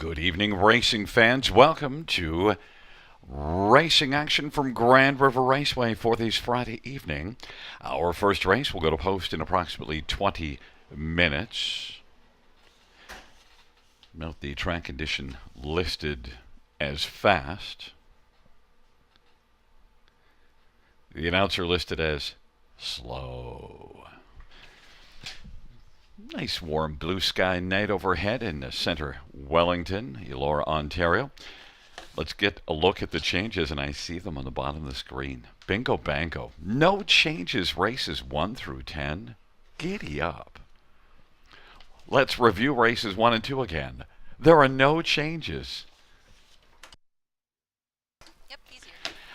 Good evening, racing fans. Welcome to racing action from Grand River Raceway for this Friday evening. Our first race will go to post in approximately 20 minutes. Note the track condition listed as fast. The announcer listed as slow. Nice warm blue sky night overhead in center Wellington, Elora, Ontario. Let's get a look at the changes, and I see them on the bottom of the screen. Bingo bango. No changes, races 1 through 10. Giddy up. Let's review races 1 and 2 again. There are no changes. Yep, easier.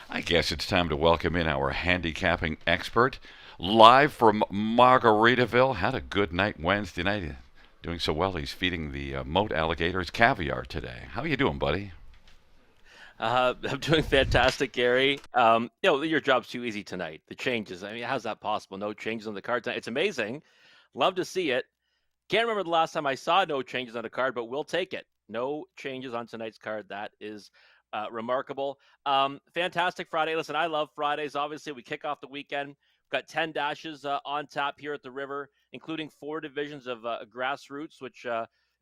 I guess it's time to welcome in our handicapping expert, live from Margaritaville. Had a good night Wednesday night. Doing so well, he's feeding the moat alligators caviar today. How you doing, buddy? I'm doing fantastic, Gary. Your job's too easy tonight. The changes. I mean, how's that possible? No changes on the card tonight. It's amazing. Love to see it. Can't remember the last time I saw no changes on a card, but we'll take it. No changes on tonight's card. That is remarkable. Fantastic Friday. Listen, I love Fridays. Obviously, we kick off the weekend. We've got 10 dashes on tap here at the river, including 4 divisions of grassroots, which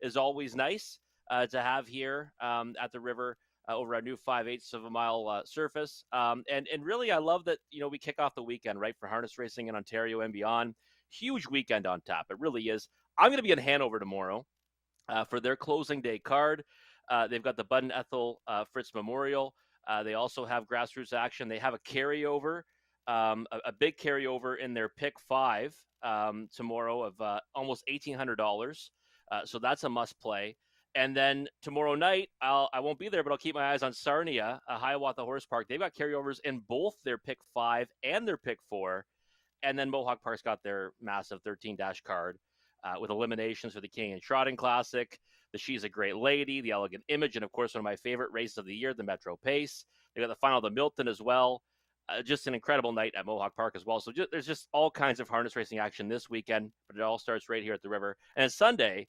is always nice to have here at the river. Over our new 5/8 of a mile surface. And really, I love that, we kick off the weekend, right, for harness racing in Ontario and beyond. Huge weekend on tap. It really is. I'm going to be in Hanover tomorrow for their closing day card. They've got the Bud and Ethel Fritz Memorial. They also have grassroots action. They have a carryover, a big carryover in their pick 5 tomorrow of almost $1,800. So that's a must play. And then tomorrow night, I won't be there, but I'll keep my eyes on Sarnia, Hiawatha Horse Park. They've got carryovers in both their pick 5 and their pick 4. And then Mohawk Park's got their massive 13-dash card with eliminations for the King and Trotting Classic, the She's a Great Lady, the Elegant Image, and of course, one of my favorite races of the year, the Metro Pace. They got the final of the Milton as well. Just an incredible night at Mohawk Park as well. So there's just all kinds of harness racing action this weekend, but it all starts right here at the river. And Sunday,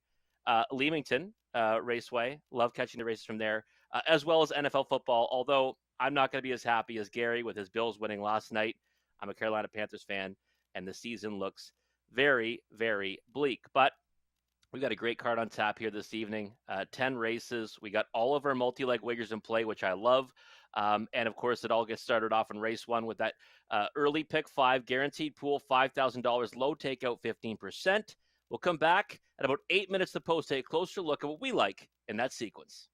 Leamington Raceway. Love catching the races from there, as well as NFL football. Although I'm not going to be as happy as Gary with his Bills winning last night. I'm a Carolina Panthers fan, and the season looks very, very bleak. But we got a great card on tap here this evening. 10 races. We got all of our multi-leg wagers in play, which I love. And of course, it all gets started off in race 1 with that early pick 5, guaranteed pool, $5,000, low takeout 15%. We'll come back at about 8 minutes to post, take a closer look at what we like in that sequence.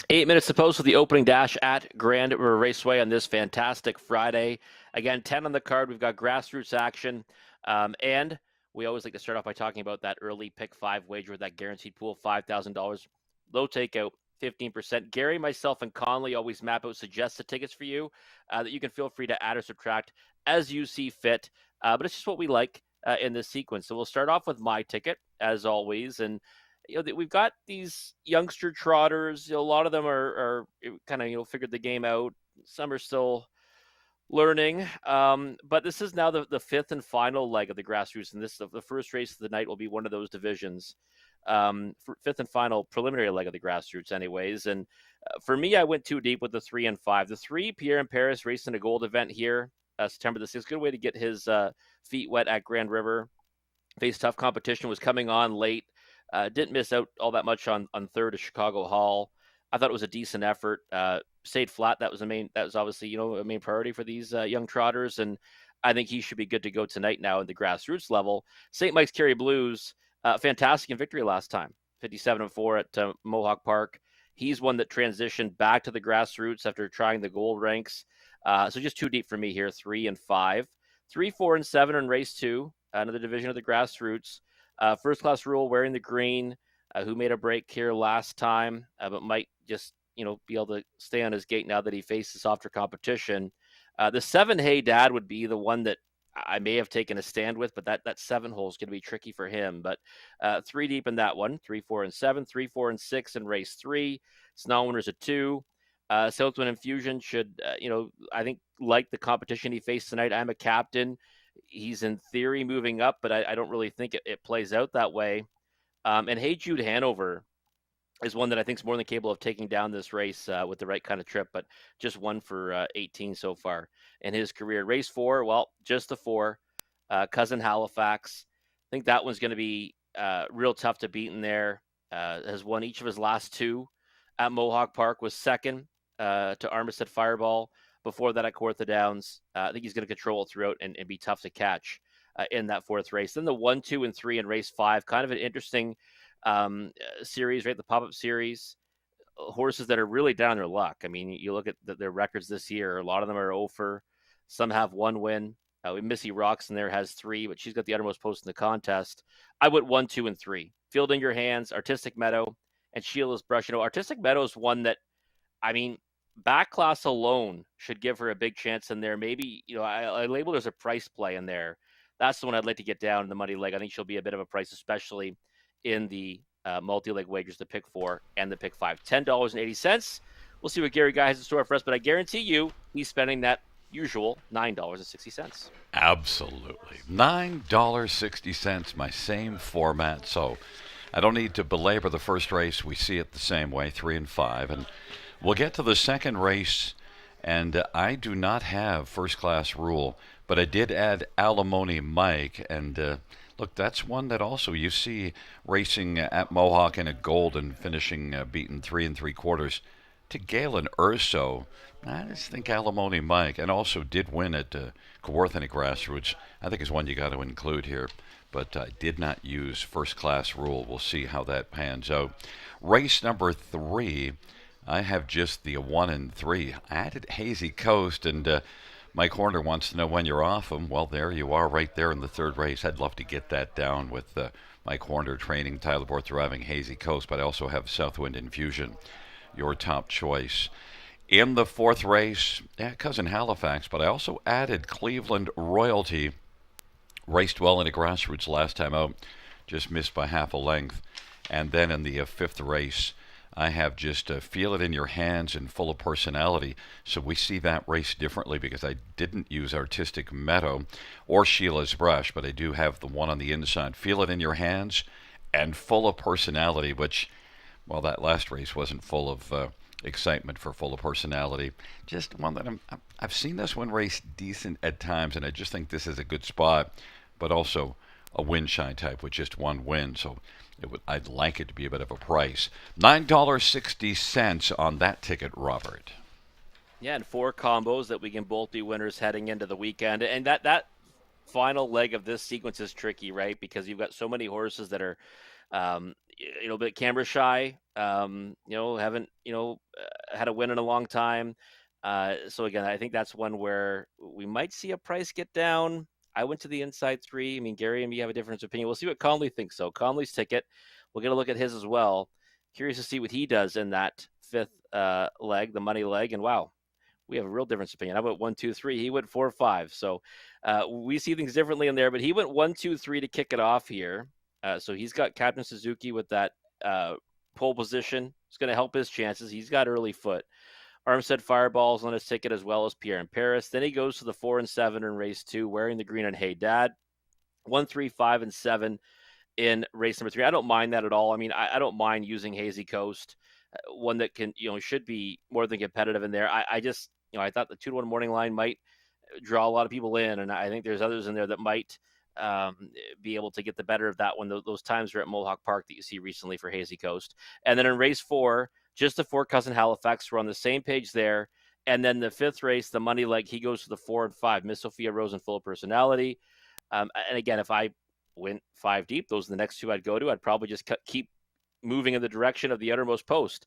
8 minutes to post with the opening dash at Grand River Raceway on this fantastic Friday. Again, 10 on the card. We've got grassroots action. And we always like to start off by talking about that early pick 5 wager with that guaranteed pool, $5,000. Low takeout, 15%. Gary, myself, and Conley always map out suggested tickets for you that you can feel free to add or subtract as you see fit. But it's just what we like in this sequence. So we'll start off with my ticket, as always. And we've got these youngster trotters. A lot of them are kind of figured the game out. Some are still learning. But this is now the fifth and final leg of the grassroots, and this the first race of the night will be one of those divisions. Fifth and final preliminary leg of the grassroots, anyways. And for me, I went too deep with the 3 and 5. The 3, Pierre in Paris, racing a gold event here, September the 6th. Good way to get his feet wet at Grand River. Faced tough competition, was coming on late. Didn't miss out all that much on third at Chicago Hall. I thought it was a decent effort. Stayed flat. That was obviously a main priority for these young trotters, and I think he should be good to go tonight now in the grassroots level. St. Mike's Kerry Blues, fantastic in victory last time, 57-4 at Mohawk Park. He's one that transitioned back to the grassroots after trying the gold ranks. So just too deep for me here. 3 and 5, 3, 4, and 7 in race 2. Another division of the grassroots. First class rule wearing the green, who made a break here last time, but might just be able to stay on his gate now that he faces softer competition. The 7 Hey Dad would be the one that I may have taken a stand with, but that 7 hole is going to be tricky for him. But 3 deep in that one, 3, 4, and 7, 3, 4, and 6 in race 3. Snow winners at 2. Southwind Infusion should, I think, like the competition he faced tonight. I'm a captain. He's in theory moving up, but I don't really think it plays out that way. And Hey Jude Hanover is one that I think is more than capable of taking down this race with the right kind of trip, but just 1 for 18 so far in his career. Race 4, well, just the 4. Cousin Halifax. I think that one's going to be real tough to beat in there. Has won each of his last 2 at Mohawk Park, was second to Armistead Fireball. Before that at Kawartha Downs. I think he's going to control it throughout and be tough to catch in that 4th race. Then the 1, 2, and 3 in race 5, kind of an interesting series, right? The pop-up series. Horses that are really down their luck. I mean, you look at their records this year, a lot of them are over. Some have 1 win. Missy Rocks in there has 3, but she's got the uttermost post in the contest. I went 1, 2, and 3. Field in Your Hands, Artistic Meadow, and Sheila's Brush. Artistic Meadow is one that, I mean, back class alone should give her a big chance in there. Maybe, I labeled there's a price play in there. That's the one I'd like to get down in the money leg. I think she'll be a bit of a price, especially in the multi-leg wagers, the pick 4 and the pick 5. $10.80. We'll see what Gary Guy has in store for us, but I guarantee you he's spending that usual $9.60. Absolutely. $9.60, my same format. So I don't need to belabor the first race. We see it the same way, 3 and 5. And we'll get to the second race, and I do not have first class rule, but I did add Alimony Mike. And look, that's one that also you see racing at Mohawk in a gold and finishing beaten 3 3/4 to Galen Urso. I just think Alimony Mike, and also did win at Kawartha in a grassroots, I think is one you got to include here. But I did not use first class rule. We'll see how that pans out. Race number 3. I have just the 1 and 3. I added Hazy Coast, and Mike Horner wants to know when you're off him. Well, there you are right there in the 3rd race. I'd love to get that down with Mike Horner training, Tyler Borth driving Hazy Coast, but I also have Southwind Infusion, your top choice. In the 4th race, Cousin Halifax, but I also added Cleveland Royalty. Raced well in a grassroots last time out, just missed by half a length. And then in the 5th race, I have just Feel It in Your Hands and Full of Personality. So we see that race differently because I didn't use Artistic Meadow or Sheila's Brush, but I do have the one on the inside, Feel It in Your Hands and Full of Personality, which, well, that last race wasn't full of excitement for Full of Personality. Just one that I've seen this one race decent at times, and I just think this is a good spot, but also a win-shine type with just 1 win. So I'd like it to be a bit of a price. $9.60 on that ticket, Robert. Yeah, and 4 combos that we can both be winners heading into the weekend. And that final leg of this sequence is tricky, right? Because you've got so many horses that are a bit camera shy. Haven't had a win in a long time. So again, I think that's one where we might see a price get down. I went to the inside three. I mean, Gary and me have a different opinion. We'll see what Conley thinks. So Conley's ticket, we'll get a look at his as well. Curious to see what he does in that fifth leg, the money leg. And wow, we have a real difference opinion. I went 1, 2, 3. He went 4, 5. So we see things differently in there. But he went 1, 2, 3 to kick it off here. So he's got Captain Suzuki with that pole position. It's going to help his chances. He's got early foot. Armstead Fireballs on his ticket as well as Pierre in Paris. Then he goes to the 4 and 7 in race 2, wearing the green on Hey Dad. 1, 3, 5, and 7 in race number 3. I don't mind that at all. I mean, I don't mind using Hazy Coast, one that can, should be more than competitive in there. I just, I thought the 2-1 morning line might draw a lot of people in, and I think there's others in there that might be able to get the better of that one. Those times are at Mohawk Park that you see recently for Hazy Coast. And then in race 4, just the 4 Cousin Halifax. We're on the same page there. And then the 5th race, the money leg, he goes to the 4 and 5, Miss Sophia Rosen, Full of Personality. And again, if I went 5 deep, those are the next 2 I'd go to. I'd probably just keep moving in the direction of the uttermost post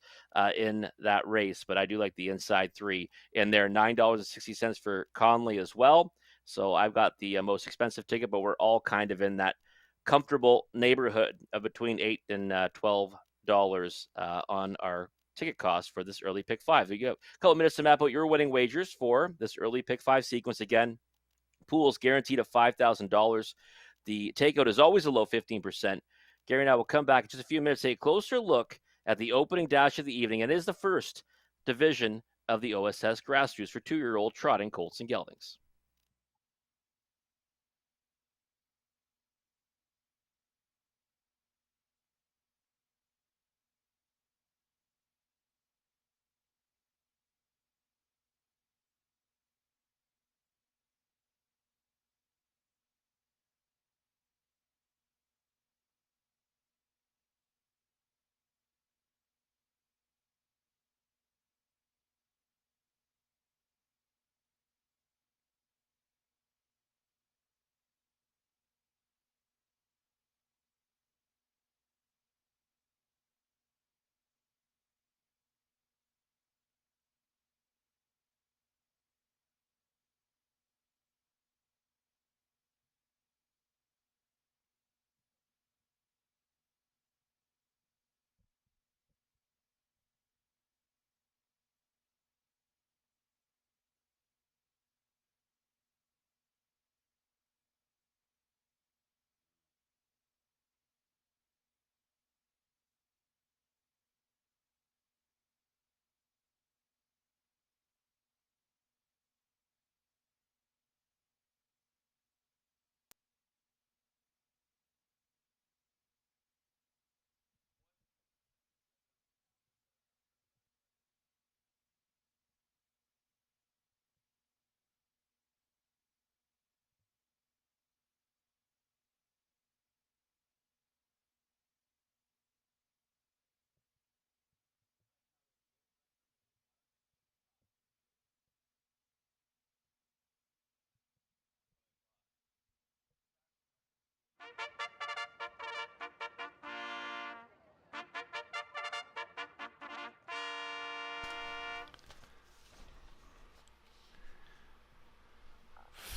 in that race. But I do like the inside 3 in there. $9.60 for Conley as well. So I've got the most expensive ticket, but we're all kind of in that comfortable neighborhood of between $8 and $12 on our ticket cost for this early pick 5. There you go. A couple of minutes to map out your winning wagers for this early pick 5 sequence. Again, pools guaranteed of $5,000. The takeout is always a low 15%. Gary and I will come back in just a few minutes, take a closer look at the opening dash of the evening. And it is the first division of the OSS Grassroots for 2-year-old trotting colts and geldings.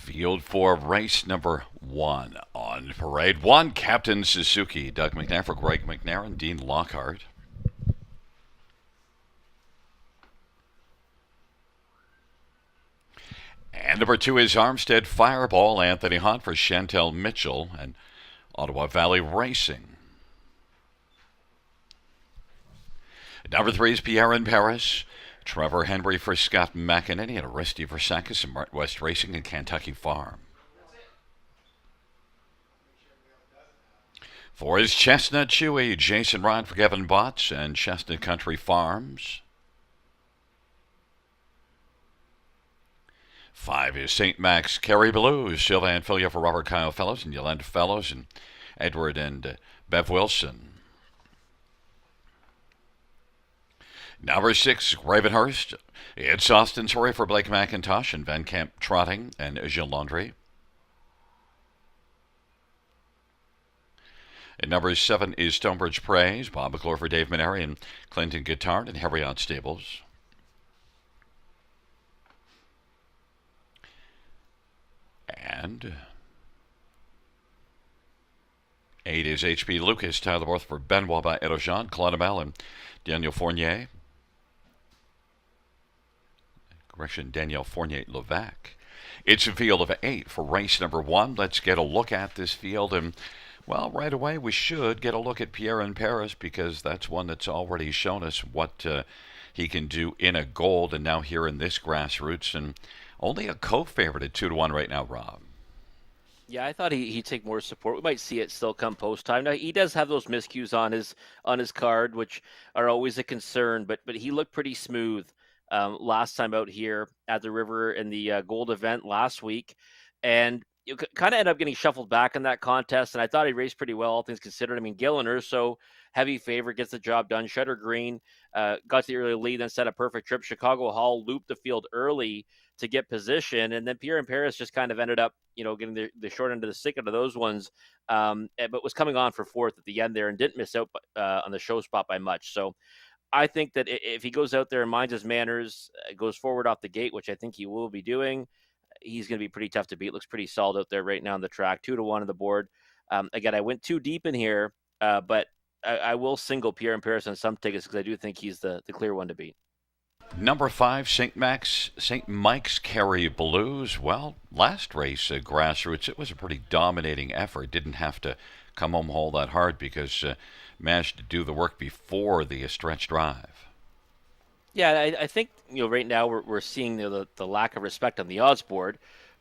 Field for race number 1 on parade. 1, Captain Suzuki. Doug McNair for Greg McNair and Dean Lockhart. And number 2 is Armstead Fireball. Anthony Hunt for Chantel Mitchell and Ottawa Valley Racing. Number 3 is Pierre in Paris. Trevor Henry for Scott McEnany and Aristi Versakis and Martin West Racing and Kentucky Farm. 4 is Chestnut Chewy. Jason Rod for Kevin Botts and Chestnut Country Farms. 5 is St. Max Kerry Blue. Sylvan Filia for Robert Kyle Fellows and Yolanda Fellows and Edward and Bev Wilson. Number 6, Ravenhurst. It's Austin Torrey for Blake McIntosh and Van Camp Trotting and Gilles Landry. And number 7 is Stonebridge Praise, Bob McClure for Dave Maneri and Clinton Guitart and Harriot Stables. And 8 is H.P. Lucas, Tyler Worth for Benoit by Erojan, Claude Mel and Daniel Fournier. Correction, Daniel Fournier Levac. It's a field of 8 for race number 1. Let's get a look at this field. And, well, right away we should get a look at Pierre in Paris because that's one that's already shown us what he can do in a gold and now here in this Grassroots. And only a co-favorite at 2-1 right now, Rob. Yeah, I thought he'd take more support. We might see it still come post time. Now he does have those miscues on his card, which are always a concern. But he looked pretty smooth last time out here at the river in the gold event last week, and you kind of end up getting shuffled back in that contest. And I thought he raced pretty well, all things considered. I mean, Gillen Urso, heavy favorite, gets the job done. Shutter Green got the early lead, then set a perfect trip. Chicago Hall looped the field early to get position, and then Pierre in Paris just kind of ended up, getting the short end of the stick out of those ones, but was coming on for fourth at the end there and didn't miss out on the show spot by much. So I think that if he goes out there and minds his manners, goes forward off the gate, which I think he will be doing, he's going to be pretty tough to beat. Looks pretty solid out there right now on the track. 2-1 on the board. Again, I went too deep in here, but I will single Pierre in Paris on some tickets because I do think he's the clear one to beat. Number 5, St. Mike's Carry Blues. Well, last race, Grassroots, it was a pretty dominating effort. Didn't have to come home all that hard because managed to do the work before the stretch drive. Yeah, I think right now we're seeing the lack of respect on the odds board,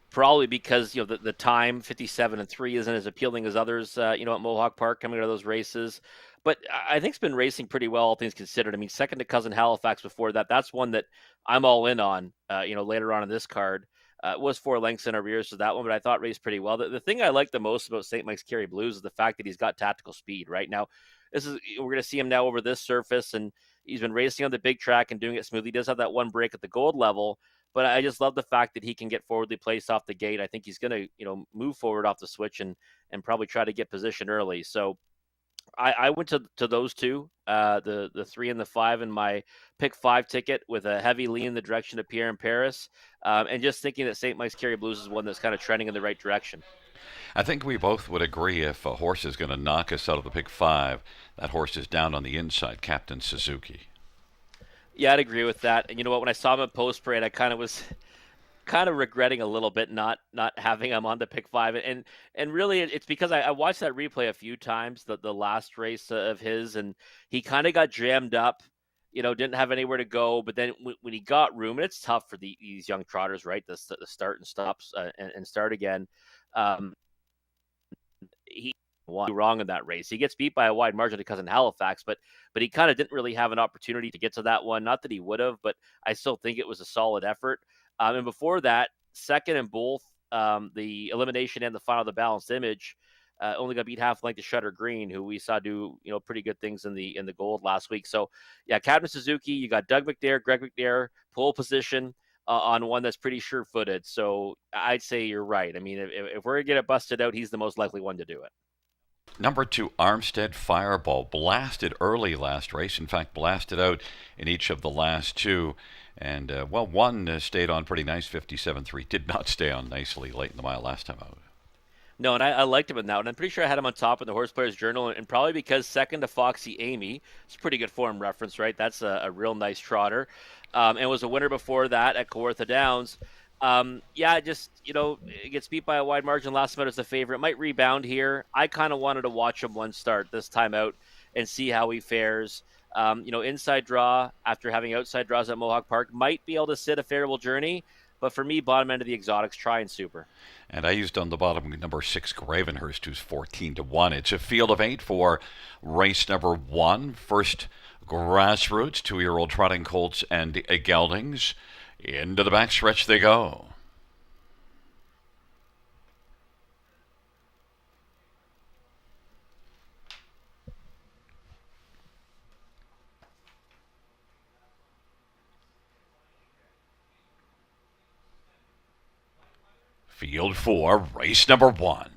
probably because the time 57-3 isn't as appealing as others at Mohawk Park coming out of those races. But I think it's been racing pretty well, all things considered. I mean, second to Cousin Halifax before that. That's one that I'm all in on. Later on in this card, it was 4 lengths in arrears to that one, but I thought raced pretty well. The thing I like the most about St. Mike's Carry Blues is the fact that he's got tactical speed. Right now, we're going to see him now over this surface, and he's been racing on the big track and doing it smoothly. He does have that one break at the gold level, but I just love the fact that he can get forwardly placed off the gate. I think he's going to move forward off the switch and probably try to get position early. So I went to those two, the 3 and the 5 in my pick 5 ticket with a heavy lean in the direction of Pierre in Paris, and just thinking that St. Mike's Carry Blues is one that's kind of trending in the right direction. I think we both would agree if a horse is going to knock us out of the pick 5, that horse is down on the inside, Captain Suzuki. Yeah, I'd agree with that. And you know what? When I saw him at post parade, I kind of was regretting a little bit not having him on the pick 5, and really it's because I watched that replay a few times, the last race of his, and he kind of got jammed up, didn't have anywhere to go. But then when he got room, and it's tough for these young trotters, right? The start and stops and start again. He won wrong in that race. He gets beat by a wide margin to Cousin Halifax, but he kind of didn't really have an opportunity to get to that one. Not that he would have, but I still think it was a solid effort. And before that, second in both the elimination and the final, the balanced image, only got beat half length to Shutter Green, who we saw do pretty good things in the gold last week. So yeah, Captain Suzuki, you got Doug McNair, Greg McNair, pole position on one that's pretty sure-footed. So I'd say you're right. I mean, if we're gonna get it busted out, he's the most likely one to do it. Number 2, Armstead Fireball, blasted early last race. In fact, blasted out in each of the last 2. And, one stayed on pretty nice, 57-3. Did not stay on nicely late in the mile last time out. No, and I liked him in that one. I'm pretty sure I had him on top in the Horse Players Journal, and probably because second to Foxy Amy. It's a pretty good form reference, right? That's a real nice trotter. And was a winner before that at Kawartha Downs. It gets beat by a wide margin last minute as a favorite. Might rebound here. I kind of wanted to watch him one start this time out and see how he fares. Inside draw after having outside draws at Mohawk Park might be able to sit a favorable journey. But for me, bottom end of the exotics, try and super. And I used on the bottom number 6, Gravenhurst, who's 14-1. It's a field of 8 for race number 1. First Grassroots, 2-year-old trotting colts and geldings. Into the backstretch they go. Field 4, race number 1.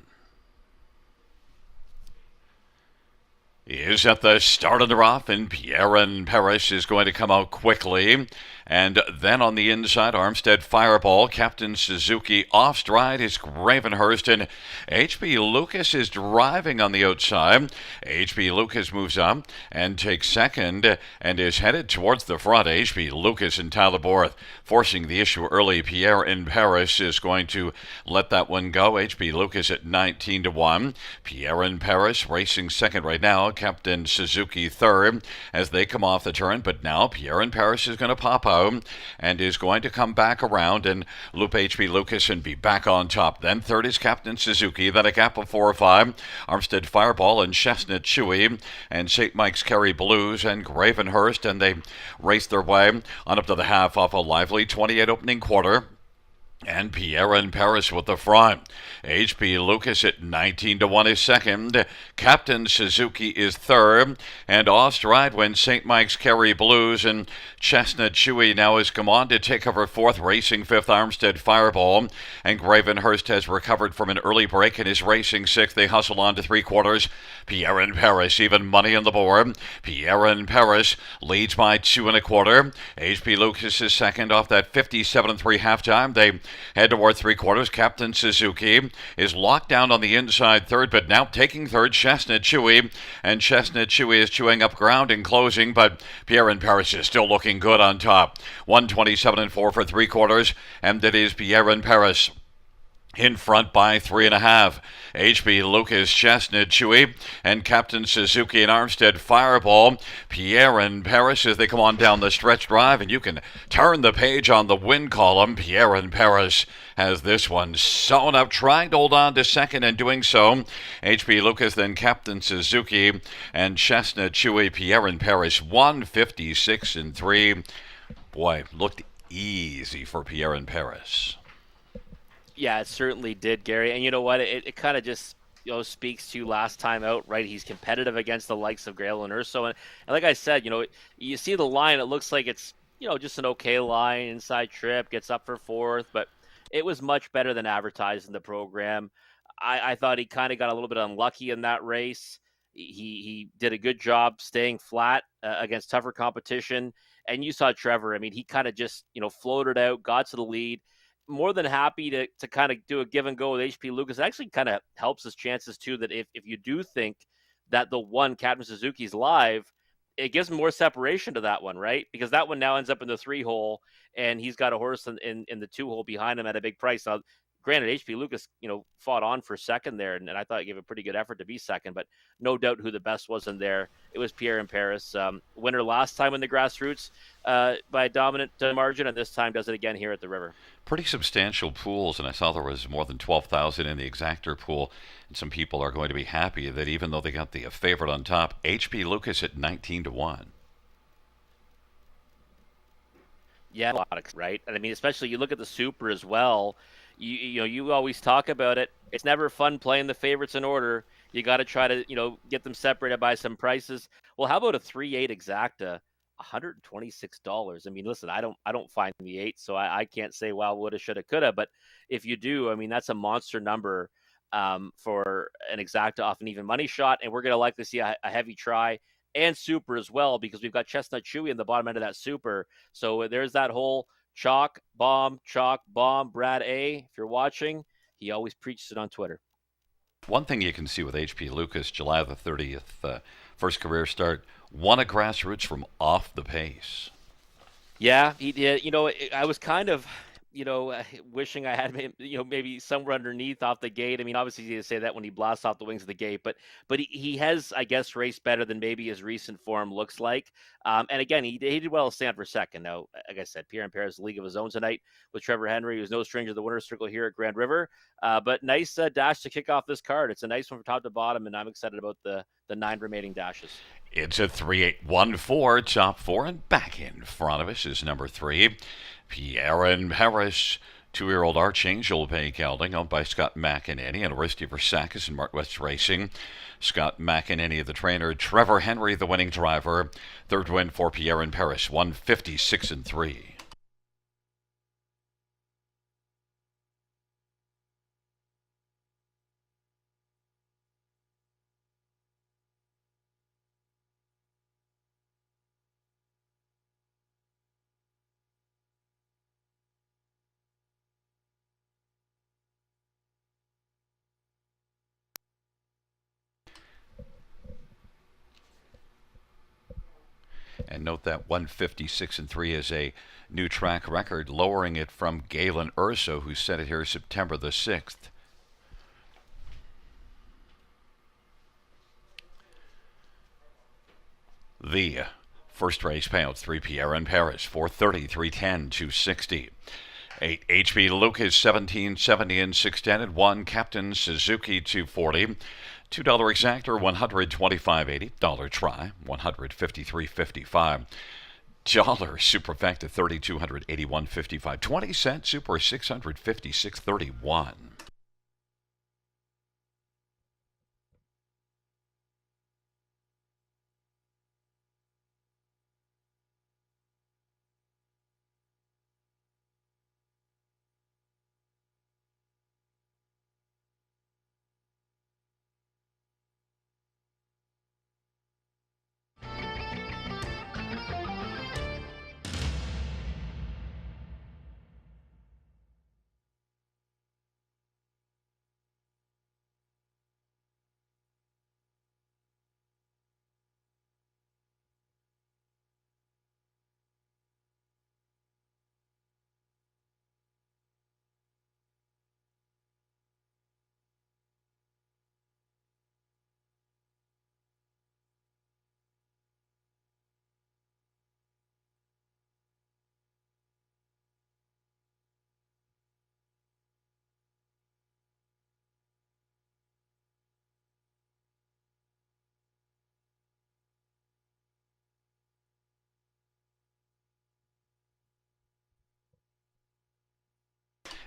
is at the start of the rough, and Pierre Paris is going to come out quickly. And then on the inside, Armstead Fireball, Captain Suzuki off stride is Gravenhurst, and H.B. Lucas is driving on the outside. H.B. Lucas moves up and takes second and is headed towards the front. H.B. Lucas and Tyler Borth forcing the issue early. Pierre in Paris is going to let that one go. H.B. Lucas at 19-1. Pierre in Paris racing second right now. Captain Suzuki third as they come off the turn, but now Pierre in Paris is going to pop out and is going to come back around and loop H.B. Lucas and be back on top. Then third is Captain Suzuki, then a gap of 4 or 5. Armstead Fireball and Chestnut Chewy and St. Mike's Kerry Blues and Gravenhurst, and they race their way on up to the half off a lively 28 opening quarter. And Pierre in Paris with the front. H.B. Lucas at 19-1 is second. Captain Suzuki is third. And off-stride wins St. Mike's Kerry Blues. And Chestnut Chewy now has come on to take over fourth, racing fifth, Armstead Fireball. And Gravenhurst has recovered from an early break and is racing sixth. They hustle on to three quarters. Pierre in Paris, even money on the board. Pierre in Paris leads by 2 1/4. H.B. Lucas is second off that 57-3 halftime. They head toward three quarters. Captain Suzuki is locked down on the inside third, but now taking third, Chestnut Chewy. And Chestnut Chewy is chewing up ground in closing, but Pierre in Paris is still looking good on top. 127-4 for three quarters, and it is Pierre in Paris in front by 3.5. H.B. Lucas, Chestnut Chewy, and Captain Suzuki and Armstead Fireball. Pierre in Paris as they come on down the stretch drive, and you can turn the page on the win column. Pierre in Paris has this one sewn up, trying to hold on to second and doing so. H.B. Lucas, then Captain Suzuki, and Chestnut Chewy. Pierre in Paris, 156-3. Boy, looked easy for Pierre in Paris. Yeah, it certainly did, Gary. And you know what? It kind of just speaks to last time out, right? He's competitive against the likes of Grail and Urso. And like I said, you see the line, it looks like it's, just an okay line, inside trip, gets up for fourth, but it was much better than advertised in the program. I thought he kind of got a little bit unlucky in that race. He did a good job staying flat against tougher competition. And you saw Trevor. I mean, he kind of just, floated out, got to the lead. More than happy to kind of do a give and go with H.P. Lucas. It actually kind of helps his chances, too, that if you do think that the one, Captain Suzuki's live, it gives him more separation to that one, right? Because that one now ends up in the 3-hole, and he's got a horse in the 2-hole behind him at a big price. Now, granted, H.P. Lucas, fought on for second there, and I thought he gave a pretty good effort to be second, but no doubt who the best was in there. It was Pierre in Paris. Winner last time in the Grassroots by a dominant margin, and this time does it again here at the River. Pretty substantial pools, and I saw there was more than 12,000 in the exactor pool. And some people are going to be happy that even though they got the favorite on top, H.B. Lucas at 19-1. Yeah, a lot of, right? And I mean, especially you look at the Super as well. You always talk about it. It's never fun playing the favorites in order. You got to try to get them separated by some prices. Well, how about a 3-8 exacta? $126. I mean, listen, I don't find the 8, so I can't say well, woulda, shoulda, coulda. But if you do, I mean, that's a monster number for an exacta off an even money shot, and we're gonna likely see a heavy try and super as well, because we've got Chestnut Chewy in the bottom end of that super. So there's that whole chalk bomb. Brad A, if you're watching, he always preaches it on Twitter. One thing you can see with H.P. Lucas, July the 30th, first career start, won a Grassroots from off the pace. Yeah, he did. I was kind of, wishing I had, maybe somewhere underneath off the gate. I mean, obviously you say that when he blasts off the wings of the gate, but he has, I guess, raced better than maybe his recent form looks like. And again, he did well to stand for second. Now, like I said, Pierre in Paris, league of his own tonight with Trevor Henry, who's no stranger to the winner's circle here at Grand River. But nice dash to kick off this card. It's a nice one from top to bottom, and I'm excited about the 9 remaining dashes. It's a 3-8-1-4, top 4, and back in front of us is number 3, Pierre in Paris. 2-year-old Archangel Bay gelding, owned by Scott McEnany, University of Versakis and Mark West Racing. Scott McEnany, the trainer. Trevor Henry, the winning driver. Third win for Pierre in Paris, 156-3. And note that 156-3 is a new track record, lowering it from Galen Urso, who set it here September the 6th. The first race payouts 3 Pierre in Paris, 430, 310, 260. 8 HB Lucas, 1770 and 610 at 1. Captain Suzuki, 240. $2 exactor, 125.80. Dollar try, 153.55. Dollar superfecta, 3,281.55. 20-cent super, 656.31.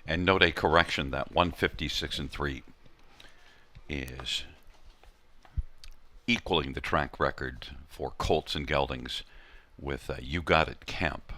And note a correction, that 156-3 is equaling the track record for Colts and Geldings with You Got It Camp.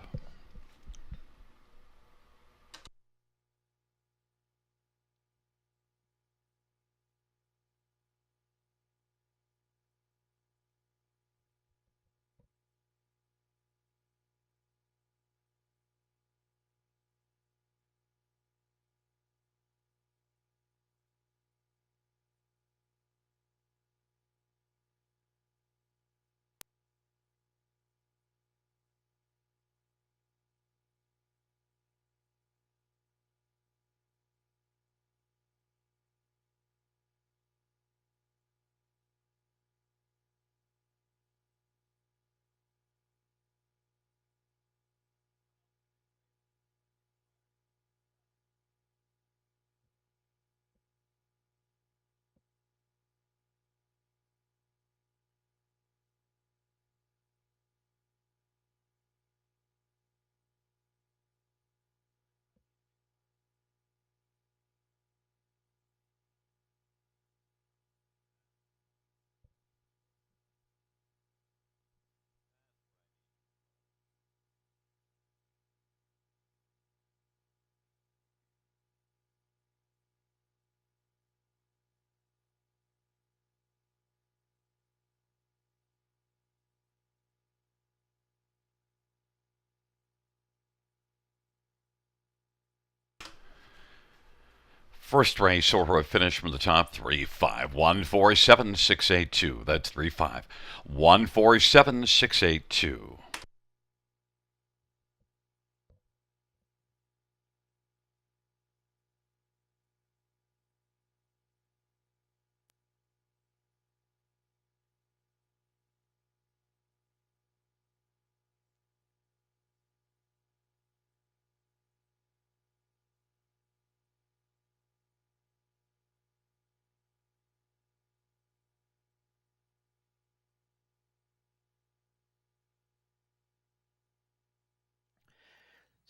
First race order of finish from the top, 3-5-1-4-7-6-8-2. That's 3-5-1-4-7-6-8-2.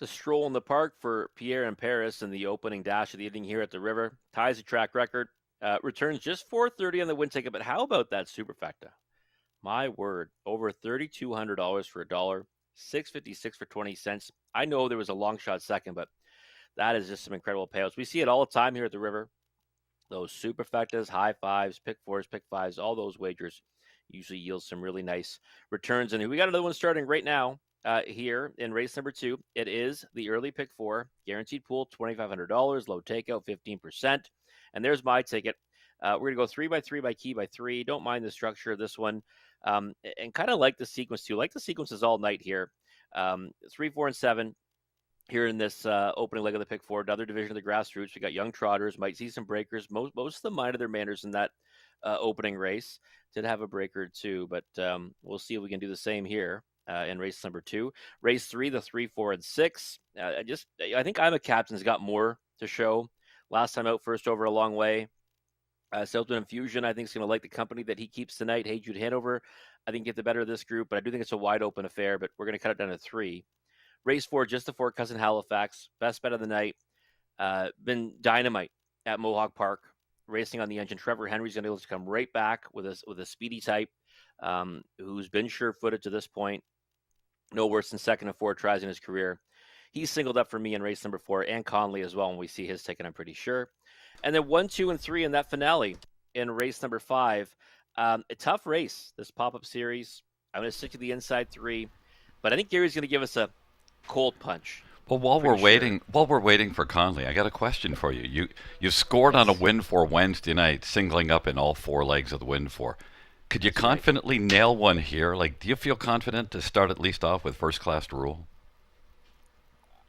It's a stroll in the park for Pierre in Paris in the opening dash of the evening here at the river. Ties the track record. Returns just 430 on the win ticket, but how about that superfecta? My word, over $3,200 for $1, $6.56 for 20 cents. I know there was a long shot second, but that is just some incredible payouts. We see it all the time here at the river. Those superfectas, high fives, pick fours, pick fives, all those wagers usually yield some really nice returns. And we got another one starting right now here in race number 2. It is the early pick 4, guaranteed pool $2,500, low takeout 15%. And there's my ticket. We're going to go 3 by 3 by key by 3. Don't mind the structure of this one. And kind of like the sequence too. Like the sequences all night here. 3, 4, and 7 here in this opening leg of the pick four. Another division of the grassroots. We got young trotters. Might see some breakers. Most of them minded their manners in that opening race. Did have a breaker too, but we'll see if we can do the same here in race number 2. Race 3, the 3, 4, and 6. I think I'm a Captain's got more to show. Last time out, first over a long way. Selton Infusion, I think, is going to like the company that he keeps tonight. Hey Jude Hanover, I think, get the better of this group, but I do think it's a wide open affair, but we're going to cut it down to 3. Race 4, just the 4, Cousin Halifax, best bet of the night. Been dynamite at Mohawk Park, racing on the engine. Trevor Henry's going to be able to come right back with a speedy type, who's been sure-footed to this point. No worse than 2nd and 4 tries in his career. He's singled up for me in race number 4, and Conley as well when we see his ticket, I'm pretty sure. And then 1, 2, and 3 in that finale in race number 5. A tough race, this pop-up series. I'm going to stick to the inside 3, but I think Gary's going to give us a cold punch. Well, while we're waiting for Conley, I got a question for you. You scored on a win for Wednesday night, singling up in all 4 legs of the win for. Could you confidently nail one here? Like, do you feel confident to start at least off with first class rule?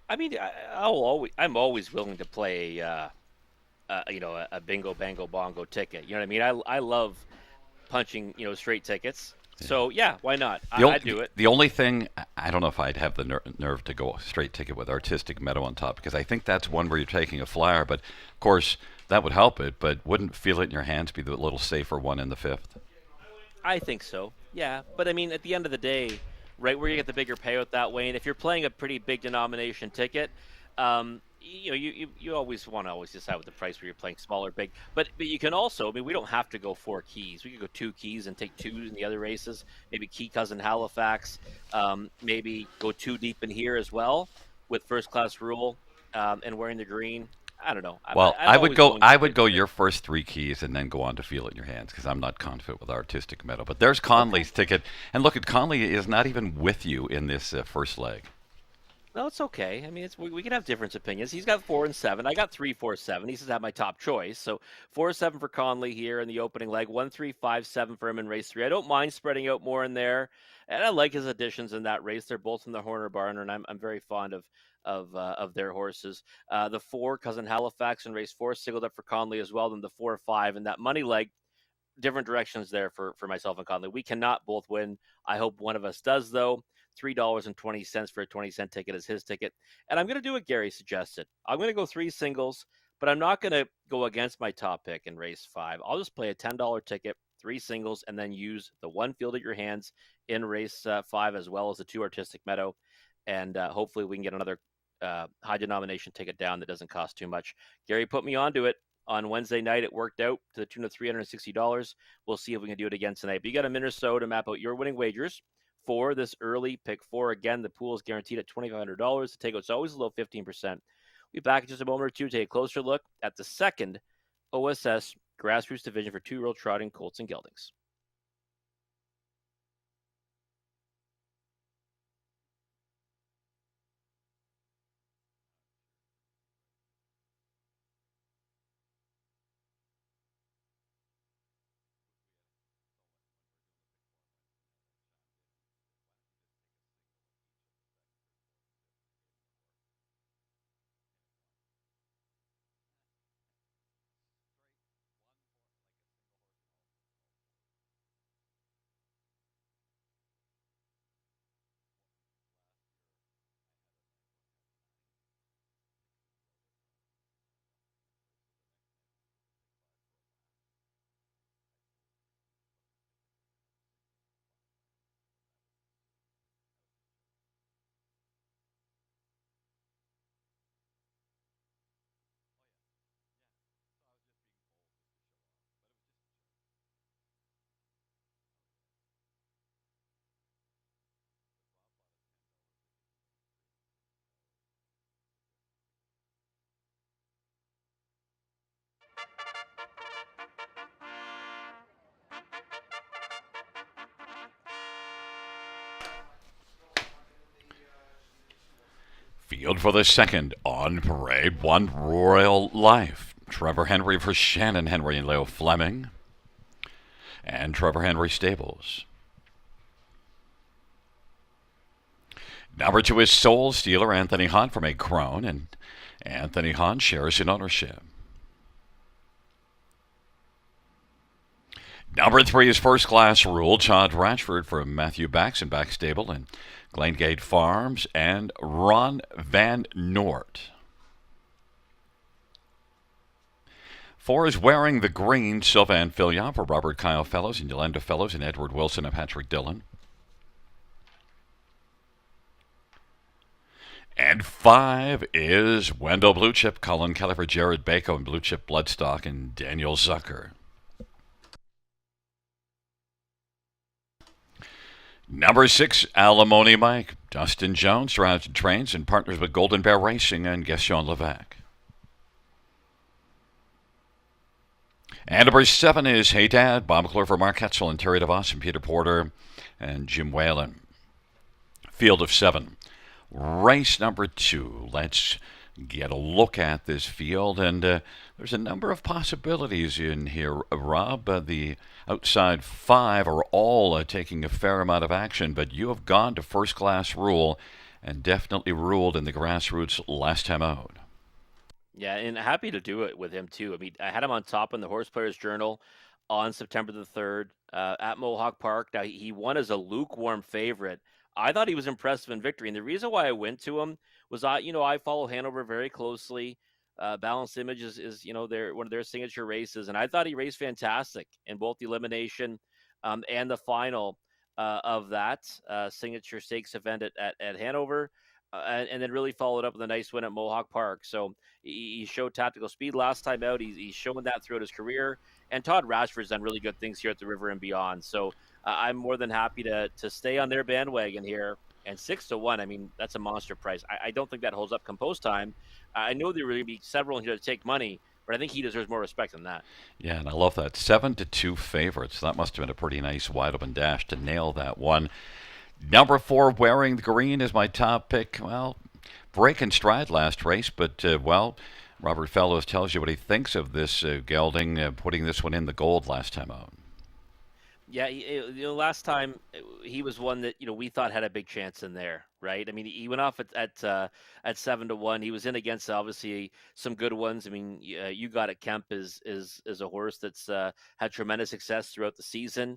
I mean, I'm always willing to play a bingo bango bongo ticket. You know what I mean? I love punching straight tickets. So yeah, why not? I'd do it. The only thing, I don't know if I'd have the nerve to go straight ticket with Artistic Meadow on top, because I think that's one where you're taking a flyer. But of course that would help it, but wouldn't feel it in your hands be the little safer one in the 5th? I think so. Yeah, but I mean, at the end of the day, right where you get the bigger payout that way, and if you're playing a pretty big denomination ticket, you always want to decide with the price where you're playing small or big. But you can also, I mean, we don't have to go 4 keys. We could go 2 keys and take 2 in the other races. Maybe key Cousin Halifax. Maybe go 2 deep in here as well with first class rule and wearing the green. I don't know. Well, I would go your first 3 keys and then go on to feel it in your hands, because I'm not confident with Artistic Meadow. But there's Conley's ticket, and look, at Conley is not even with you in this first leg. No, it's okay. I mean, we can have different opinions. He's got 4 and 7. I got 3, 4, 7. He says I have my top choice. So 4, 7 for Conley here in the opening leg. 1, 3, 5, 7 for him in race 3. I don't mind spreading out more in there, and I like his additions in that race. They're both in the Horner barn, and I'm very fond of their horses. The 4, Cousin Halifax in race 4, singled up for Conley as well. Then the 4, 5, and that money leg. Different directions there for myself and Conley. We cannot both win. I hope one of us does, though. $3.20 for a 20-cent ticket is his ticket. And I'm going to do what Gary suggested. I'm going to go 3 singles, but I'm not going to go against my top pick in race 5. I'll just play a $10 ticket, 3 singles, and then use the 1 field at your hands in race 5, as well as the 2 Artistic Meadow. And hopefully we can get another high denomination ticket down that doesn't cost too much. Gary put me onto it on Wednesday night. It worked out to the tune of $360. We'll see if we can do it again tonight. But you got a minute or so to map out your winning wagers for this early pick 4. Again, the pool is guaranteed at $2,500. The takeout's always below 15%. We'll be back in just a moment or two to take a closer look at the second OSS Grassroots division for 2-year-old trotting colts and geldings. Field for the second on parade, 1 Royal Life. Trevor Henry for Shannon Henry and Leo Fleming. And Trevor Henry Stables. Number 2 is Soul Stealer Anthony Hahn from a Crone, and Anthony Hahn shares in ownership. Number 3 is First Class Rule, Todd Ratchford from Matthew Bax and Bax Stable and Glengate Farms, and Ron Van Noort. 4 is Wearing the Green, Sylvain Fillion for Robert Kyle Fellows and Yolanda Fellows and Edward Wilson and Patrick Dillon. And 5 is Wendell Blue Chip, Colin Kelly for Jared Bako and Blue Chip Bloodstock and Daniel Zucker. Number 6, Alimony Mike, Dustin Jones, drives and trains and partners with Golden Bear Racing and Gaston Levac. And number 7 is Hey Dad, Bob McClure for Mark Hetzel and Terry DeVos and Peter Porter and Jim Whalen. Field of 7. Race number 2. Let's get a look at this field, and there's a number of possibilities in here, Rob. The outside 5 are all taking a fair amount of action, but you have gone to First Class Rule and definitely ruled in the Grassroots last time out. Yeah, and happy to do it with him too. I mean, I had him on top in the Horse Players Journal on September the 3rd at Mohawk Park. Now, he won as a lukewarm favorite. I thought he was impressive in victory, and the reason why I went to him was I follow Hanover very closely. Balanced Image is one of their signature races, and I thought he raced fantastic in both the elimination and the final of that signature stakes event at Hanover. And then really followed up with a nice win at Mohawk Park. So he showed tactical speed last time out. He's shown that throughout his career. And Todd Rashford's done really good things here at the River and beyond. So I'm more than happy to stay on their bandwagon here. And 6-1, I mean, that's a monster price. I don't think that holds up come post time. I know there will be several here to take money, but I think he deserves more respect than that. Yeah, and I love that. 7-2 favorites. That must have been a pretty nice wide open dash to nail that one. Number 4, Wearing the Green is my top pick. Well, break and stride last race, but, Robert Fellows tells you what he thinks of this gelding, putting this one in the gold last time out. Yeah, last time he was one that we thought had a big chance in there, right? I mean, he went off at 7-1. He was in against obviously some good ones. I mean, You Got It Kemp is a horse that's had tremendous success throughout the season,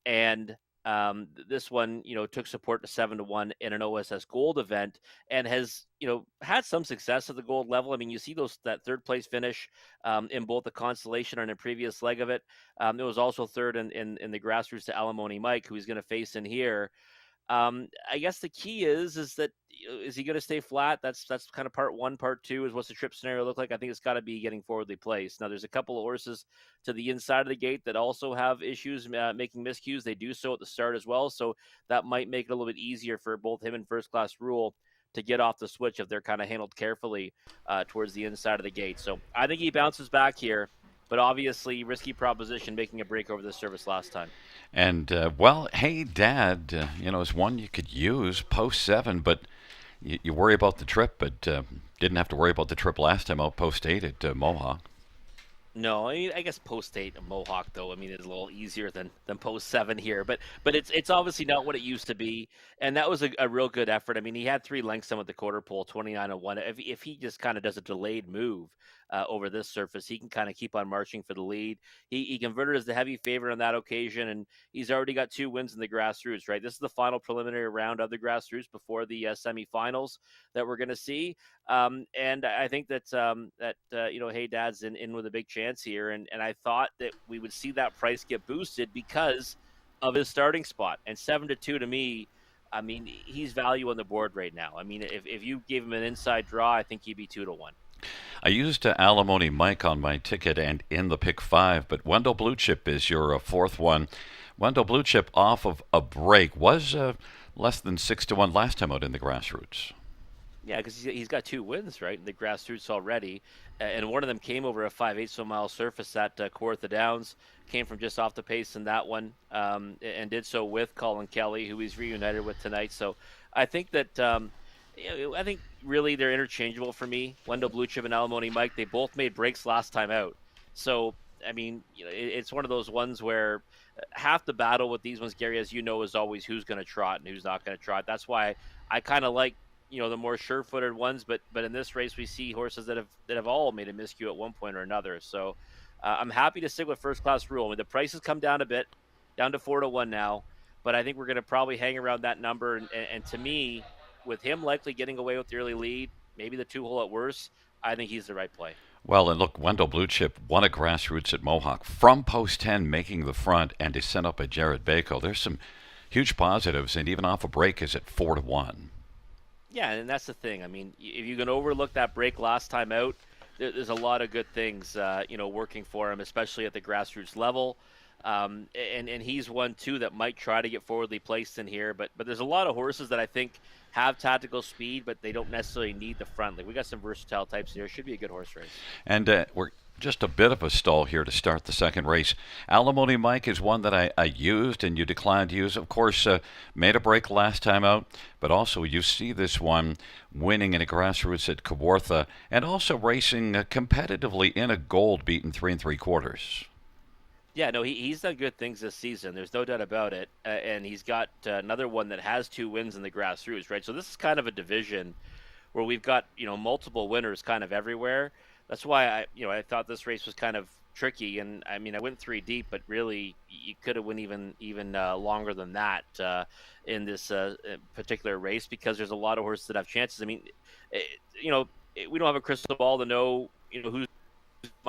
and this one, took support to 7-1 in an OSS Gold event and has, had some success at the gold level. I mean, you see that third place finish in both the Constellation and a previous leg of it. It was also third in the Grassroots to Alimony Mike, who he's going to face in here. I guess the key is that is he going to stay flat? That's kind of part 1. Part 2 is what's the trip scenario look like? I think it's got to be getting forwardly placed. Now, there's a couple of horses to the inside of the gate that also have issues making miscues. They do so at the start as well, so that might make it a little bit easier for both him and First Class Rule to get off the switch if they're kind of handled carefully towards the inside of the gate. So I think he bounces back here. But obviously, risky proposition making a break over this service last time. And, Hey Dad, is one you could use post 7, but you worry about the trip, but didn't have to worry about the trip last time out post 8 at Mohawk. No, I mean, I guess post 8 at Mohawk, though, I mean, it's a little easier than post 7 here. But it's obviously not what it used to be. And that was a real good effort. I mean, he had 3 lengths on with the quarter pole, 29-1. If he just kind of does a delayed move over this surface, he can kind of keep on marching for the lead. He converted as the heavy favorite on that occasion, and he's already got 2 wins in the Grassroots, right? This is the final preliminary round of the Grassroots before the semifinals that we're going to see. And I think that Hey Dad's in with a big chance here, and I thought that we would see that price get boosted because of his starting spot. And 7-2 to me, I mean, he's value on the board right now. I mean, if you gave him an inside draw, I think he'd be 2-1. I used Alimony Mike on my ticket and in the pick 5, but Wendell Blue Chip is your 4th one. Wendell Blue Chip off of a break was less than 6-1 last time out in the Grassroots. Yeah, because he's got 2 wins, right, in the Grassroots already. And one of them came over a 5/8 mile surface at Kawartha Downs, came from just off the pace in that one, and did so with Colin Kelly, who he's reunited with tonight. So I think that I think really they're interchangeable for me. Wendell Blue Chip and Alimony Mike, they both made breaks last time out. So, I mean, it's one of those ones where half the battle with these ones, Gary, as you know, is always who's going to trot and who's not going to trot. That's why I kind of like the more sure-footed ones. But in this race, we see horses that have all made a miscue at one point or another. So, I'm happy to stick with First Class Rule. I mean, the prices come down a bit, down to 4-1 now. But I think we're going to probably hang around that number. And to me, with him likely getting away with the early lead, maybe the 2-hole at worst, I think he's the right play. Well, and look, Wendell Blue Chip won a Grassroots at Mohawk from post 10, making the front and is sent up by Jared Bako. There's some huge positives, and even off a break is at 4-1. Yeah, and that's the thing. I mean, if you can overlook that break last time out, there's a lot of good things, working for him, especially at the grassroots level. And he's one too that might try to get forwardly placed in here, but there's a lot of horses that I think have tactical speed, but they don't necessarily need the front. Like we got some versatile types here. Should be a good horse race. And we're just a bit of a stall here to start the second race. Alimony Mike is one that I used and you declined to use. Of course, made a break last time out, but also you see this one winning in a grassroots at Kawartha and also racing competitively in a gold beaten 3 3/4. Yeah, no, he's done good things this season. There's no doubt about it. And he's got another one that has 2 wins in the grassroots, right? So this is kind of a division where we've got, multiple winners kind of everywhere. That's why I thought this race was kind of tricky. And I mean, I went 3 deep, but really you could have went even longer than that in this particular race because there's a lot of horses that have chances. I mean, we don't have a crystal ball to know, who's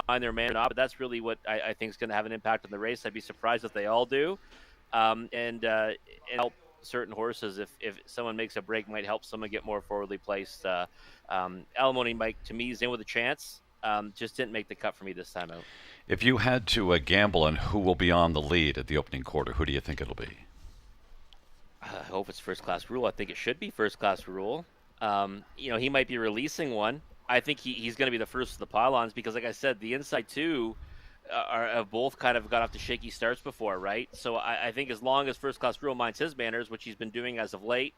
mind their man or not, but that's really what I think is going to have an impact on the race. I'd be surprised if they all do, and help certain horses if someone makes a break might help someone get more forwardly placed. Alimony Mike to me is in with a chance. Just didn't make the cut for me this time out. If you had to gamble on who will be on the lead at the opening quarter, who do you think it'll be? I hope it's First Class Rule. I think it should be First Class Rule. He might be releasing one. I think he's going to be the first of the pylons because, like I said, the inside two have both kind of got off to shaky starts before, right? So I think as long as First Class Rule minds his manners, which he's been doing as of late,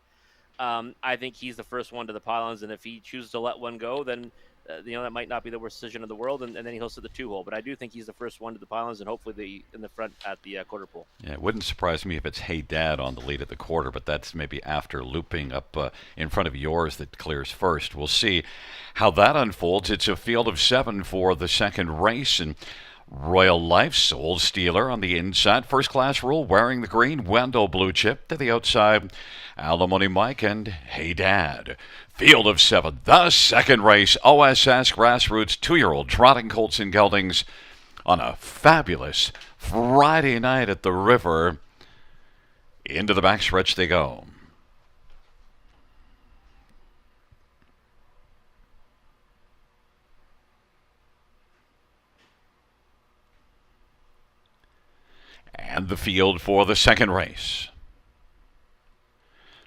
I think he's the first one to the pylons. And if he chooses to let one go, then that might not be the worst decision in the world, and then he hosts at the 2-hole. But I do think he's the first one to the pylons, and hopefully in the front at the quarter pole. Yeah, it wouldn't surprise me if it's Hey Dad on the lead at the quarter, but that's maybe after looping up in front of yours that clears first. We'll see how that unfolds. It's a field of 7 for the second race, and Royal Life, Soul Stealer on the inside. First Class Rule wearing the green. Wendell Blue Chip to the outside. Alimony Mike and Hey Dad. Field of 7. The second race. OSS Grassroots 2-year-old trotting colts and geldings on a fabulous Friday night at the river. Into the backstretch they go. And the field for the second race.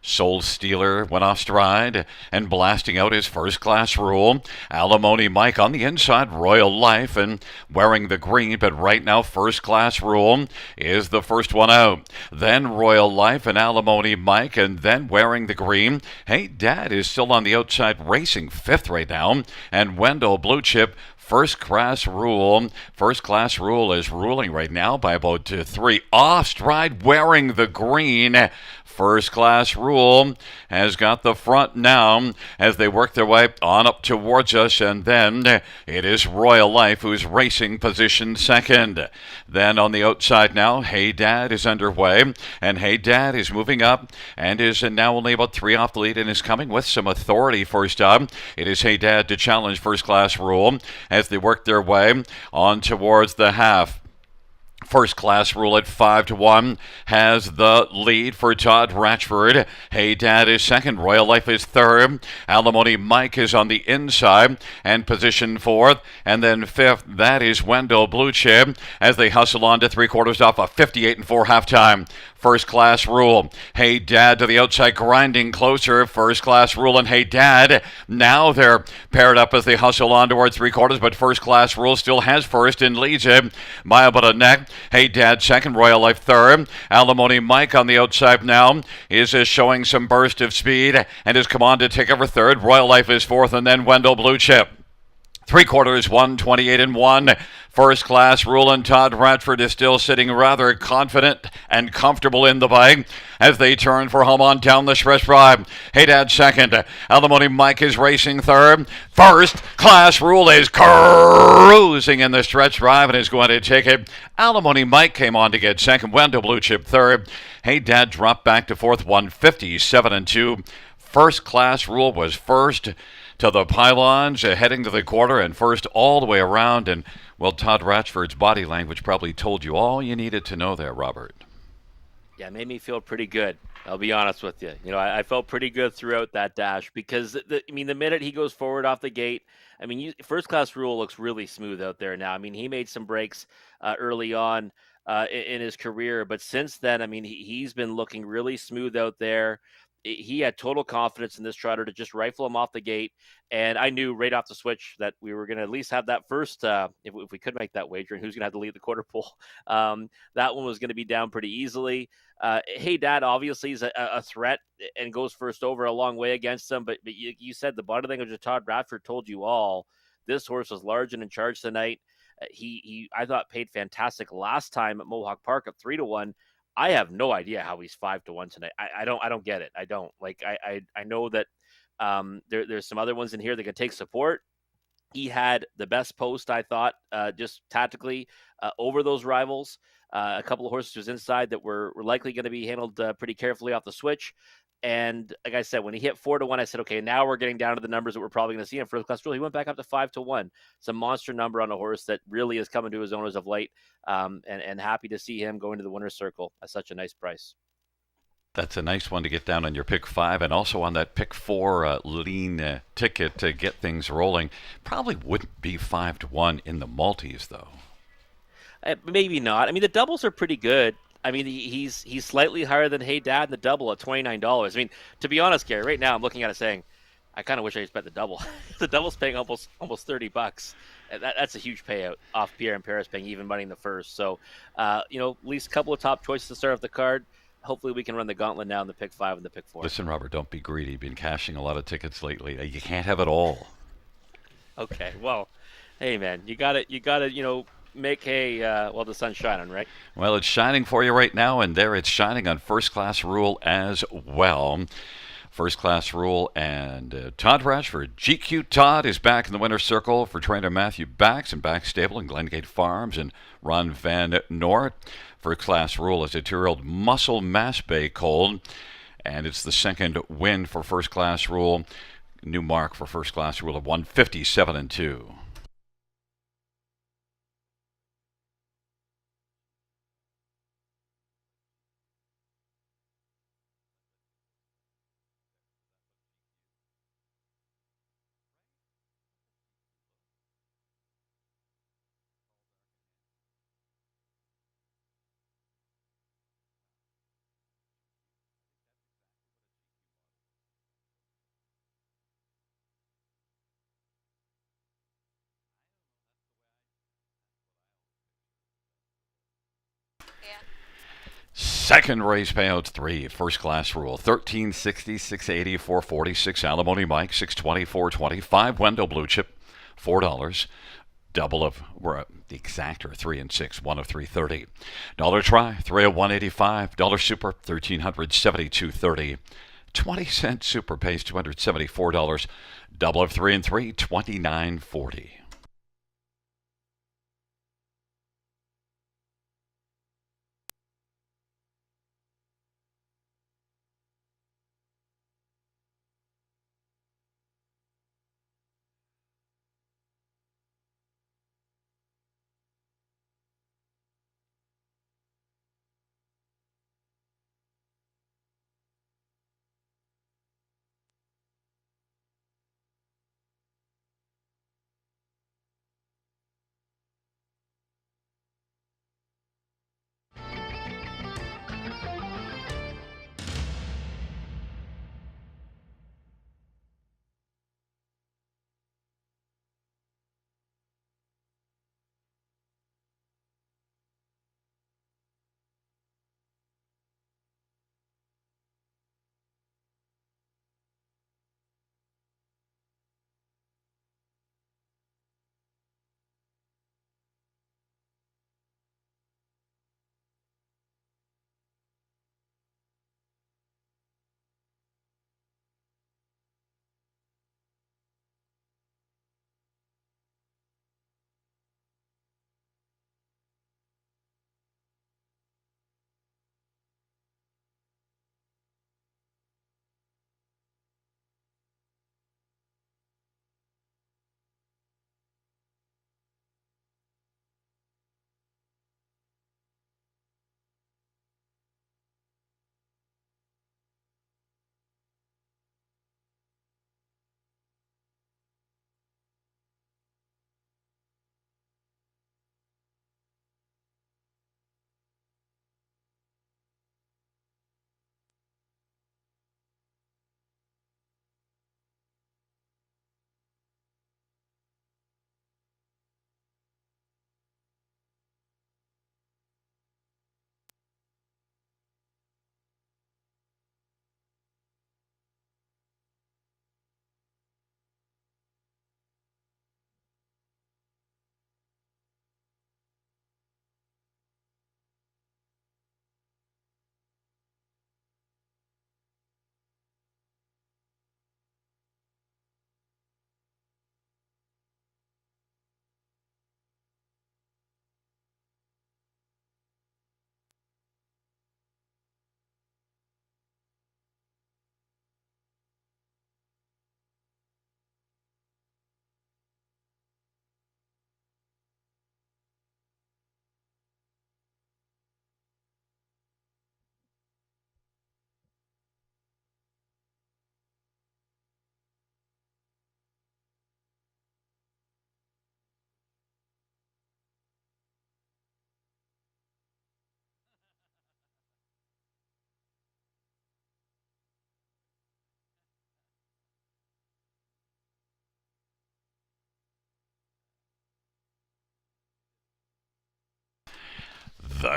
Soul Stealer went off stride and blasting out his First Class Rule. Alimony Mike on the inside, Royal Life, and wearing the green, but right now First Class Rule is the first one out. Then Royal Life and Alimony Mike, and then wearing the green. Hey Dad is still on the outside racing 5th right now, and Wendell Blue Chip First Class Rule. First Class Rule is ruling right now by about 3 off stride wearing the green. First Class Rule has got the front now as they work their way on up towards us, and then it is Royal Life who's racing position second. Then on the outside now, Hey Dad is underway, and Hey Dad is moving up and is now only about 3 off the lead and is coming with some authority first up. It is Hey Dad to challenge First Class Rule as they work their way on towards the half. First Class Rule at 5-1 has the lead for Todd Ratchford. Hey Dad is second. Royal Life is third. Alimony Mike is on the inside and position 4th. And then 5th, that is Wendell Blue Chip as they hustle on to 3/4 off a 58-4 halftime. First Class Rule. Hey Dad to the outside, grinding closer. First Class Rule and Hey Dad. Now they're paired up as they hustle on towards 3/4, but First Class Rule still has first and leads it by about a neck. Hey Dad second, Royal Life third. Alimony Mike on the outside now is showing some burst of speed and has come on to take over third. Royal Life is fourth, and then Wendell Blue Chip. Three quarters, 128 and 1. First Class Rule, and Todd Ratford is still sitting rather confident and comfortable in the bike as they turn for home on down the stretch drive. Hey Dad second. Alimony Mike is racing third. First Class Rule is cruising in the stretch drive and is going to take it. Alimony Mike came on to get second. Wendell Blue Chip third. Hey Dad dropped back to fourth, 157 and 2. First Class Rule was first to the pylons, heading to the quarter, and first all the way around. And, well, Todd Ratchford's body language probably told you all you needed to know there, Robert. Yeah, it made me feel pretty good. I'll be honest with you. I felt pretty good throughout that dash because, the minute he goes forward off the gate, First Class Rule looks really smooth out there now. He made some breaks early on in his career, but since then, he's been looking really smooth out there. He had total confidence in this trotter to just rifle him off the gate. And I knew right off the switch that we were going to at least have that first, if we could make that wager and who's going to have to lead the quarter pole. That one was going to be down pretty easily. Hey Dad obviously is a threat and goes first over a long way against them. But you said the body language of Todd Bradford told you all. This horse was large and in charge tonight. He I thought paid fantastic last time at Mohawk Park at 3-1. I have no idea how he's 5-1 tonight. I don't get it. I don't like. I know that there's some other ones in here that can take support. He had the best post, I thought, just tactically over those rivals. A couple of horses inside that were likely going to be handled pretty carefully off the switch. And like I said, when he hit 4-1, I said, okay, now we're getting down to the numbers that we're probably going to see in First Class Rule. He went back up to 5-1. It's a monster number on a horse that really is coming to his owners of late. And happy to see him go into the winner's circle at such a nice price. That's a nice one to get down on your pick 5 and also on that pick 4 lean ticket to get things rolling. Probably wouldn't be 5-1 in the multis, though. Maybe not. The doubles are pretty good. He's slightly higher than Hey Dad in the double at $29. To be honest, Gary, right now I'm looking at it saying, I kind of wish I just bet the double. The double's paying almost $30. That's a huge payout off Pierre and Paris paying even money in the first. So, at least a couple of top choices to start off the card. Hopefully we can run the gauntlet now in the pick 5 and the pick 4. Listen, Robert, don't be greedy. You've been cashing a lot of tickets lately. You can't have it all. Okay, well, hey man, you got to make the sun's shining, right? Well, it's shining for you right now, and there it's shining on First Class Rule as well. First Class Rule and Todd Ratchford. GQ Todd is back in the winner's circle for trainer Matthew Bax and Bax Stable and Glengate Farms and Ron Van Noort. First Class Rule is a 2-year-old Muscle Mass Bay Colt, and it's the second win for First Class Rule. New mark for First Class Rule of 157 and 2. Second race payouts 3. First Class Rule 1360, 680, 446. Alimony Mike 620, 420. 5 Wendell Blue Chip $4. Double of the exactor 3 and 6, 1 of 330. Dollar try 3 of 185. Dollar super 1372.30. 20-cent super pays $274. Double of 3 and 3, 29.40.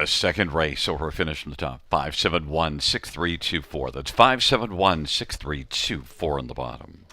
The second race over finish in the top. 5716324. That's 5716324 in the bottom.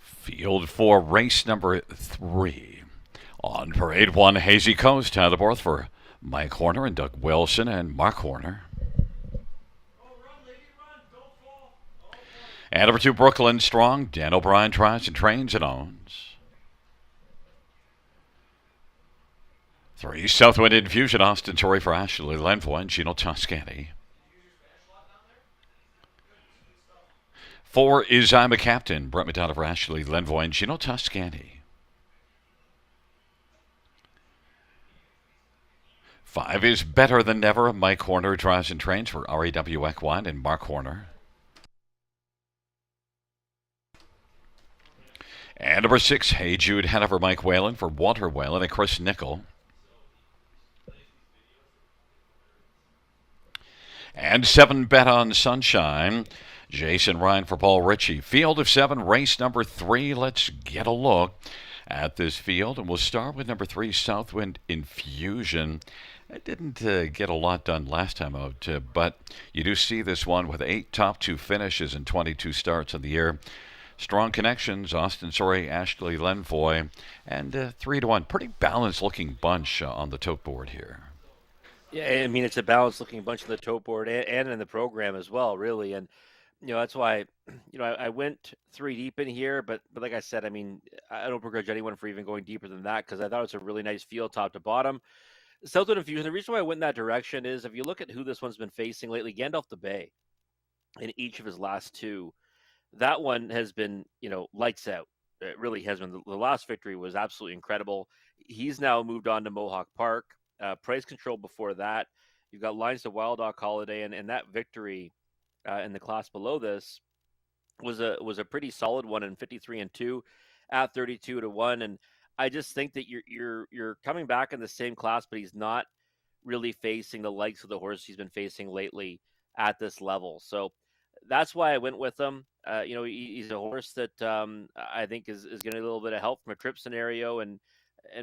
Field for race number 3. On parade 1, Hazy Coast had the board for Mike Horner and Doug Wilson and Mark Horner. And number 2, Brooklyn Strong. Dan O'Brien tries and trains and owns. 3, Southwind Infusion. Austin Torrey for Ashley Lenvoy and Gino Toscani. 4 is I'm a Captain. Brett Madonna for Ashley Lenvoy and Gino Toscani. 5 is Better Than Never. Mike Horner drives and trains for RAW Equine and Mark Horner. And number 6, Hey Jude Hanover, Mike Whalen for Walter Whalen and Chris Nickel. And 7, Bet on Sunshine. Jason Ryan for Paul Ritchie. Field of 7, race number 3. Let's get a look at this field. And we'll start with number 3, Southwind Infusion. It didn't get a lot done last time out, but you do see this one with 8 top 2 finishes and 22 starts in the year. Strong connections, Austin Sorey, Ashley Lenvoy, and 3-1. Pretty balanced looking bunch on the tote board here. Yeah, I mean, it's a balanced looking bunch of the tote board and in the program as well, really. And, that's why, I went 3 deep in here, but like I said, I mean, I don't begrudge anyone for even going deeper than that because I thought it was a really nice field top to bottom. Southwood Infusion, the reason why I went in that direction is if you look at who this one's been facing lately, Gandalf the Bay, in each of his last 2, that one has been, lights out. It really has been. The last victory was absolutely incredible. He's now moved on to Mohawk Park. Price Control before that. You've got Lines to Wild Dog Holiday, and that victory in the class below this was a pretty solid one in 53-2 at 32-1. And I just think that you're coming back in the same class, but he's not really facing the likes of the horse he's been facing lately at this level. So that's why I went with him. He's a horse that I think is going to get a little bit of help from a trip scenario, and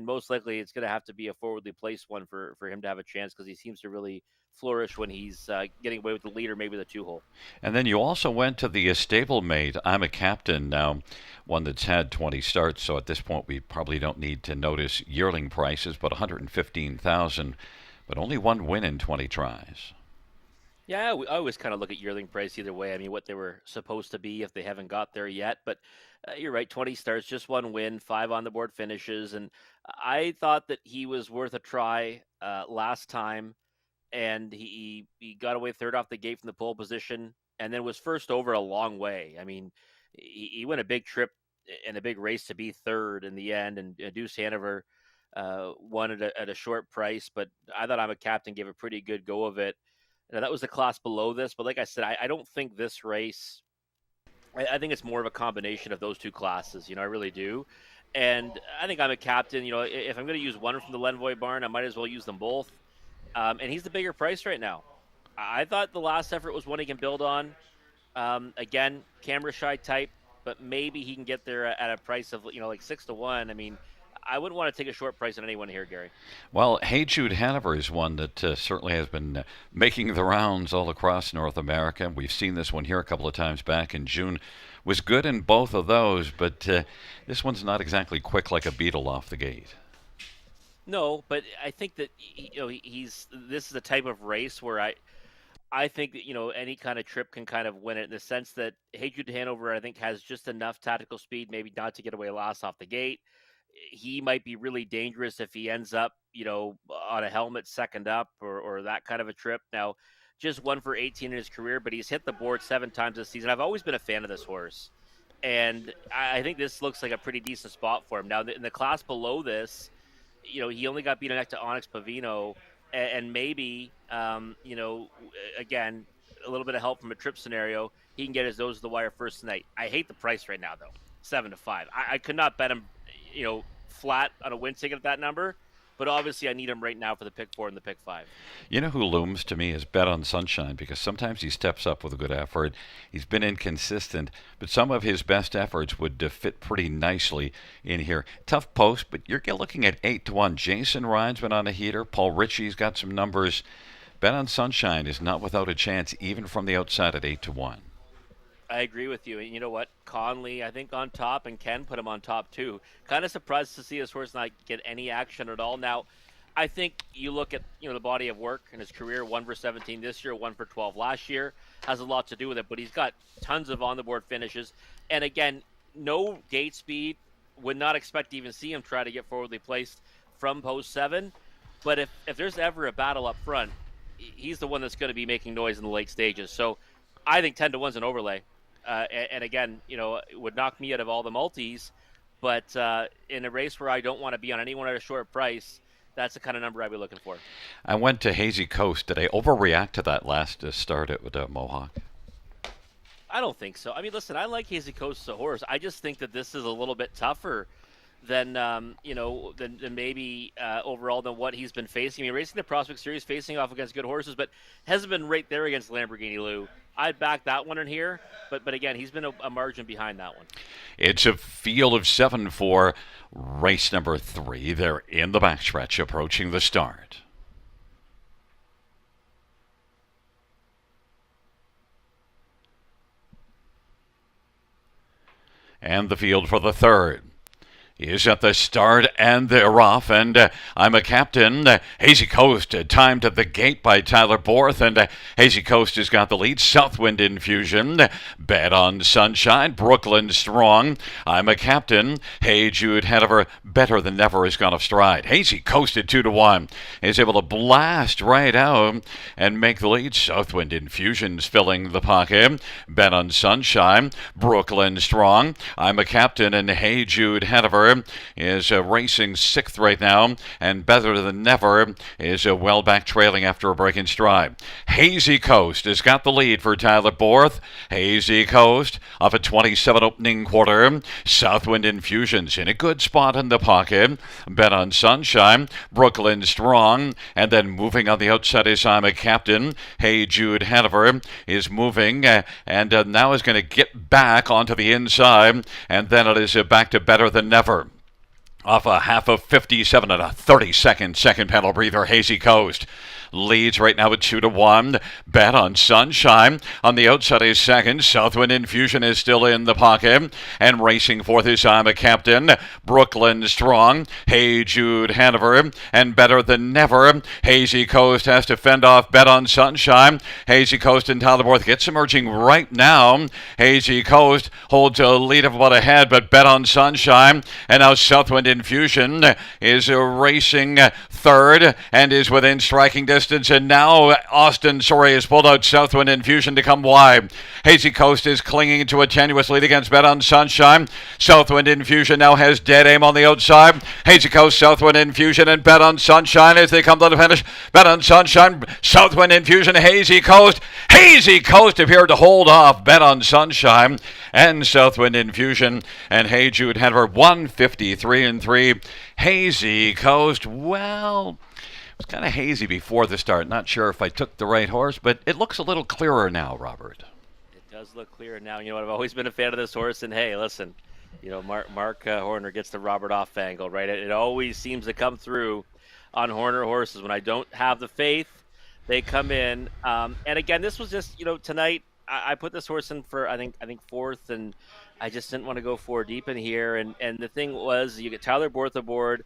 most likely it's going to have to be a forwardly placed one for him to have a chance because he seems to really flourish when he's getting away with the lead or maybe the 2-hole. And then you also went to the stablemate I'm a Captain, now one that's had 20 starts, so at this point we probably don't need to notice yearling prices, but 115,000, but only 1 win in 20 tries. Yeah, I always kind of look at yearling price either way. I mean, what they were supposed to be if they haven't got there yet. But you're right, 20 starts, just 1 win, 5 on the board finishes. And I thought that he was worth a try last time. And he got away third off the gate from the pole position and then was first over a long way. I mean, he went a big trip and a big race to be third in the end. And Deuce Hanover won at a short price. But I thought I'm a Captain gave a pretty good go of it. Now, that was the class below this, but like I said, I don't think this race. I think it's more of a combination of those 2 classes. I really do, and I think I'm a Captain. If I'm going to use one from the Lenvoy barn, I might as well use them both. And he's the bigger price right now. I thought the last effort was one he can build on. Again, camera shy type, but maybe he can get there at a price of like 6-1. I mean, I wouldn't want to take a short price on anyone here, Gary. Well, Hey Jude Hanover is one that certainly has been making the rounds all across North America. We've seen this one here a couple of times back in June. Was good in both of those, but this one's not exactly quick like a beetle off the gate. No, but I think that this is the type of race where I think that any kind of trip can kind of win it in the sense that Hey Jude Hanover I think has just enough tactical speed maybe not to get away last off the gate. He might be really dangerous if he ends up, on a helmet second up or that kind of a trip. Now, just 1 for 18 in his career, but he's hit the board 7 times this season. I've always been a fan of this horse, and I think this looks like a pretty decent spot for him. Now, in the class below this, he only got beaten next to Onyx Pavino, and maybe, again, a little bit of help from a trip scenario, he can get his nose to the wire first tonight. I hate the price right now, though, 7-5. I could not bet him, flat on a win ticket at that number. but obviously I need him right now for the pick 4 and the pick 5. You know who looms to me is Bet on Sunshine, because sometimes he steps up with a good effort. He's been inconsistent, but some of his best efforts would fit pretty nicely in here. Tough post, but you're looking at 8-1. Jason Ryan's been on a heater. Paul Ritchie's got some numbers. Bet on Sunshine is not without a chance, even from the outside at 8-1. I agree with you. And you know what? Conley, I think, on top, and Ken put him on top too. Kind of surprised to see his horse not get any action at all. Now, I think you look at the body of work in his career, 1 for 17 this year, 1 for 12 last year, has a lot to do with it. But he's got tons of on the board finishes, and again, no gate speed. Would not expect to even see him try to get forwardly placed from post 7. But if there's ever a battle up front, he's the one that's going to be making noise in the late stages. So I think 10-1's an overlay. And again, it would knock me out of all the multis. But in a race where I don't want to be on anyone at a short price, that's the kind of number I'd be looking for. I went to Hazy Coast. Did I overreact to that last start at Mohawk? I don't think so. I mean, listen, I like Hazy Coast as a horse. I just think that this is a little bit tougher than than maybe overall than what he's been facing. I mean, racing the Prospect Series, facing off against good horses, but hasn't been right there against Lamborghini Lou. I'd back that one in here, but again, he's been a margin behind that one. It's a field of 7 for race number 3. They're in the backstretch, approaching the start. And the field for the 3rd is at the start, and they're off, and I'm a Captain. Hazy Coast timed at the gate by Tyler Borth, and Hazy Coast has got the lead. Southwind Infusion, Bet on Sunshine, Brooklyn Strong, I'm a Captain. Hey Jude Hanover, Better Than Never has gone off stride. Hazy Coast at 2-1 is able to blast right out and make the lead. Southwind Infusion's filling the pocket. Bet on Sunshine, Brooklyn Strong, I'm a Captain, and Hey Jude Hanover is racing 6th right now, and Better Than Never is well back trailing after a break in stride. Hazy Coast has got the lead for Tyler Borth. Hazy Coast off a 27 opening quarter. Southwind Infusions in a good spot in the pocket. Bet on Sunshine, Brooklyn Strong, and then moving on the outside is I'm a Captain. Hey Jude Hanover is moving and now is going to get back onto the inside, and then it is back to Better Than Never. Off a half of 57 and a 30-second second pedal breather, Hazy Coast leads right now at 2-1. Bet on Sunshine on the outside is second. Southwind Infusion is still in the pocket, and racing fourth is I'm a Captain. Brooklyn Strong, Hey Jude Hanover, and Better Than Never. Hazy Coast has to fend off Bet on Sunshine. Hazy Coast and Tyler Borth gets emerging right now. Hazy Coast holds a lead of about a head, but Bet on Sunshine, and now Southwind Infusion is racing third and is within striking distance. And now Austin Sorry has pulled out Southwind Infusion to come wide. Hazy Coast is clinging to a tenuous lead against Bet on Sunshine. Southwind Infusion now has dead aim on the outside. Hazy Coast, Southwind Infusion, and Bet on Sunshine as they come to the finish. Bet on Sunshine, Southwind Infusion, Hazy Coast. Hazy Coast appeared to hold off Bet on Sunshine and Southwind Infusion, and Hey Jude Hanover 153-3. Hazy Coast, well, it was kind of hazy before the start. Not sure if I took the right horse, but it looks a little clearer now, Robert. It does look clearer now. You know what? I've always been a fan of this horse, and hey, listen, Mark Horner gets the Robert off angle, right? It always seems to come through on Horner horses. When I don't have the faith, they come in. And again, this was just, tonight I put this horse in for I think fourth, and I just didn't want to go 4 deep in here. And the thing was, you get Tyler Borth aboard,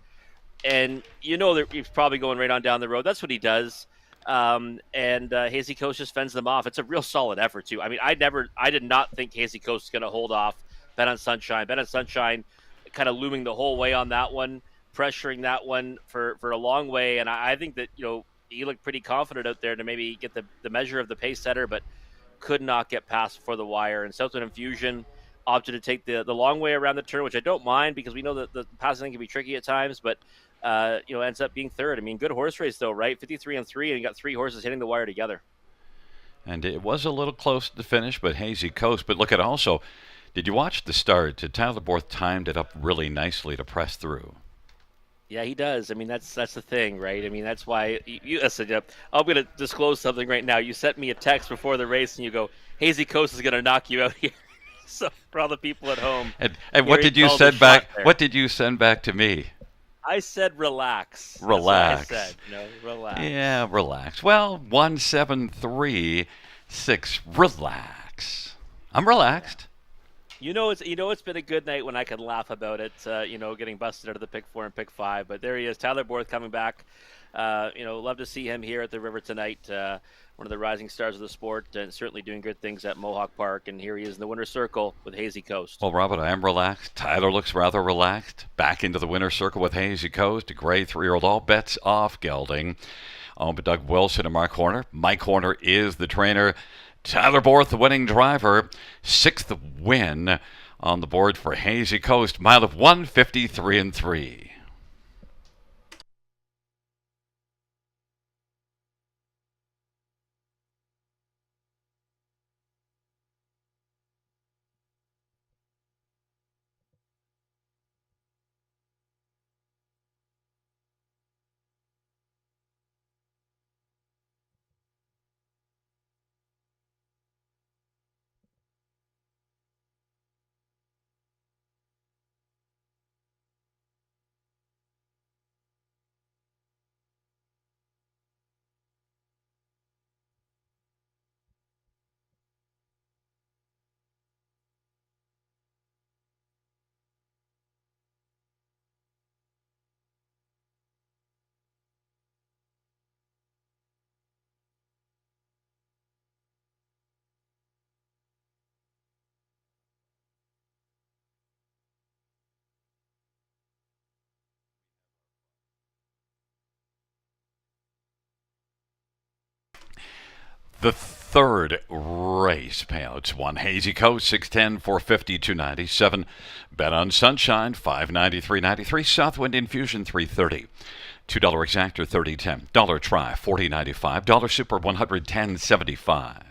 and that he's probably going right on down the road. That's what he does. And Hazy Coast just fends them off. It's a real solid effort too. I mean, I did not think Hazy Coast was going to hold off Bet on Sunshine. Bet on Sunshine kind of looming the whole way on that one, pressuring that one for a long way. And I think that, he looked pretty confident out there to maybe get the measure of the pace setter, but could not get past for the wire. And Southwind Infusion opted to take the long way around the turn, which I don't mind because we know that the passing can be tricky at times, but ends up being third. I mean, good horse race though, right? 53-3, and you got 3 horses hitting the wire together. And it was a little close to the finish, but Hazy Coast. But look at also, did you watch the start? Tyler Borth timed it up really nicely to press through. Yeah, he does. I mean, that's the thing, right? I mean, that's why you listen. I'm going to disclose something right now. You sent me a text before the race, and you go, "Hazy Coast is going to knock you out here." So for all the people at home, And what Gary did you called a send shot back? there. What did you send back to me? I said, "Relax." That's what I Relax. said. Relax. Yeah, relax. Well, 173.6. Relax. I'm Yeah. relaxed. It's been a good night when I could laugh about it. Getting busted out of the pick 4 and pick 5, but there he is, Tyler Borth coming back. Love to see him here at the River tonight. One of the rising stars of the sport, and certainly doing good things at Mohawk Park. And here he is in the winner's circle with Hazy Coast. Well, Robert, I am relaxed. Tyler looks rather relaxed. Back into the winner's circle with Hazy Coast. A gray 3-year-old. All bets off gelding. Owned by Doug Wilson in my corner. My corner is the trainer. Tyler Borth, the winning driver. Sixth win on the board for Hazy Coast. Mile of 153 and 3. The third race payouts: one Hazy Coast 610 450 297, Bet on Sunshine 590 393, Southwind Infusion 330, $2 exactor 3010, dollar try 40.95, dollar super 110.75.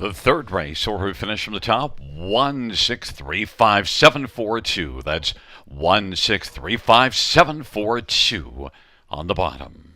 The third race, or who finished from the top, 1635742. That's 1635742 on the bottom.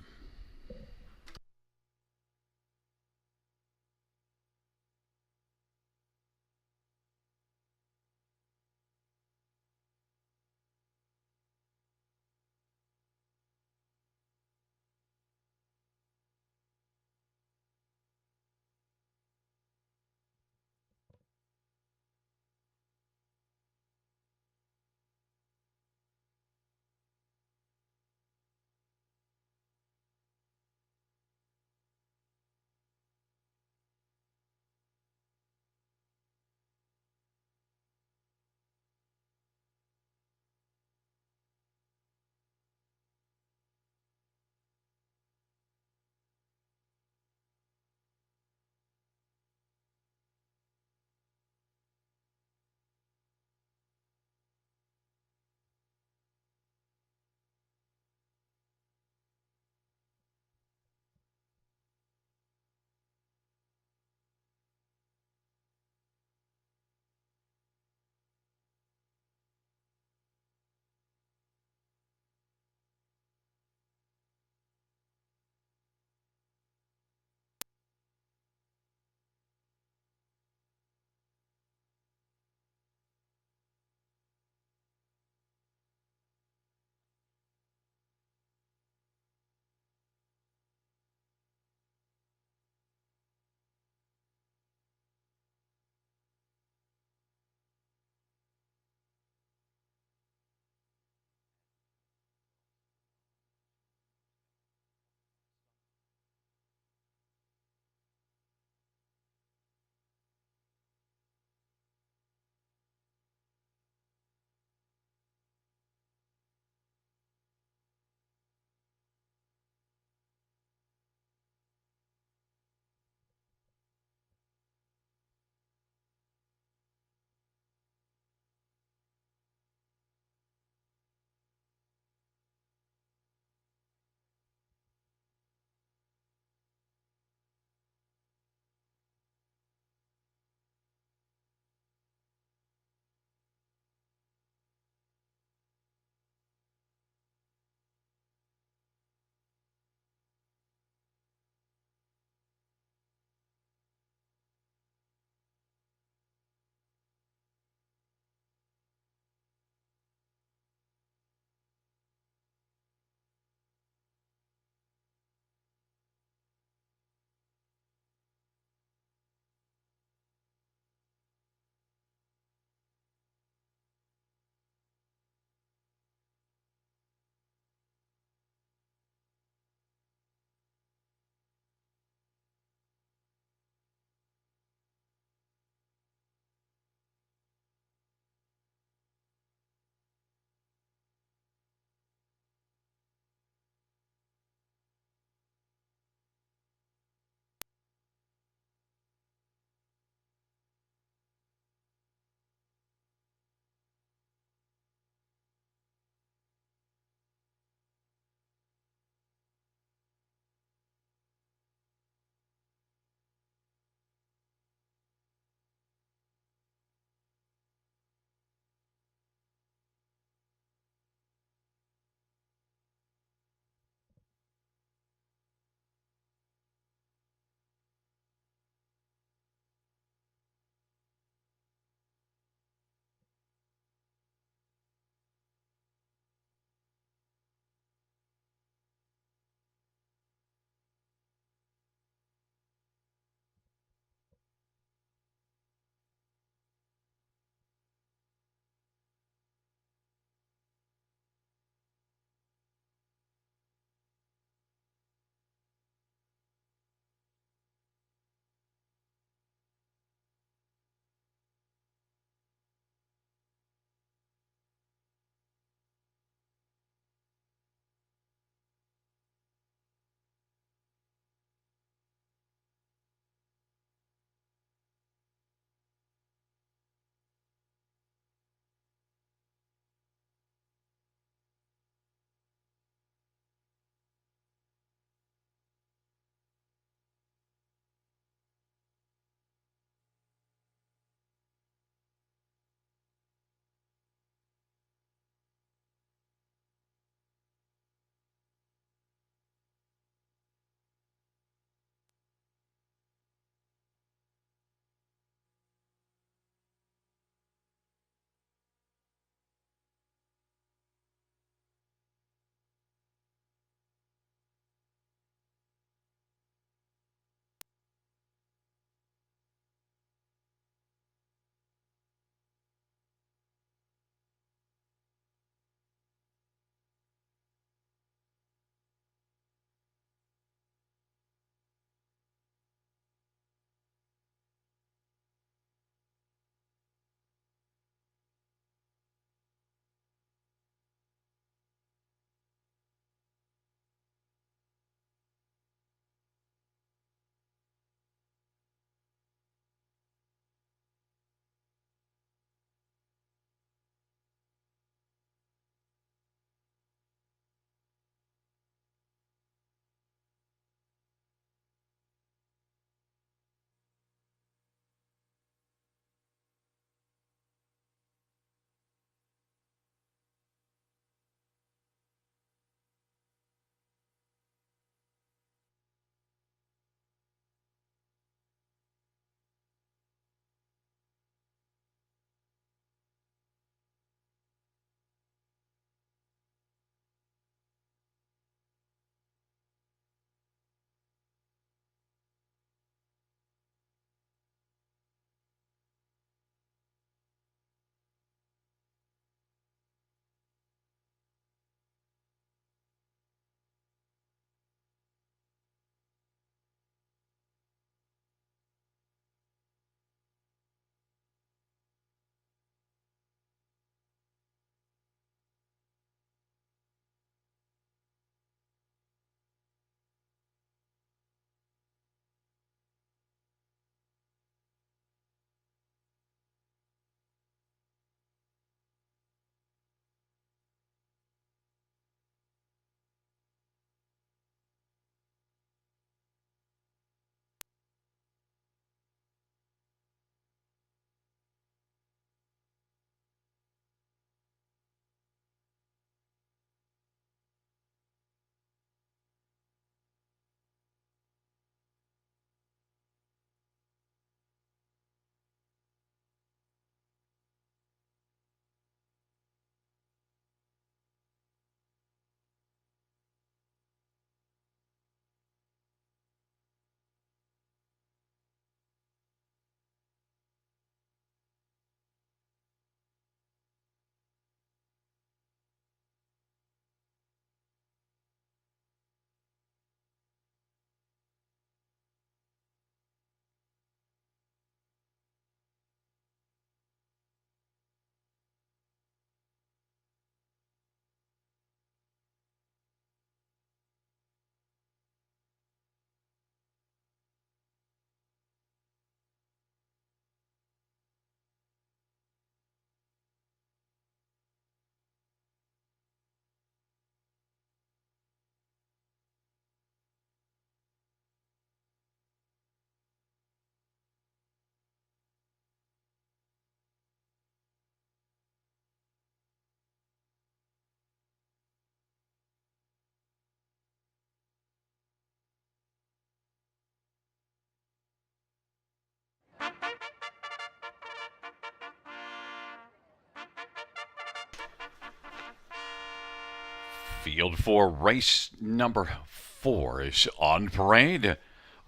Field 4, race number 4 is on parade.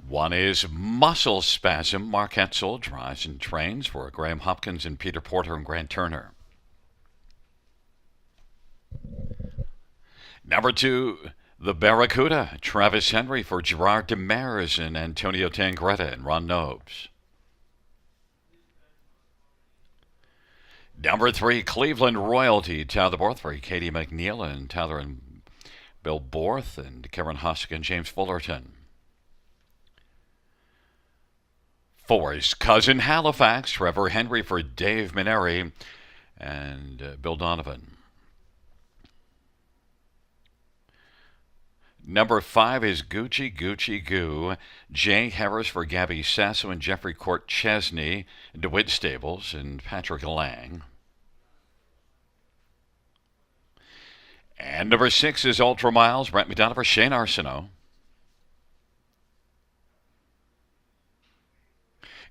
One is Muscle Spasm. Mark Etzel drives and trains for Graham Hopkins and Peter Porter and Grant Turner. Number 2, the Barracuda. Travis Henry for Gerard Demers and Antonio Tangretta and Ron Nobes. Number 3, Cleveland Royalty. Tyler Borthbury, Katie McNeil, and Tyler and Bill Borth, and Karen Husk and James Fullerton. 4 is Cousin Halifax. Trevor Henry for Dave Mineri and Bill Donovan. Number 5 is Gucci Gucci Goo. Jay Harris for Gabby Sasso and Jeffrey Court Chesney, DeWitt Stables, and Patrick Lang. And number 6 is Ultra Miles. Brent McDonough for Shane Arsenault.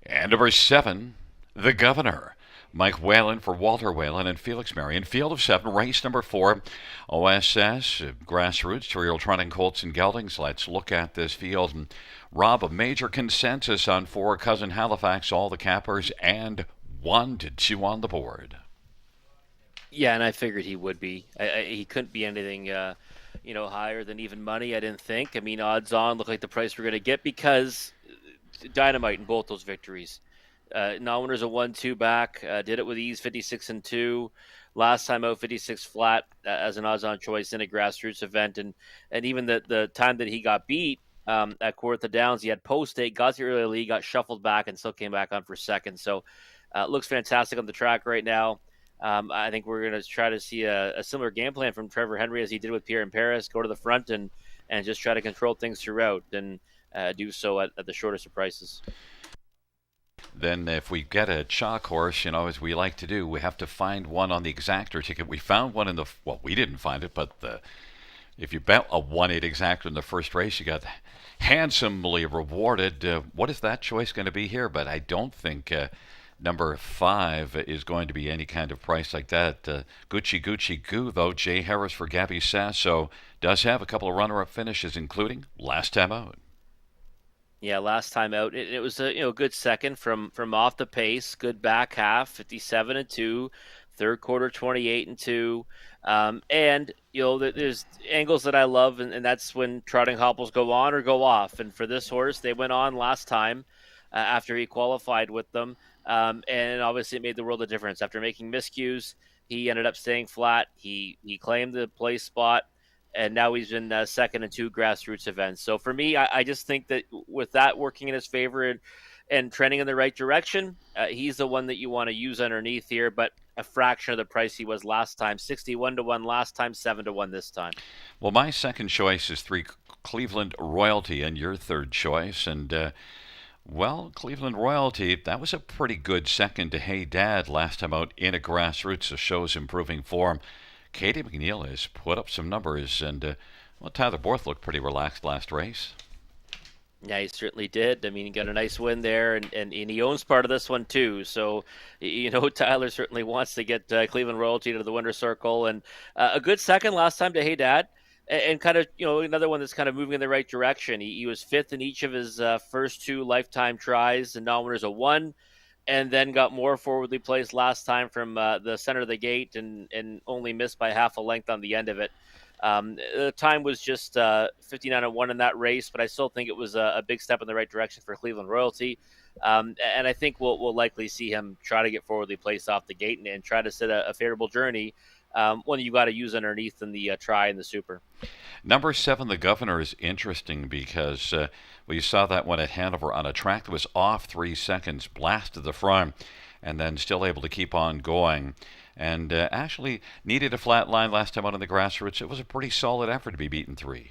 And number 7, the Governor. Mike Whalen for Walter Whalen and Felix Marion. Field of 7, race number 4, OSS Grassroots, two-year-old trotting colts and geldings. Let's look at this field. And Rob, a major consensus on 4, Cousin Halifax, all the cappers, and 1 to 2 on the board. Yeah, and I figured he would be. He couldn't be anything, higher than even money, I didn't think. I mean, odds on look like the price we're going to get because dynamite in both those victories. Non-winners a 1-2 back. Did it with ease, 56-2. Last time out, 56 flat as an odds-on choice in a grassroots event. And even the time that he got beat at Kawartha Downs, he had post-8, got the early lead, got shuffled back, and still came back on for second. So looks fantastic on the track right now. I think we're going to try to see a similar game plan from Trevor Henry as he did with Pierre in Paris. Go to the front and just try to control things throughout and do so at the shortest of prices. Then if we get a chalk horse, as we like to do, we have to find one on the exactor ticket. We found one we didn't find it, but if you bet a 1-8 exactor in the first race, you got handsomely rewarded. What is that choice going to be here? But I don't think number 5 is going to be any kind of price like that. Gucci Gucci Goo, though, Jay Harris for Gabby Sasso does have a couple of runner-up finishes, including last time out. Yeah, last time out, it was a good second from off the pace. Good back half, 57-2. Third quarter, 28-2. And there's angles that I love, and that's when trotting hobbles go on or go off. And for this horse, they went on last time after he qualified with them, and obviously it made the world of difference. After making miscues, he ended up staying flat. He claimed the place spot. And now he's been second in 2 grassroots events. So for me, I just think that with that working in his favor and trending in the right direction, he's the one that you want to use underneath here, but a fraction of the price he was last time. 61-1 last time, 7-1 this time. Well, my second choice is 3, Cleveland Royalty, and your third choice. And, Cleveland Royalty, that was a pretty good second to Hey Dad last time out in a grassroots. The show's improving form. Katie McNeil has put up some numbers, and Tyler Borth looked pretty relaxed last race. Yeah, he certainly did. I mean, he got a nice win there, and he owns part of this one too. So, Tyler certainly wants to get Cleveland Royalty to the winner's circle, and a good second last time to Hey Dad, and kind of another one that's kind of moving in the right direction. He was 5th in each of his first 2 lifetime tries, and non-winners a 1. And then got more forwardly placed last time from the center of the gate and only missed by half a length on the end of it. The time was just 59-1 in that race, but I still think it was a big step in the right direction for Cleveland Royalty. And I think we'll likely see him try to get forwardly placed off the gate and try to set a favorable journey. One you got to use underneath in the try and the super. Number 7, the Governor, is interesting because we saw that one at Hanover on a track that was off 3 seconds, blasted the front, and then still able to keep on going. And actually needed a flat line last time out on the grassroots. It was a pretty solid effort to be beaten 3.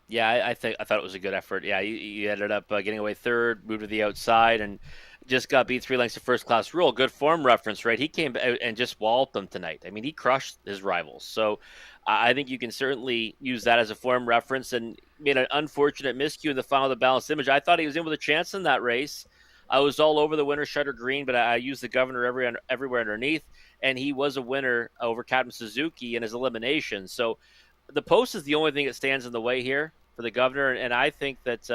Yeah, I thought it was a good effort. Yeah, he ended up getting away third, moved to the outside, and just got beat 3 lengths of first class rule. Good form reference, right? He came out and just walloped them tonight. I mean, he crushed his rivals. So I think you can certainly use that as a form reference, and made an unfortunate miscue in the final of the balanced image. I thought he was in with a chance in that race. I was all over the winner Shutter Green, but I used the governor everywhere underneath, and he was a winner over Captain Suzuki in his elimination. So the post is the only thing that stands in the way here for the governor, and I think that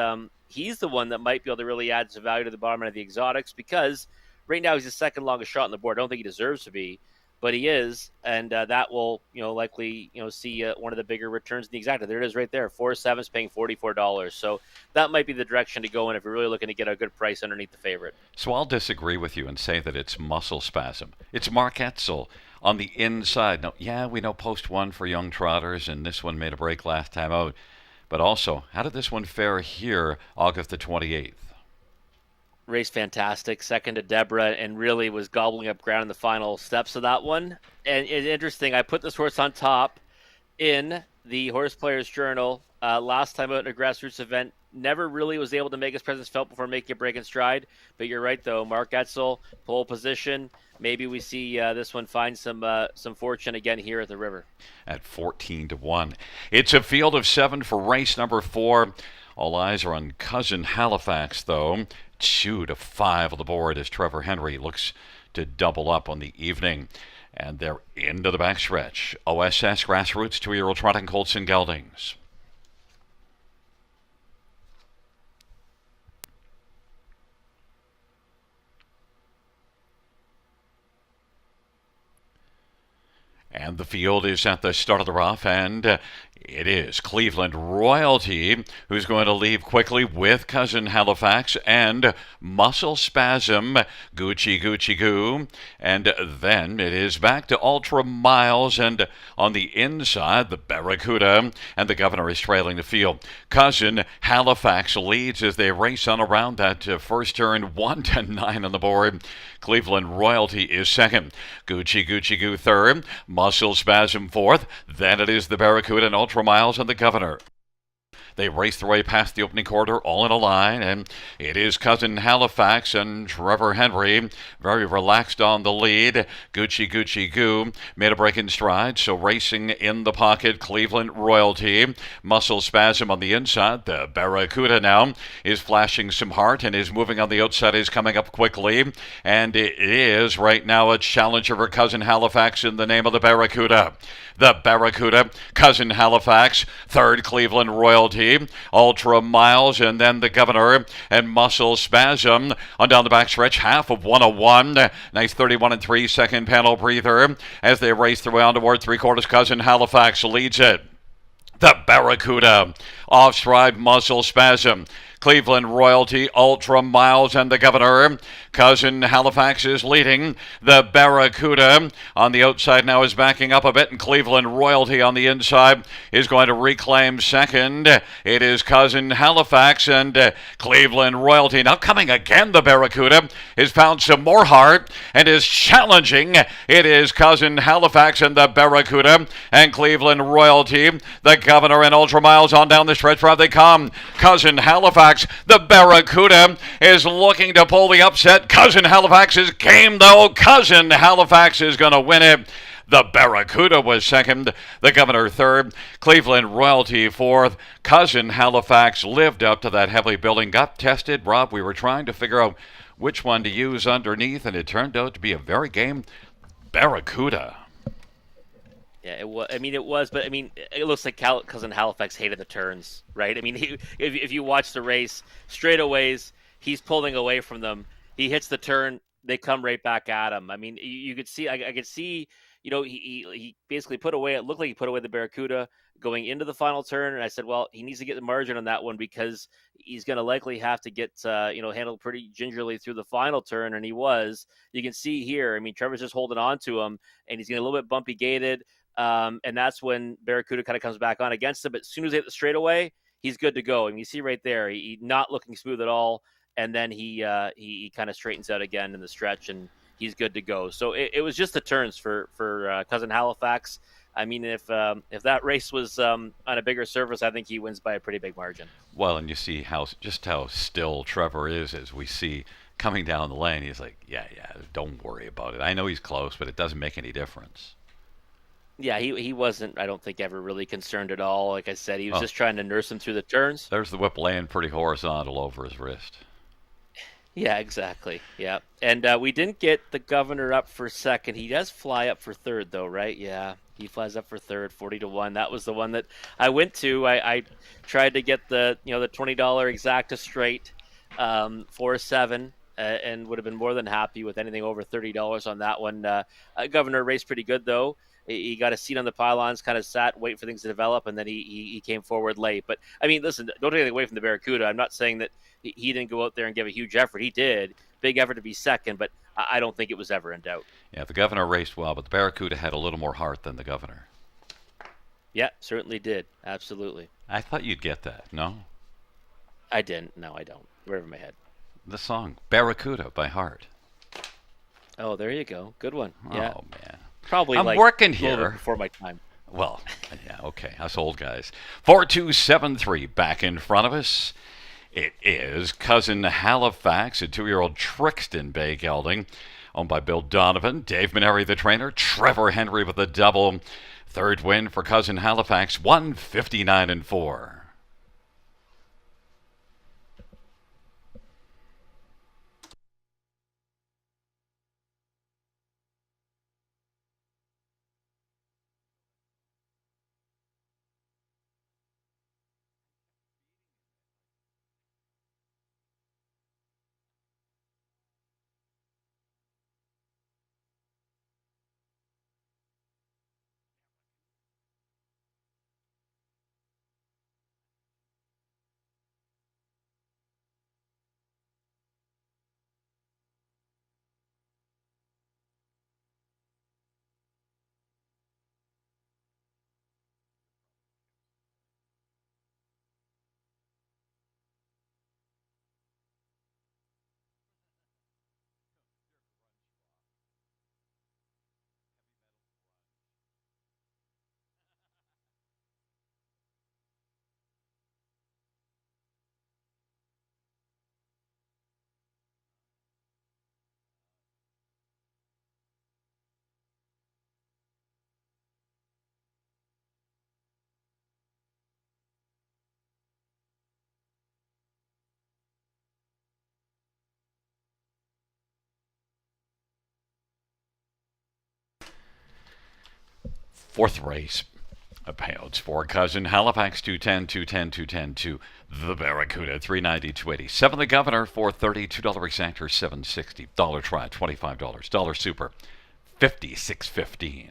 he's the one that might be able to really add some value to the bottom end of the exotics, because right now he's the second longest shot on the board. I don't think he deserves to be, but he is, and that will likely see one of the bigger returns in the exacta. There it is right there. 4-7 is paying $44, so that might be the direction to go in if you're really looking to get a good price underneath the favorite. So I'll disagree with you and say that it's muscle spasm. It's Mark Etzel on the inside. Now, yeah, we know post one for young trotters, and this one made a break last time out. But also, how did this one fare here August the 28th? Race fantastic, second to Deborah, and really was gobbling up ground in the final steps of that one. And it's interesting, I put this horse on top in the Horse Players Journal last time out in a grassroots event. Never really was able to make his presence felt before making a break in stride. But you're right, though. Mark Etzel, pole position. Maybe we see this one find some fortune again here at the river. At 14-1. It's a field of 7 for race number 4. All eyes are on Cousin Halifax, though. 2-5 on the board as Trevor Henry looks to double up on the evening. And they're into the backstretch. OSS Grassroots, 2-year-old trotting colts and geldings. And the field is at the start of the rough, and it is Cleveland Royalty who's going to leave quickly with Cousin Halifax and Muscle Spasm, Gucci Gucci Goo. And then it is back to Ultra Miles, and on the inside, the Barracuda, and the governor is trailing the field. Cousin Halifax leads as they race on around that first turn, 1-9 on the board. Cleveland Royalty is second. Gucci Gucci Goo third. Muscle Spasm fourth. Then it is the Barracuda and Ultra Miles and the governor. They race their way past the opening quarter, all in a line, and it is Cousin Halifax and Trevor Henry, very relaxed on the lead. Gucci Gucci Goo made a break in stride, so racing in the pocket, Cleveland Royalty. Muscle Spasm on the inside. The Barracuda now is flashing some heart and is moving on the outside, is coming up quickly, and it is right now a challenger for Cousin Halifax in the name of the Barracuda. The Barracuda, Cousin Halifax, third Cleveland Royalty, Ultra Miles, and then the governor and Muscle Spasm on down the backstretch, half of 101. Nice 31-3 second panel breather as they race around toward three-quarters. Cousin Halifax leads it. The Barracuda, off stride, Muscle Spasm. Cleveland Royalty, Ultra Miles, and the governor. Cousin Halifax is leading. The Barracuda on the outside now is backing up a bit, and Cleveland Royalty on the inside is going to reclaim second. It is Cousin Halifax and Cleveland Royalty. Now coming again, the Barracuda has found some more heart and is challenging. It is Cousin Halifax and the Barracuda and Cleveland Royalty. The governor and Ultra Miles on down the stretch. Where they come. Cousin Halifax. The Barracuda is looking to pull the upset. Cousin Halifax's game, though. Cousin Halifax is going to win it. The Barracuda was second. The governor third. Cleveland Royalty fourth. Cousin Halifax lived up to that heavily building. Got tested. Rob, we were trying to figure out which one to use underneath, and it turned out to be a very game Barracuda. Yeah, it was. I mean, it was, but I mean, it looks like Cousin Halifax hated the turns, right? I mean, if you watch the race, straightaways, he's pulling away from them. He hits the turn, they come right back at him. I mean, you could see, I could see, he basically put away. It looked like he put away the Barracuda going into the final turn, and I said, well, he needs to get the margin on that one because he's going to likely have to get handled pretty gingerly through the final turn, and he was. You can see here. I mean, Trevor's just holding on to him, and he's getting a little bit bumpy gated. And that's when Barracuda kind of comes back on against him. But as soon as they hit the straightaway, he's good to go. I mean, you see right there, he not looking smooth at all. And then he kind of straightens out again in the stretch, and he's good to go. So it was just the turns for Cousin Halifax. I mean, if that race was on a bigger surface, I think he wins by a pretty big margin. Well, and you see how still Trevor is as we see coming down the lane. He's like, yeah, don't worry about it. I know he's close, but it doesn't make any difference. Yeah, he wasn't, I don't think, ever really concerned at all. Like I said, he was just trying to nurse him through the turns. There's the whip laying pretty horizontal over his wrist. Yeah, exactly. Yeah. And we didn't get the governor up for second. He does fly up for third, though, right? Yeah. He flies up for third, 40 to 1. That was the one that I went to. I tried to get the $20 exacta straight for a seven. And would have been more than happy with anything over $30 on that one. Governor raced pretty good though. He got a seat on the pylons, kind of sat, wait for things to develop, and then he came forward late. But I mean, listen, don't take anything away from the Barracuda. I'm not saying that he didn't go out there and give a huge effort. He did, big effort to be second, but I don't think it was ever in doubt. Yeah, the governor raced well, but the Barracuda had a little more heart than the governor. Yeah, certainly did. Absolutely. I thought you'd get that. No? I didn't. No, I don't. We're over my head. The song Barracuda by Heart. Oh, there you go. Good one. Yeah. Oh man. Probably I'm like working a little bit here. before my time. Well, yeah, okay. Us old guys. 4273 back in front of us. It is Cousin Halifax, a 2-year-old Trixton Bay gelding, owned by Bill Donovan, Dave Maneri, the trainer, Trevor Henry with the double. Third win for Cousin Halifax, 159-4. Fourth race. Payouts for Cousin Halifax 210, 210, 210 to the Barracuda 390, 280. Seven the Governor 430, $2 exactor 760. Dollar try $25. Dollar super 56.15.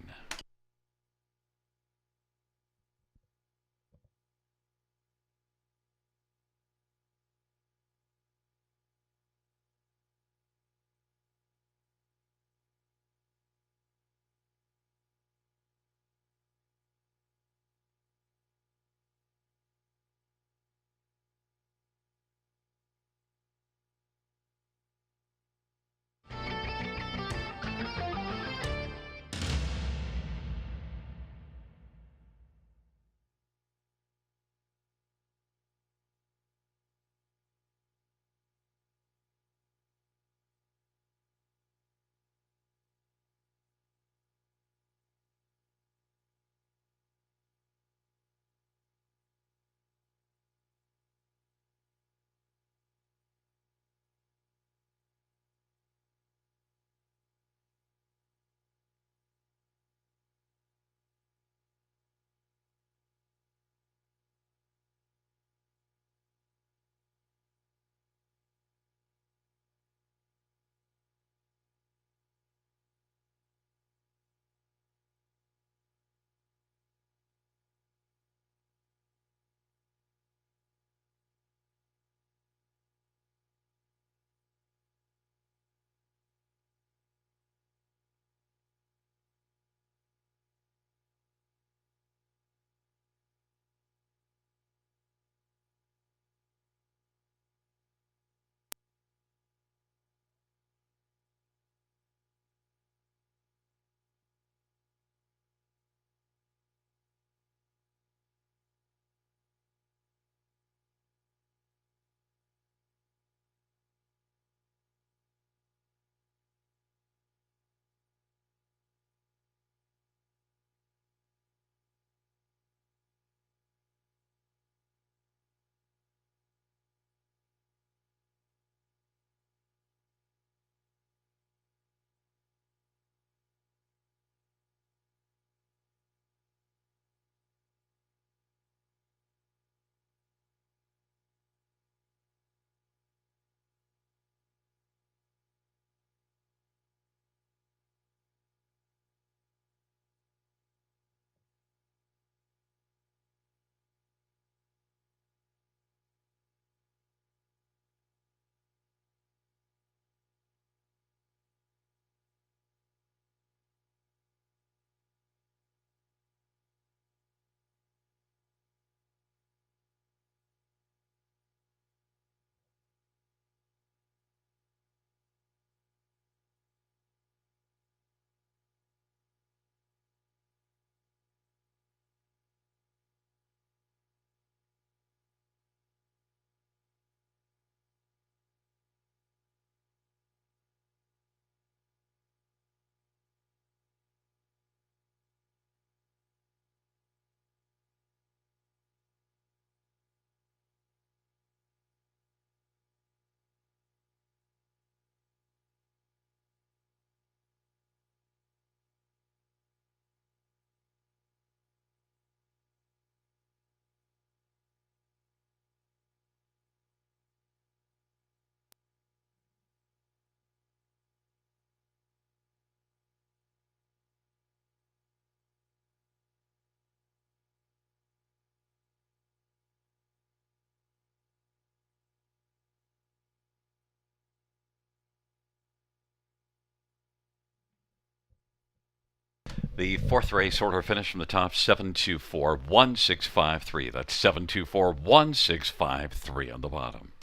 The fourth race order finish from the top, 724-1653. That's 724-1653 on the bottom.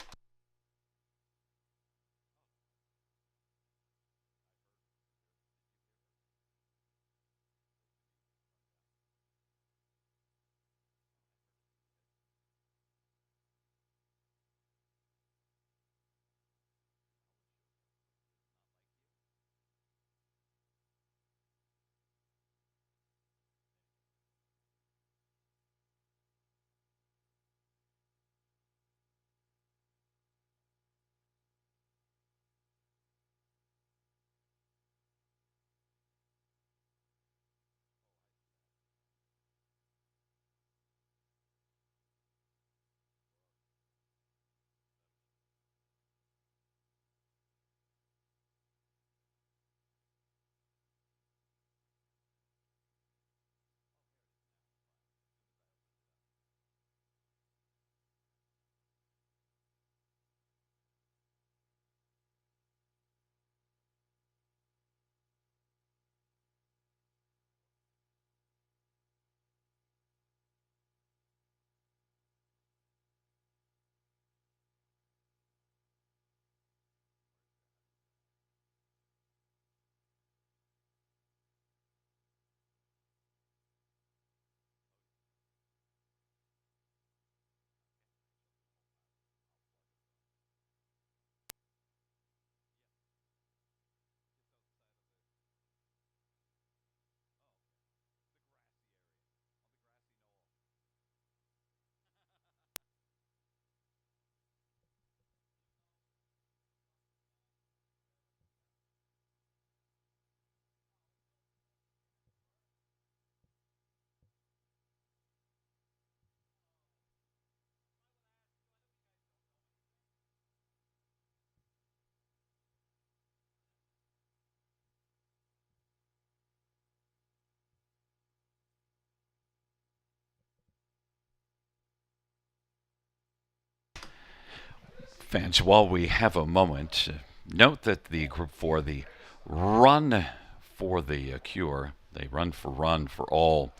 Fans, while we have a moment, note that the Group 4, the Run for the Cure, they run for all,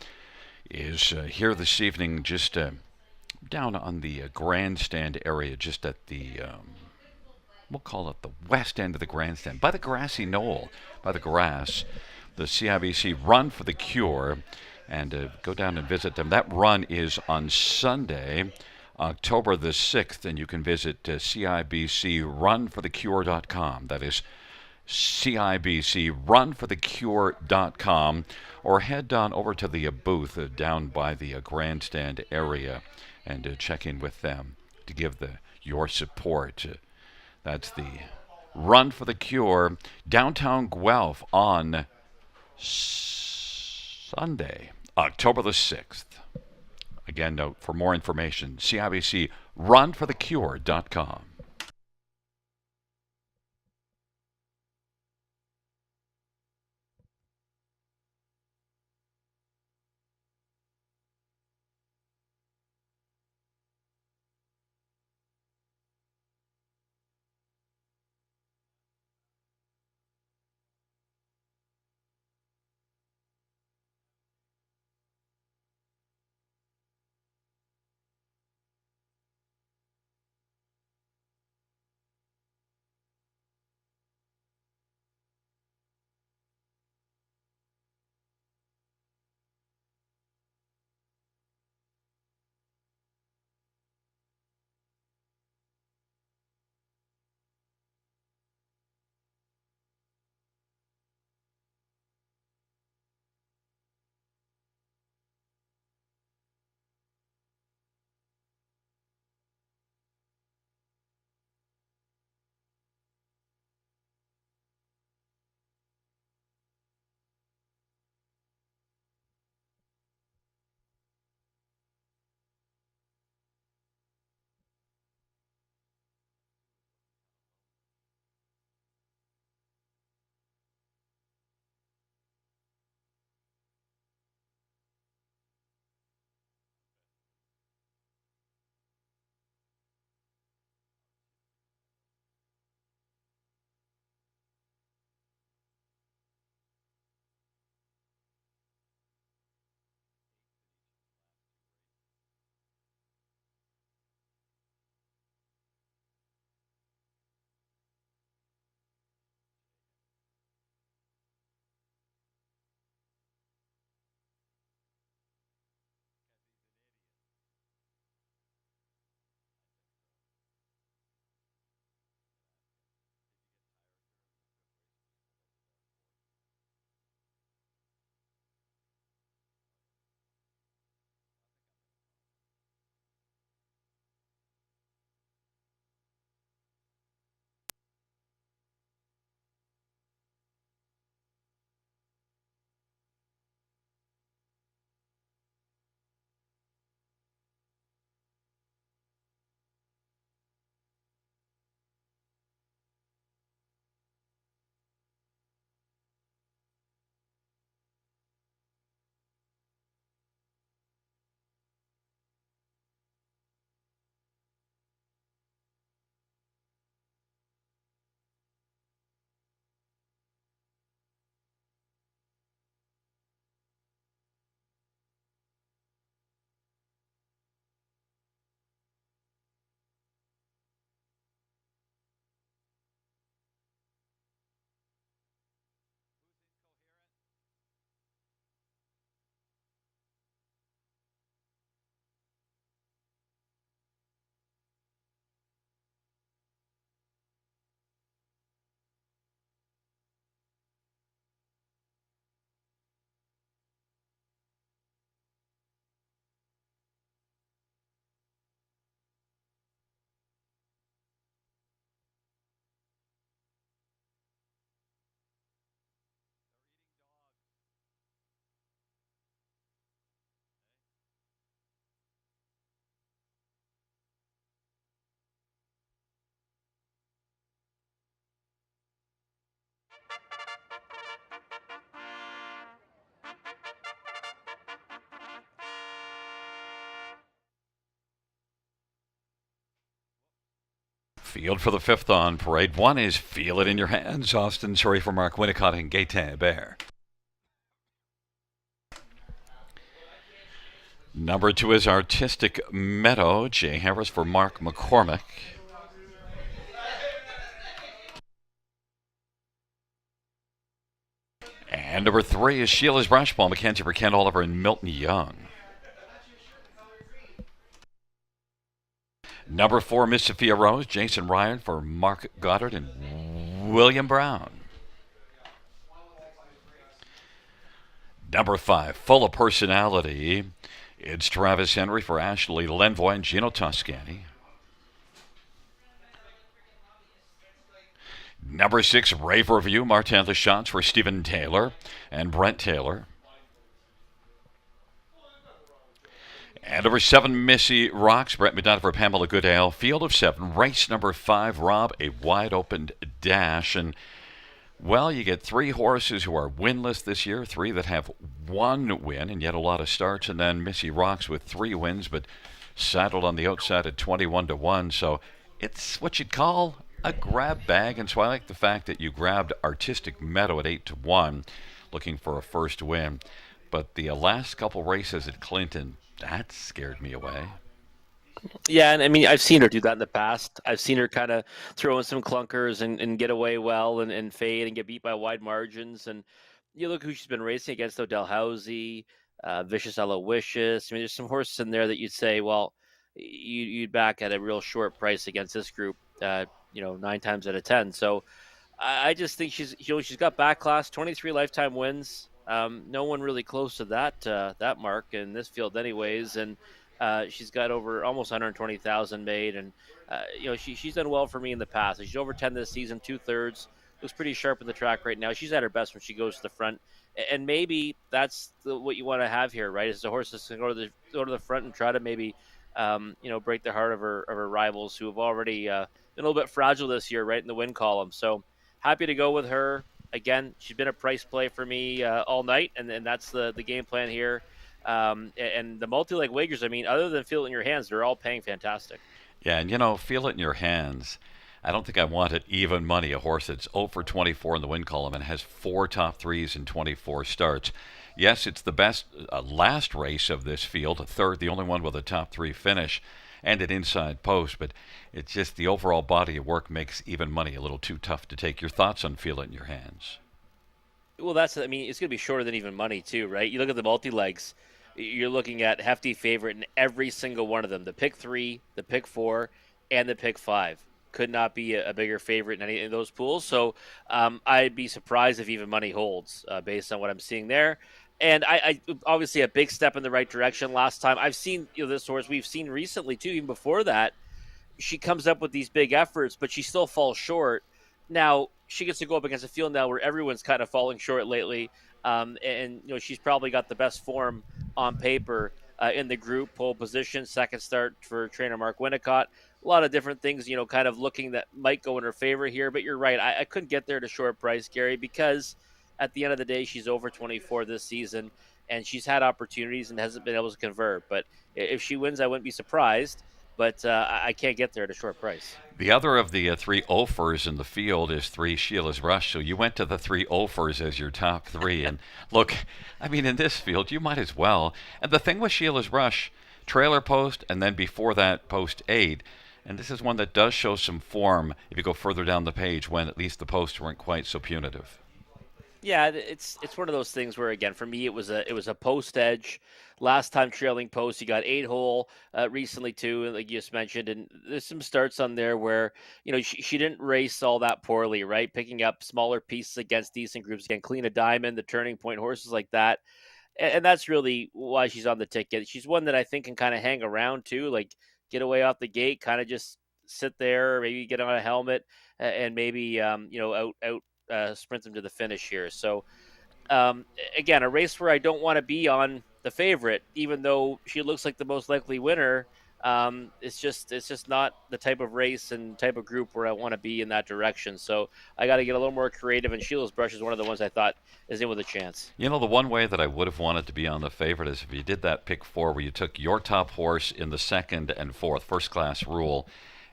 is here this evening just down on the grandstand area, just at the, we'll call it the west end of the grandstand, by the grassy knoll, by the grass, the CIBC Run for the Cure, and go down and visit them. That run is on Sunday, October the 6th, and you can visit CIBCRunforthecure.com. That is CIBCRunforthecure.com, or head on over to the booth down by the grandstand area and check in with them to give your support. That's the Run for the Cure, downtown Guelph on Sunday, October the 6th. Again, note for more information, CIBCRunforthecure.com. Field for the fifth on parade. One is Feel It in Your Hands. Austin Surrey for Mark Winnicott and Gaetan Bear. Number 2 is Artistic Meadow. Jay Harris for Mark McCormick. And number 3 is Sheila's Brush. Paul McKenzie for Ken Oliver and Milton Young. Number 4, Miss Sophia Rose. Jason Ryan for Mark Goddard and William Brown. Number 5, Full of Personality. It's Travis Henry for Ashley Lenvoy and Gino Toscani. Number 6, Rave Review. Martin the Shots for Stephen Taylor and Brent Taylor. And number 7, Missy Rocks. Brett McDonough for Pamela Goodale. Field of 7. Race number 5, Rob, a wide open dash. And, well, you get 3 horses who are winless this year, 3 that have 1 win and yet a lot of starts, and then Missy Rocks with 3 wins but saddled on the outside at 21-1. So it's what you'd call a grab bag, and so I like the fact that you grabbed Artistic Meadow at 8-1, looking for a first win. But the last couple races at Clinton, that scared me away. Yeah, and I mean, I've seen her do that in the past. I've seen her kind of throw in some clunkers and get away well and fade and get beat by wide margins. And you look who she's been racing against: Odell Housey, Vicious Aloysius. I mean, there's some horses in there that you'd say, well, you'd back at a real short price against this group. 9 times out of 10. So I just think she's got back class, 23 lifetime wins. No one really close to that mark in this field, anyways. And she's got over almost 120,000 made, and she's done well for me in the past. She's over 10 this season, 2/3. Looks pretty sharp in the track right now. She's at her best when she goes to the front, and maybe that's what you want to have here, right? Is the horse that's going to go to the front and try to maybe break the heart of her rivals who have already been a little bit fragile this year, right in the win column. So happy to go with her. Again, she's been a price play for me all night, and that's the game plan here. And the multi-leg wagers, I mean, other than Feel It in Your Hands, they're all paying fantastic. Yeah, and Feel It in Your Hands. I don't think I wanted even money, a horse that's 0 for 24 in the win column and has 4 top 3s in 24 starts. Yes, it's the best last race of this field, third, the only one with a top 3 finish and an inside post, but it's just the overall body of work makes even money a little too tough to take. Your thoughts on Feel It in Your Hands? Well, it's going to be shorter than even money too, right? You look at the multi-legs, you're looking at hefty favorite in every single one of them. The pick 3, the pick 4, and the pick 5. Could not be a bigger favorite in any of those pools. So I'd be surprised if even money holds based on what I'm seeing there. And I obviously a big step in the right direction last time. I've seen this horse we've seen recently too, even before that. She comes up with these big efforts, but she still falls short. Now she gets to go up against a field now where everyone's kind of falling short lately. And she's probably got the best form on paper in the group. Pole position, second start for trainer Mark Winnicott. A lot of different things, kind of looking that might go in her favor here. But you're right. I couldn't get there at a short price, Gary, because at the end of the day, she's over 24 this season, and she's had opportunities and hasn't been able to convert. But if she wins, I wouldn't be surprised. But I can't get there at a short price. The other of the 3 offers in the field is 3 Sheila's Rush. So you went to the 3 offers as your top 3. And look, I mean, in this field, you might as well. And the thing with Sheila's Rush, trailer post, and then before that, post 8. And this is one that does show some form if you go further down the page when at least the posts weren't quite so punitive. Yeah, it's one of those things where, again, for me, it was a post edge. Last time trailing post, you got 8-hole recently too, like you just mentioned, and there's some starts on there where she didn't race all that poorly, right? Picking up smaller pieces against decent groups, again, Clean a Diamond, the Turning Point, horses like that, and that's really why she's on the ticket. She's one that I think can kind of hang around too, like get away off the gate, kind of just sit there, maybe get on a helmet, and maybe sprint them to the finish here. So again, a race where I don't want to be on the favorite, even though she looks like the most likely winner. It's just not the type of race and type of group where I want to be in that direction. So I got to get a little more creative, and Sheila's Brush is one of the ones I thought is in with a chance. The one way that I would have wanted to be on the favorite is if you did that pick 4 where you took your top horse in the second and fourth, first class rule,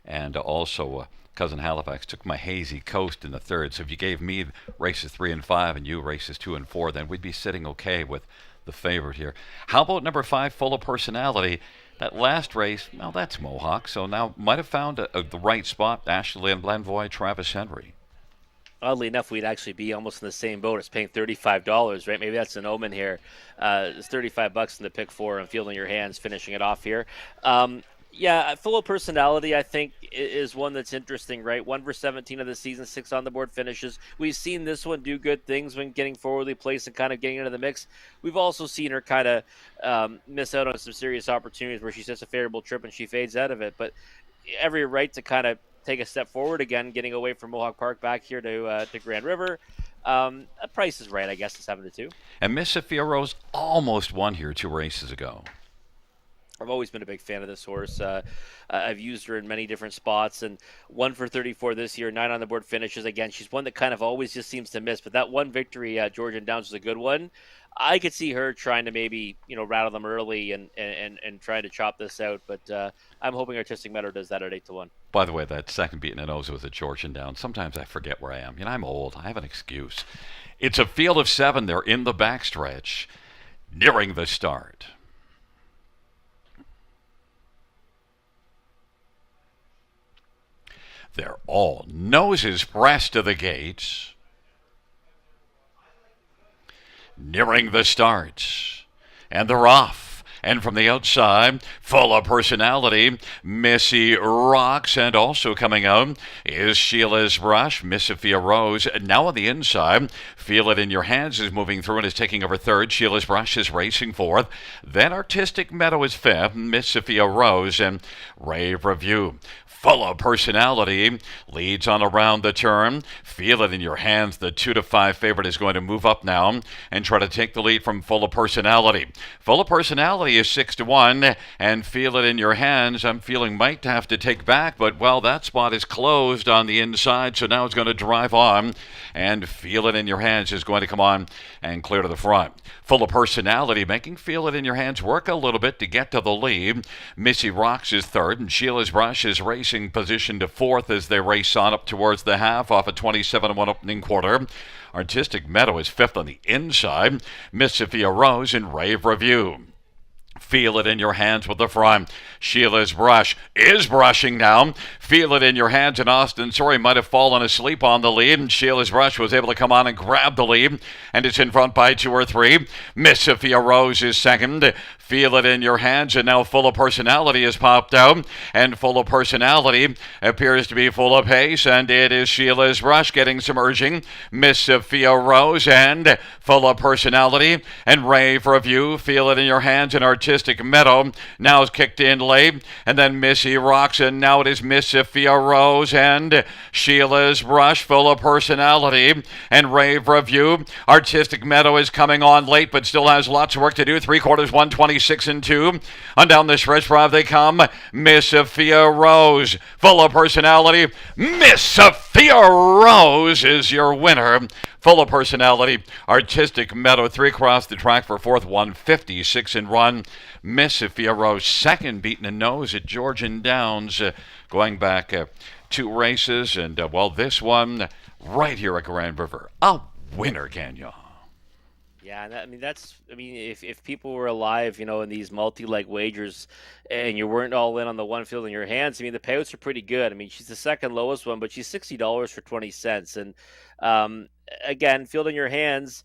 and also Cousin Halifax took my hazy coast in the third. So if you gave me races 3 and 5 and you races 2 and 4, then we'd be sitting okay with the favorite here. How about number 5, Full of Personality? That last race, well, that's Mohawk. So now might have found the right spot. Ashley and Blanvoy, Travis Henry. Oddly enough, we'd actually be almost in the same boat as paying $35, right? Maybe that's an omen here. It's $35 in the pick 4 and Fielding Your Hands, finishing it off here. Yeah, Full of Personality, I think, is one that's interesting, right? 1 for 17 of the season, 6 on the board finishes. We've seen this one do good things when getting forwardly placed and kind of getting into the mix. We've also seen her kind of miss out on some serious opportunities where she sets a favorable trip and she fades out of it. But every right to kind of take a step forward again, getting away from Mohawk Park back here to Grand River. The price is right, I guess, to 7-2. And Miss Sophia Rose almost won here 2 races ago. I've always been a big fan of this horse. I've used her in many different spots, and 1 for 34 this year, 9 on the board finishes. Again, she's one that kind of always just seems to miss, but that one victory at Georgian Downs was a good one. I could see her trying to maybe, rattle them early and trying to chop this out, but I'm hoping Artistic Meadow does that at 8-1. By the way, that second beaten at nose was at Georgian Downs. Sometimes I forget where I am. I'm old. I have an excuse. It's a field of 7. They're in the backstretch, nearing the start. They're all noses pressed to the gates. Nearing the start. And they're off. And from the outside, Full of Personality, Missy Rocks. And also coming out is Sheila's Brush, Miss Sophia Rose. Now on the inside, Feel It in Your Hands is moving through and is taking over third. Sheila's Brush is racing fourth. Then Artistic Meadow is fifth, Miss Sophia Rose, and Rave Review. Full of Personality leads on around the turn. Feel It in Your Hands. The 2-5 favorite is going to move up now and try to take the lead from Full of Personality. Full of Personality is 6-1, and Feel It in Your Hands, I'm feeling might have to take back, but well, that spot is closed on the inside, so now it's going to drive on, and Feel It in Your Hands is going to come on and clear to the front. Full of Personality making Feel It in Your Hands work a little bit to get to the lead. Missy Rocks is third, and Sheila's Brush is racing position to fourth as they race on up towards the half off a 27-1 opening quarter. Artistic Meadow is fifth on the inside. Miss Sophia Rose and Rave Review. Feel It in Your Hands with the front. Sheila's Brush is brushing now. Feel It in Your Hands, and Austin Sorry might have fallen asleep on the lead, and Sheila's Brush was able to come on and grab the lead, and it's in front by 2 or 3. Miss Sophia Rose is second. Feel It in Your Hands, and now Full of Personality has popped out, and Full of Personality appears to be full of pace, and it is Sheila's Brush getting some urging. Miss Sophia Rose and Full of Personality and Rave Review. Feel It in Your Hands, and Artistic Meadow now is kicked in late, and then Missy Rocks, and now it is Miss Sophia Rose and Sheila's Brush. Full of Personality and Rave Review. Artistic Meadow is coming on late, but still has lots of work to do. 3/4, 126-2. On down the stretch drive they come. Miss Sophia Rose. Full of Personality. Miss Sophia Rose is your winner. Full of Personality. Artistic Meadow 3 across the track for fourth, 156-1. Miss Sophia Rose second, beaten a nose at Georgian Downs, going back 2 races, and well, this one right here at Grand River, a winner, Gagnon. Yeah, if people were alive, in these multi-leg wagers, and you weren't all in on the one Field in Your Hands, the payouts are pretty good. She's the second lowest one, but she's $60 for 20 cents. And again, Field in Your Hands,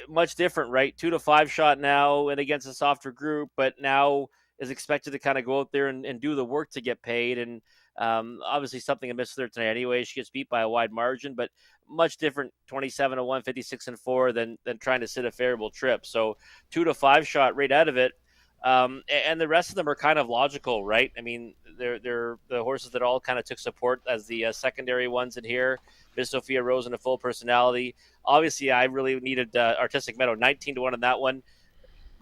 much different, right? 2-5 shot now, and against a softer group, but now is expected to kind of go out there and do the work to get paid. And obviously something I missed there tonight anyway. She gets beat by a wide margin, but much different 27-1, 56-4 than trying to sit a favorable trip. So 2-5 shot right out of it. And the rest of them are kind of logical, right? They're the horses that all kind of took support as the secondary ones in here. Miss Sophia Rose and a Full Personality. Obviously, I really needed Artistic Meadow, 19-1 on that one.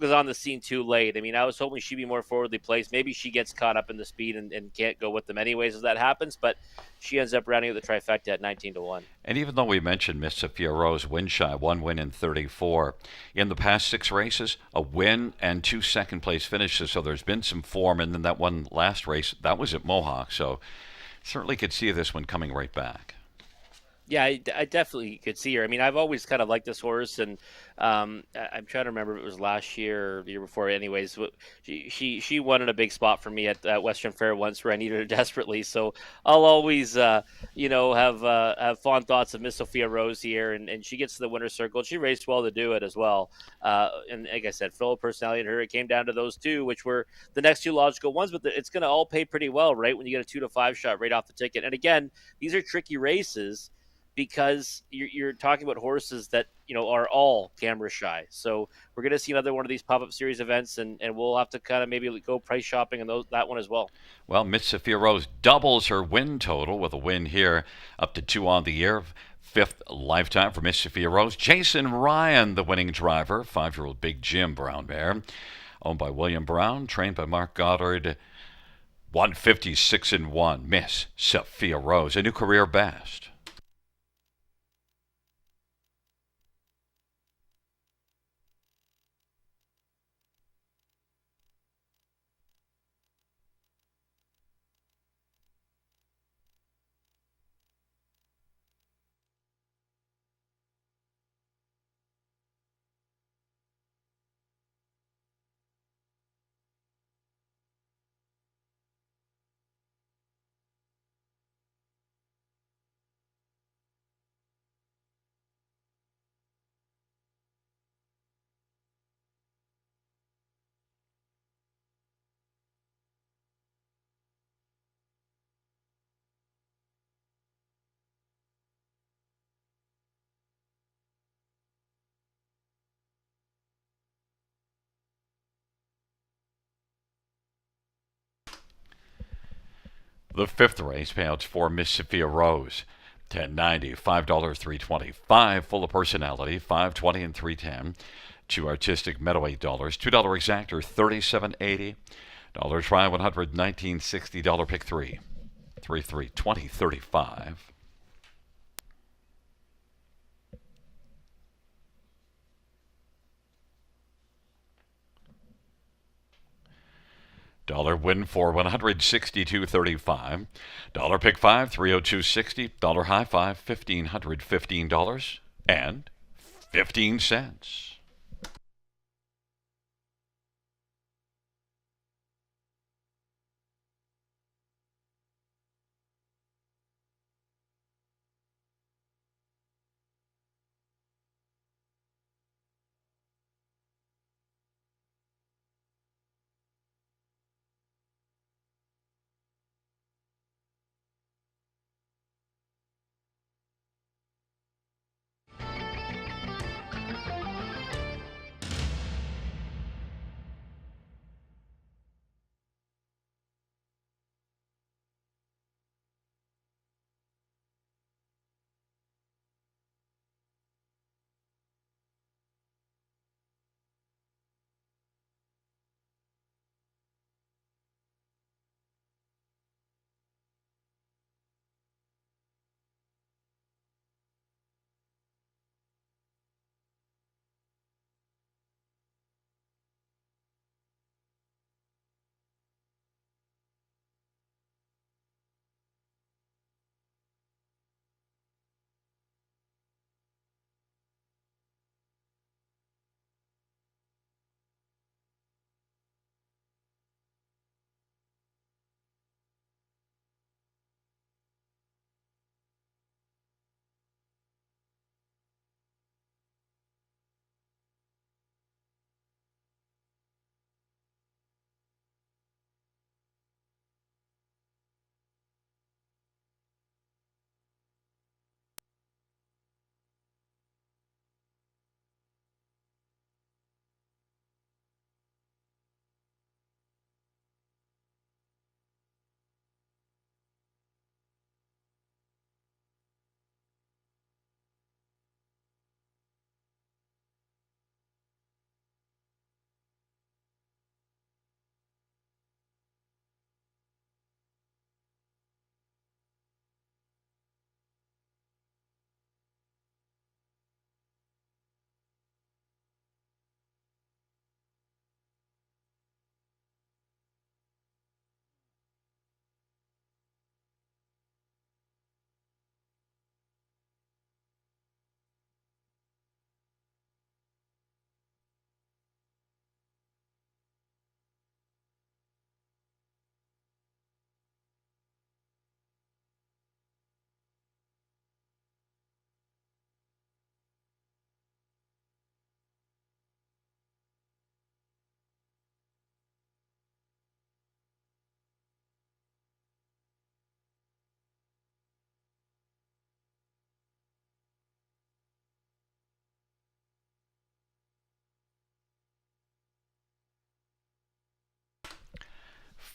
Was on the scene too late. I was hoping she'd be more forwardly placed. Maybe she gets caught up in the speed and can't go with them anyways as that happens, but she ends up rounding out the trifecta at 19-1. And even though we mentioned Miss Sophia Rose win shy, 1 win in 34, in the past 6 races, a win and 2 second place finishes, so there's been some form, and then that one last race, that was at Mohawk, so Certainly could see this one coming right back. Yeah, I definitely could see her. I mean, I've always kind of liked this horse, and I'm trying to remember if it was last year or the year before. Anyways, she won in a big spot for me at Western Fair once, where I needed her desperately. So I'll always, have fond thoughts of Miss Sophia Rose here, and she gets to the winner's circle. She raced well to do it as well. And like I said, full of personality and her. It came down to those two, which were the next two logical ones, but it's going to all pay pretty well, right? When you get a 2-5 shot right off the ticket. And again, these are tricky races because you're talking about horses that are all camera shy. So we're going to see another one of these pop-up series events, and we'll have to kind of maybe go price shopping on that one as well. Well, Miss Sophia Rose doubles her win total with a win here, up to 2 on the year. Fifth lifetime for Miss Sophia Rose. Jason Ryan, the winning driver, 5-year-old Big Jim brown mare, owned by William Brown, trained by Mark Goddard. 156-1, Miss Sophia Rose, a new career best. The fifth race payouts for Miss Sophia Rose. $10.90, $5, $3.20, 5 full of personality, $5.20 and $3.10. 2 artistic meadow $8, $2 exactor $37.80, dollar try 100, $19.60, pick 3, 3 3 20 35. Dollar win for 162.35. Dollar pick 5, 302.60. Dollar high 5, $1,515 and 15 cents.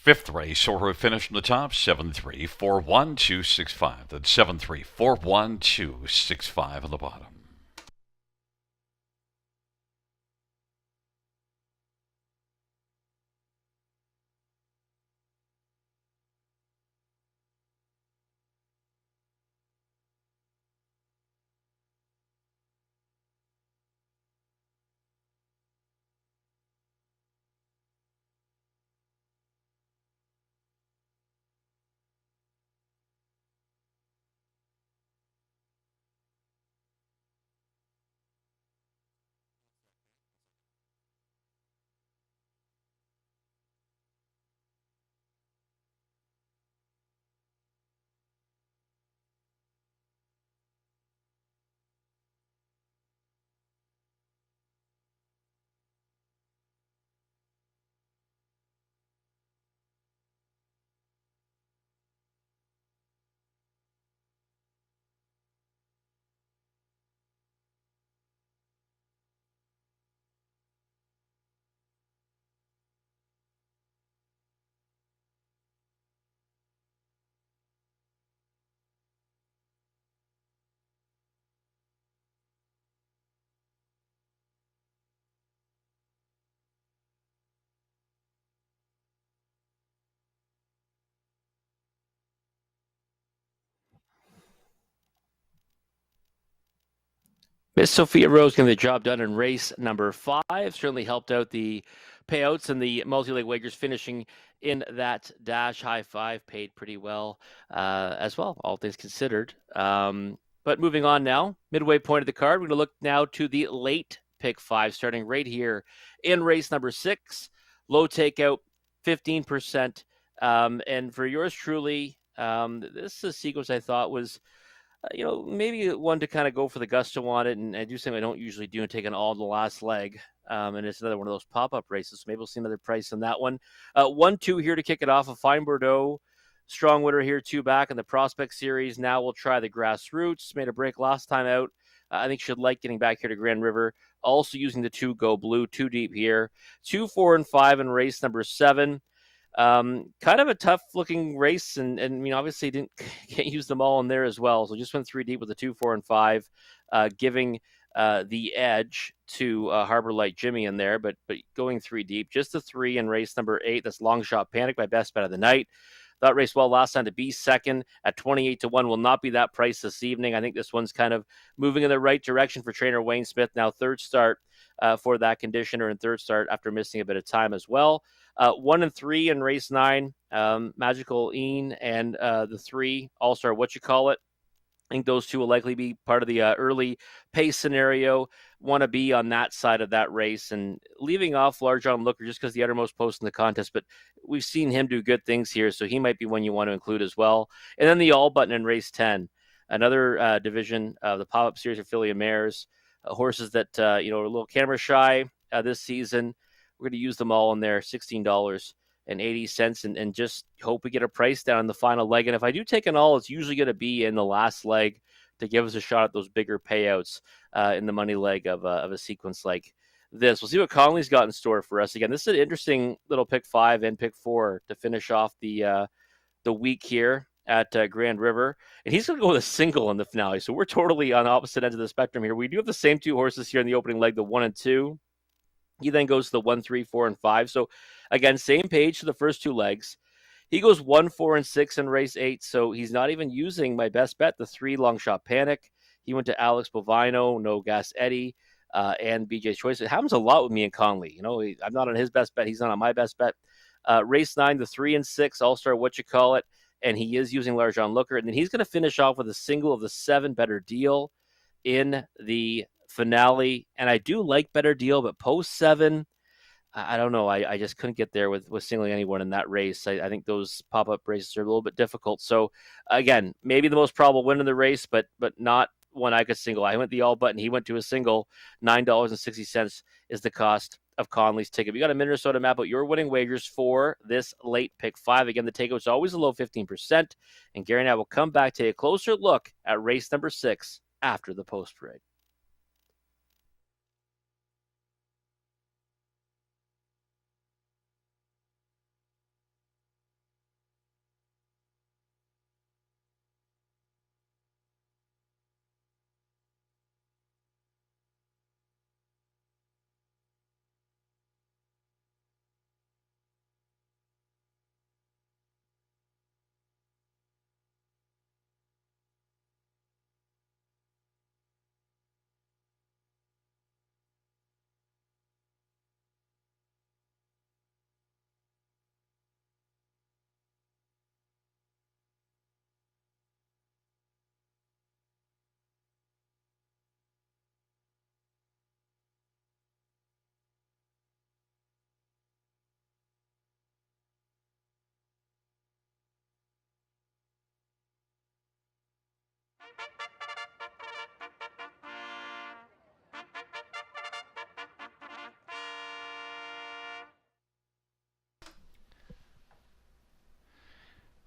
Fifth race, Sora finished in the top, 7-3-4-1-2-6-5. That's 7-3-4-1-2-6-5 on the bottom. Miss Sophia Rose getting the job done in race number 5. Certainly helped out the payouts and the multi-leg wagers, finishing in that dash. High five, paid pretty well as well, all things considered. But moving on now, midway point of the card, we're going to look now to the late pick 5, starting right here in race number 6. Low takeout, 15%. And for yours truly, this is a sequence I thought was maybe one to kind of go for the gusto on it and do something I don't usually do and take an all in the last leg. And it's another one of those pop-up races. So maybe we'll see another price on that one. 1-2 here to kick it off. A Fine Bordeaux. Strong winner here, 2 back in the Prospect Series. Now we'll try the Grassroots. Made a break last time out. I think should like getting back here to Grand River. Also using the 2 Go Blue, 2 deep here. 2, 4, and 5 in race number 7. Kind of a tough looking race, and obviously can't use them all in there as well. So just went 3 deep with the 2, 4, and 5, giving the edge to Harbor Light Jimmy in there, but going 3 deep, just the 3 in race number 8. That's Long Shot Panic, my best bet of the night. That race well last time to be second at 28-1 will not be that price this evening. I think this one's kind of moving in the right direction for trainer Wayne Smith. Now third start for that conditioner, and third start after missing a bit of time as well. 1 and 3 in race 9, Magical Ian and the 3 All-Star I think those two will likely be part of the early pace scenario. Want to be on that side of that race, and leaving off Large John Looker just because the uttermost post in the contest, but we've seen him do good things here, so he might be one you want to include as well. And then the All Button in race 10, another division of the pop-up series affiliate mares, horses that are a little camera shy this season. We're going to use them all in there, $16.80, and just hope we get a price down in the final leg. And if I do take an all, it's usually going to be in the last leg to give us a shot at those bigger payouts in the money leg of a sequence like this. We'll see what Conley's got in store for us. Again, this is an interesting little pick 5 and pick 4 to finish off the week here at Grand River. And he's going to go with a single in the finale. So we're totally on opposite ends of the spectrum here. We do have the same 2 horses here in the opening leg, the 1 and 2. He then goes to the 1, 3, 4, and 5. So, again, same page for the first 2 legs. He goes 1, 4, and 6 in race 8. So he's not even using my best bet, the 3 Long Shot Panic. He went to Alex Bovino, No Gas Eddie, and BJ's Choice. It happens a lot with me and Conley. I'm not on his best bet. He's not on my best bet. Race 9, the 3 and 6 All-Star and he is using Large John Looker. And then he's going to finish off with a single of the 7 Better Deal in the finale. And I do like Better Deal, but post 7, I don't know. I just couldn't get there with singling anyone in that race. I think those pop-up races are a little bit difficult. So again, maybe the most probable win in the race, but not one I could single. I went the all button. He went to a single. $9.60 is the cost of Conley's ticket. We got a minute or so to map out your winning wagers for this late pick 5. Again, the takeout is always a low 15%. And Gary and I will come back to a closer look at race number 6 after the post parade.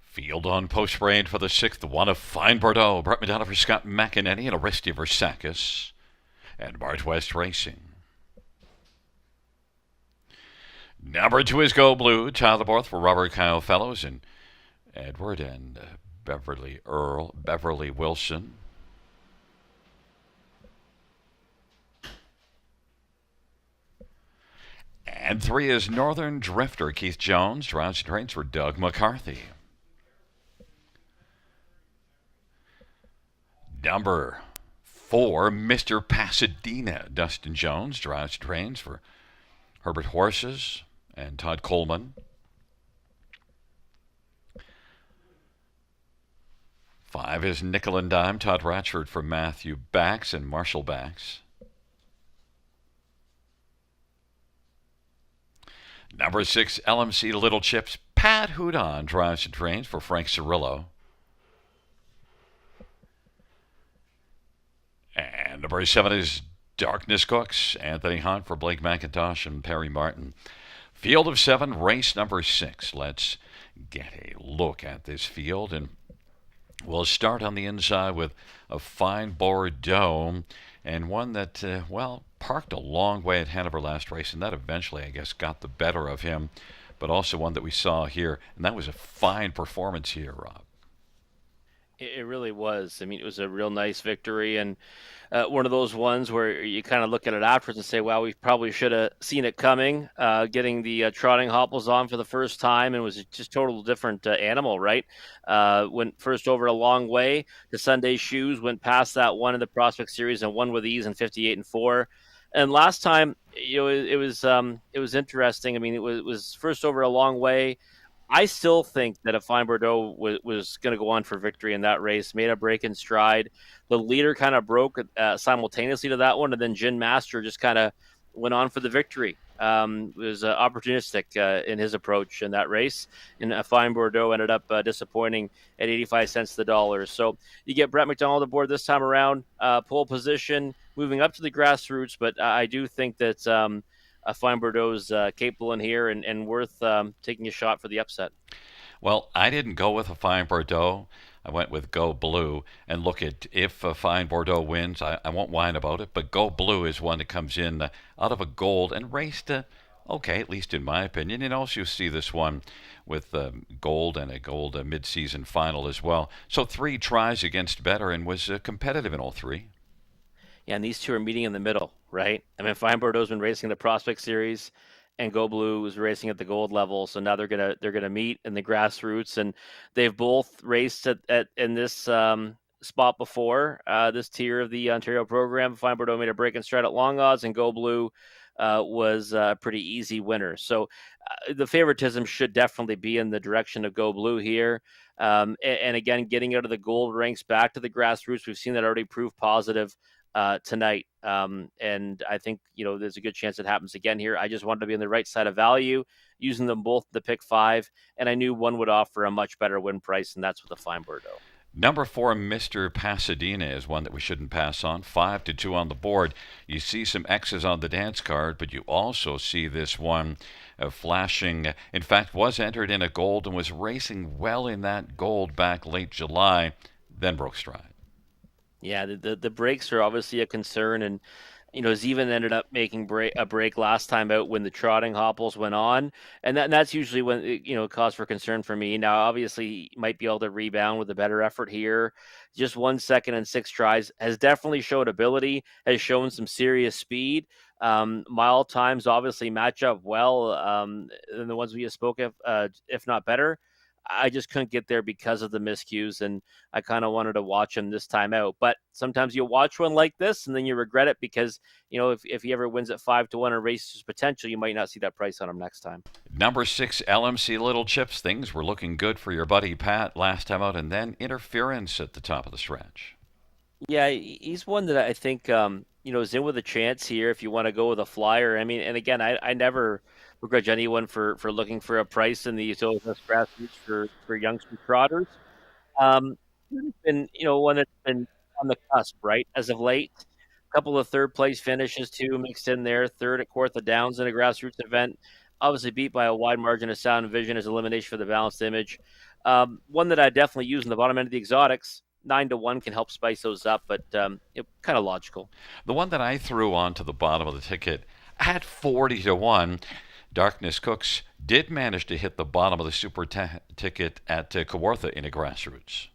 Field on post parade for the sixth one of Fine Bordeaux. Brought me down for Scott McEnany and Aristi Versakis and Northwest Racing. Number 2 is Go Blue. Tyler Borth for Robert Kyle Fellows and Edward and Beverly Wilson. And 3 is Northern Drifter. Keith Jones drives and trains for Doug McCarthy. Number 4, Mr. Pasadena. Dustin Jones drives and trains for Herbert Horses and Todd Coleman. 5 is Nickel and Dime. Todd Ratchford for Matthew Bax and Marshall Bax. Number 6, LMC Little Chips. Pat Houdon drives and trains for Frank Cirillo. And number 7 is Darkness Cooks. Anthony Hunt for Blake McIntosh and Perry Martin. Field of 7, race number 6. Let's get a look at this field. And we'll start on the inside with a Fine Bordeaux and one that, parked a long way at Hanover last race, and that eventually, I guess, got the better of him, but also one that we saw here, and that was a fine performance here, Rob. It really was. I mean, it was a real nice victory, and one of those ones where you kind of look at it afterwards and say, well, we probably should have seen it coming. Getting the trotting hobbles on for the first time, and was just total different animal, right? Went first over a long way. The Sunday shoes went past that one in the Prospect Series and won with ease in 58-4. And last time, it was interesting. I mean, it was first over a long way. I still think that if Fine Bordeaux was going to go on for victory in that race, made a break in stride. The leader kind of broke simultaneously to that one, and then Gin Master just kind of went on for the victory. Was opportunistic in his approach in that race, and Fine Bordeaux ended up disappointing at 85 cents the dollar. So you get Brett McDonald aboard this time around, pole position, moving up to the Grassroots, but I do think that Fine Bordeaux's capable in here and worth taking a shot for the upset. Well, I didn't go with a Fine Bordeaux. I went with Go Blue. And look, if a Fine Bordeaux wins, I won't whine about it, but Go Blue is one that comes in out of a gold and raced, okay, at least in my opinion. And also you see this one with gold and a gold mid-season final as well. So 3 tries against better and was competitive in all 3. Yeah, and these two are meeting in the middle, right? I mean, Fine Bordeaux's been racing the Prospect Series, and Go Blue was racing at the gold level. So now they're gonna meet in the Grassroots, and they've both raced at in this spot before this tier of the Ontario program. Fine Bordeaux made a break and stride at long odds, and Go Blue was a pretty easy winner. So the favoritism should definitely be in the direction of Go Blue here. And again, getting out of the gold ranks back to the Grassroots, we've seen that already prove positive tonight. And I think, there's a good chance it happens again here. I just wanted to be on the right side of value, using them both to pick 5. And I knew one would offer a much better win price, and that's with the Fine Bordeaux. Number 4, Mr. Pasadena is one that we shouldn't pass on. 5-2 on the board. You see some X's on the dance card, but you also see this one flashing. In fact, was entered in a gold and was racing well in that gold back late July, then broke stride. Yeah, the breaks are obviously a concern, and has even ended up making a break last time out when the trotting hobbles went on, and that's usually when cause for concern for me. Now, obviously, he might be able to rebound with a better effort here. Just 1 second and 6 tries has definitely showed ability, has shown some serious speed. Mile times obviously match up well than the ones we just spoke of, if not better. I just couldn't get there because of the miscues, and I kind of wanted to watch him this time out. But sometimes you watch one like this, and then you regret it because, if he ever wins at 5-1 and races potential, you might not see that price on him next time. Number 6, LMC Little Chips. Things were looking good for your buddy Pat last time out, and then interference at the top of the stretch. Yeah, he's one that I think, is in with a chance here if you want to go with a flyer. I mean, and again, I never begrudge anyone for looking for a price in the OSS Grassroots for youngster trotters. He's been, one that's been on the cusp, right? As of late, a couple of third place finishes too mixed in there. Third at Kawartha Downs in a grassroots event. Obviously beat by a wide margin of sound and vision as elimination for the balanced image. One that I definitely use in the bottom end of the exotics. 9-1 can help spice those up, but kind of logical. The one that I threw onto the bottom of the ticket at 40-1, Darkness Cooks did manage to hit the bottom of the ticket at Kawartha in a grassroots.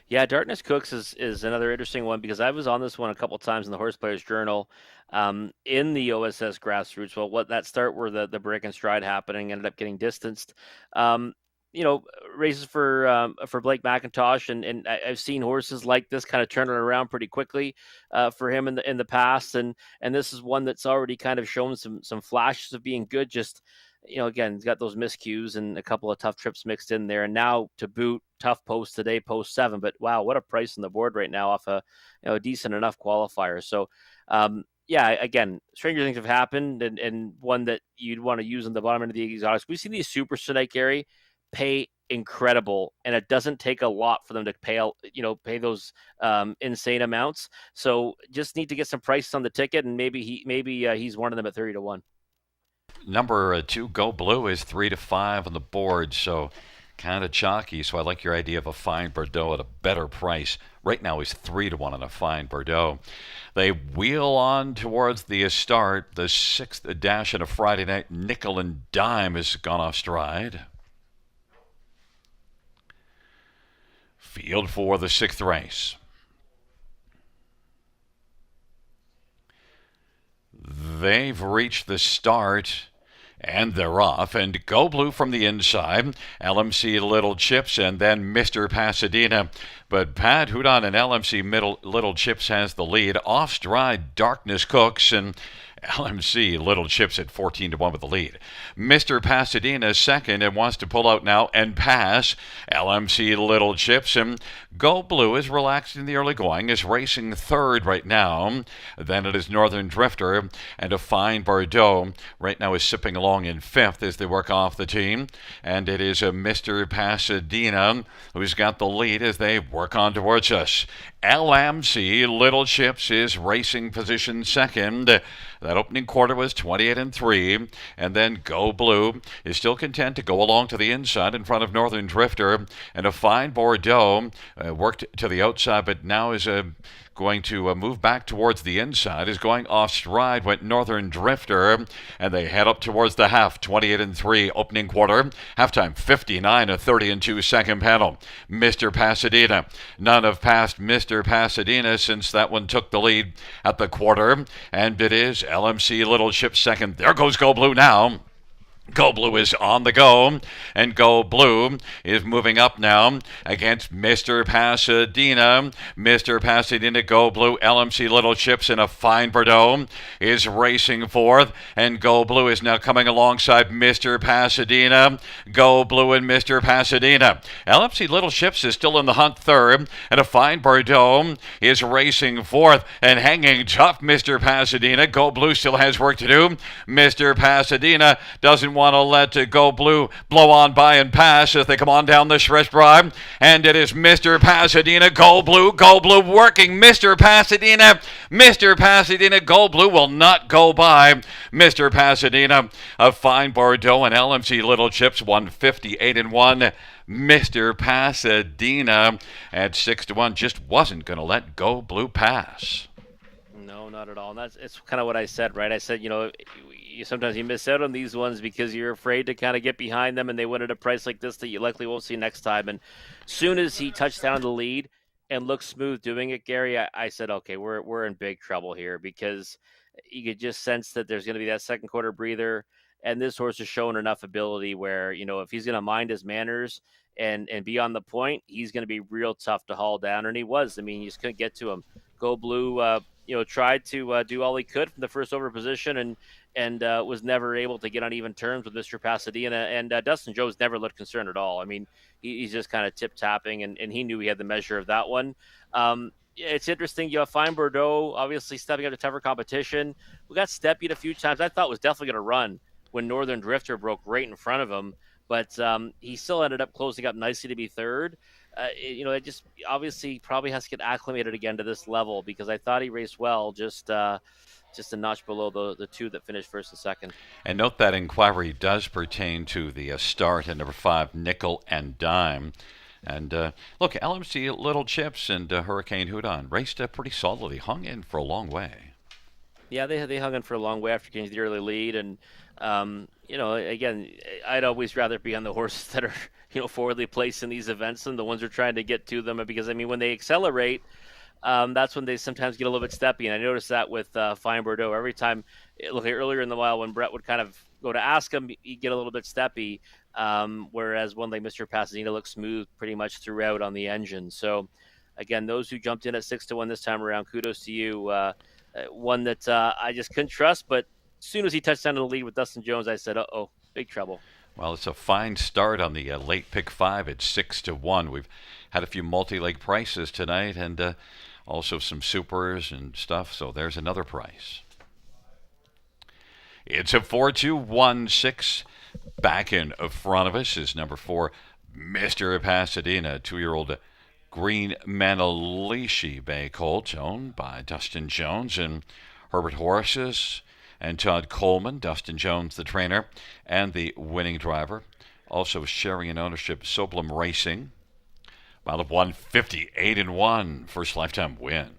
Yeah, Darkness Cooks is another interesting one because I was on this one a couple times in the Horse Players Journal, in the OSS Grassroots. Well, what that start where the break and stride happening ended up getting distanced. Um, you know, races for Blake McIntosh, and I've seen horses like this kind of turn it around pretty quickly for him in the past, and this is one that's already kind of shown some flashes of being good. Just again, he's got those miscues and a couple of tough trips mixed in there. And now to boot, tough post today, post 7. But wow, what a price on the board right now off a decent enough qualifier. So, yeah, again, stranger things have happened, and one that you'd want to use on the bottom end of the exotics. We see these supers tonight, Gary, pay incredible, and it doesn't take a lot for them to pay those insane amounts. So just need to get some prices on the ticket, and maybe he's one of them at 30-1. Number 2, Go Blue, is 3-5 on the board, so kind of chalky. So I like your idea of a fine Bordeaux at a better price. Right now he's 3-1 on a fine Bordeaux. They wheel on towards the start. The 6th dash in a Friday night nickel and dime has gone off stride. Field for the 6th race. They've reached the start, and they're off. And Go Blue from the inside. LMC Little Chips, and then Mr. Pasadena. But Pat Hudon and LMC Little Chips has the lead. Off stride, Darkness Cooks, and LMC Little Chips at 14-1 with the lead. Mr. Pasadena is second and wants to pull out now and pass. LMC Little Chips, and Go Blue is relaxed in the early going, is racing third right now. Then it is Northern Drifter, and a fine Bordeaux right now is sipping along in fifth as they work off the team. And it is a Mr. Pasadena who's got the lead as they work on towards us. LMC Little Chips is racing position second. That opening quarter was 28-3, and then Go Blue is still content to go along to the inside in front of Northern Drifter, and a fine Bordeaux worked to the outside, but now is going to move back towards the inside, is going off stride, went Northern Drifter, and they head up towards the half, 28-3 opening quarter, halftime 59-30 second panel. Mr. Pasadena, none have passed Mr. Pasadena since that one took the lead at the quarter, and it is LMC Little Chip second. There goes Go Blue now. Go Blue is on the go, and Go Blue is moving up now against Mr. Pasadena. Mr. Pasadena, Go Blue, LMC Little Chips, and a fine Bordeaux is racing fourth, and Go Blue is now coming alongside Mr. Pasadena. Go Blue and Mr. Pasadena. LMC Little Chips is still in the hunt third, and a fine Bordeaux is racing fourth, and hanging tough Mr. Pasadena. Go Blue still has work to do. Mr. Pasadena doesn't want to let Go Blue blow on by and pass as they come on down the stretch drive. And it is Mr. Pasadena, Go Blue working Mr. Pasadena. Mr. Pasadena, Go Blue will not go by Mr. Pasadena. A fine Bordeaux and LMC Little Chips 158-1. Mr. Pasadena at 6-1 just wasn't going to let Go Blue pass. No, not at all. And it's kind of what I said, right? I said, sometimes you miss out on these ones because you're afraid to kind of get behind them, and they win at a price like this that you likely won't see next time. And soon as he touched down the lead and looked smooth doing it, Gary, I said, okay, we're in big trouble here, because you could just sense that there's going to be that second quarter breather. And this horse has shown enough ability where, if he's going to mind his manners and be on the point, he's going to be real tough to haul down. And he was. I mean, you just couldn't get to him. Go Blue, tried to do all he could from the first over position, and was never able to get on even terms with Mr. Pasadena. And Dustin Jones never looked concerned at all. I mean, he's just kind of tip-tapping, and he knew he had the measure of that one. It's interesting. You have fine Bordeaux, obviously stepping up to tougher competition. We got Steppied a few times. I thought was definitely going to run when Northern Drifter broke right in front of him. But he still ended up closing up nicely to be third. it just obviously probably has to get acclimated again to this level because I thought he raced well, just a notch below the two that finished first and second. And note that inquiry does pertain to the start at number 5, Nickel and Dime. And look, LMC Little Chips and Hurricane Hudon raced pretty solidly, hung in for a long way. Yeah, they hung in for a long way after getting the early lead, and again, I'd always rather be on the horses that are forwardly placed in these events than the ones who are trying to get to them. Because I mean, when they accelerate, that's when they sometimes get a little bit steppy. And I noticed that with Fine Bordeaux. Every time, look earlier in the while when Brett would kind of go to ask him, he'd get a little bit steppy. Whereas one like Mr. Pasadena looked smooth pretty much throughout on the engine. So, again, those who jumped in at 6-1 this time around, kudos to you. One that I just couldn't trust, but as soon as he touched down in the lead with Dustin Jones, I said, "Uh-oh, big trouble." Well, it's a fine start on the late pick 5 at 6-1. We've had a few multi-leg prices tonight, and also some supers and stuff. So there's another price. It's a 4-2-1-6. Back in front of us is number 4, Mr. Pasadena, 2-year-old Green Manalishi Bay Colt, owned by Dustin Jones and Herbert Horses and Todd Coleman. Dustin Jones, the trainer and the winning driver. Also sharing in ownership, Soblum Racing. Mile of 158-1, first lifetime win.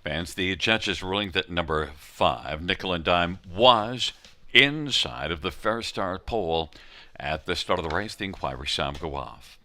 Fans, the judges ruling that number 5, Nickel and Dime, was inside of the fair start pole at the start of the race. The inquiry sound go off.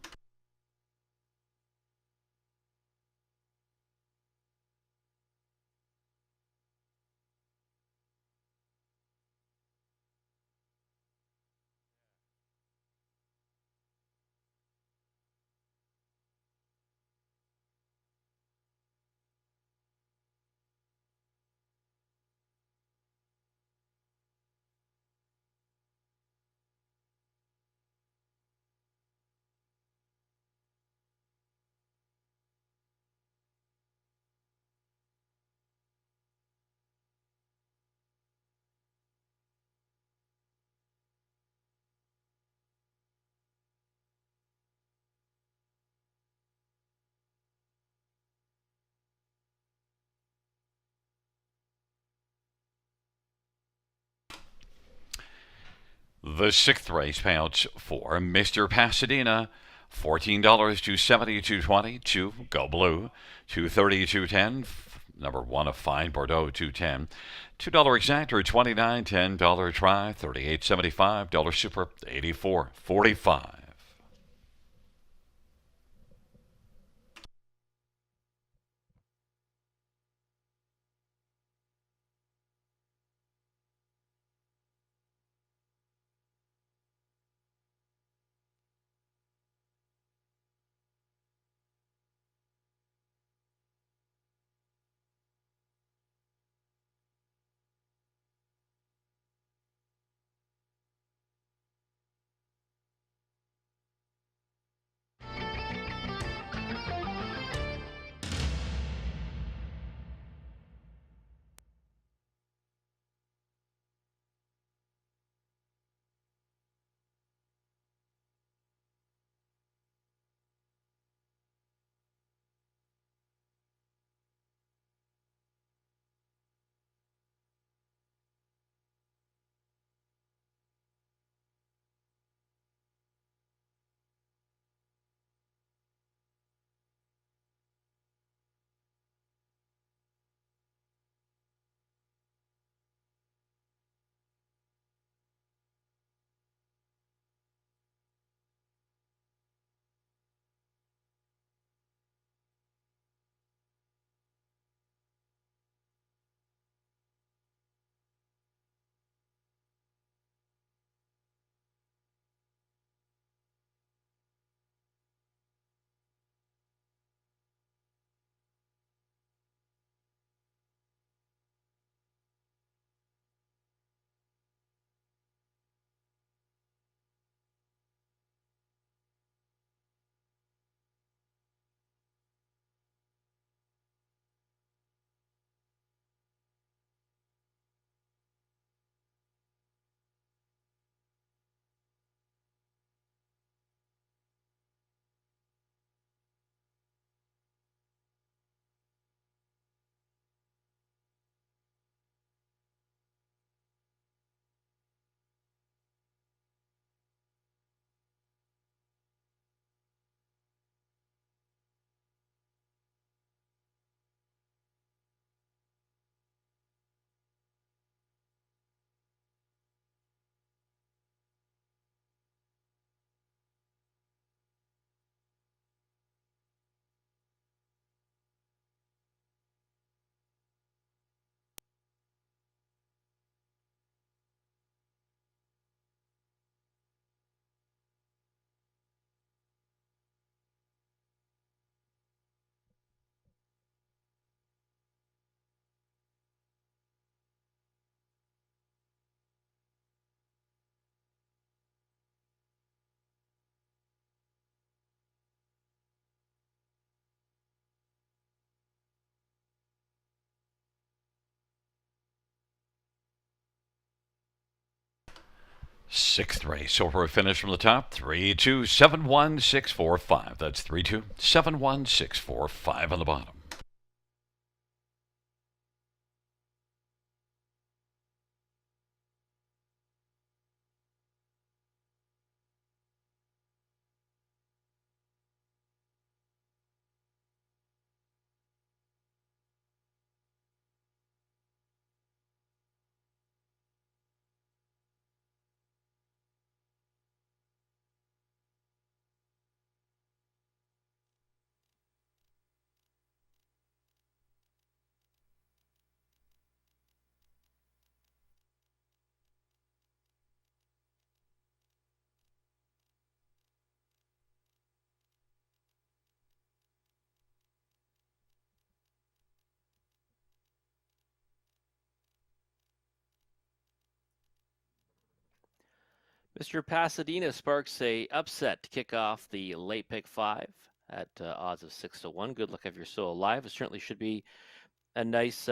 The sixth race payouts for Mr. Pasadena, $14 to 72.20 to Go Blue, 230 210. Number 1 of Fine Bordeaux, 210. $2 exactor, 29.10. $1 try, 38.75. $1 super, 84.45. Sixth race. So for a finish from the top, 3271645. That's 3271645 on the bottom. Mr. Pasadena sparks a upset to kick off the late pick 5 at odds of 6-1. Good luck if you're still alive. It certainly should be a nice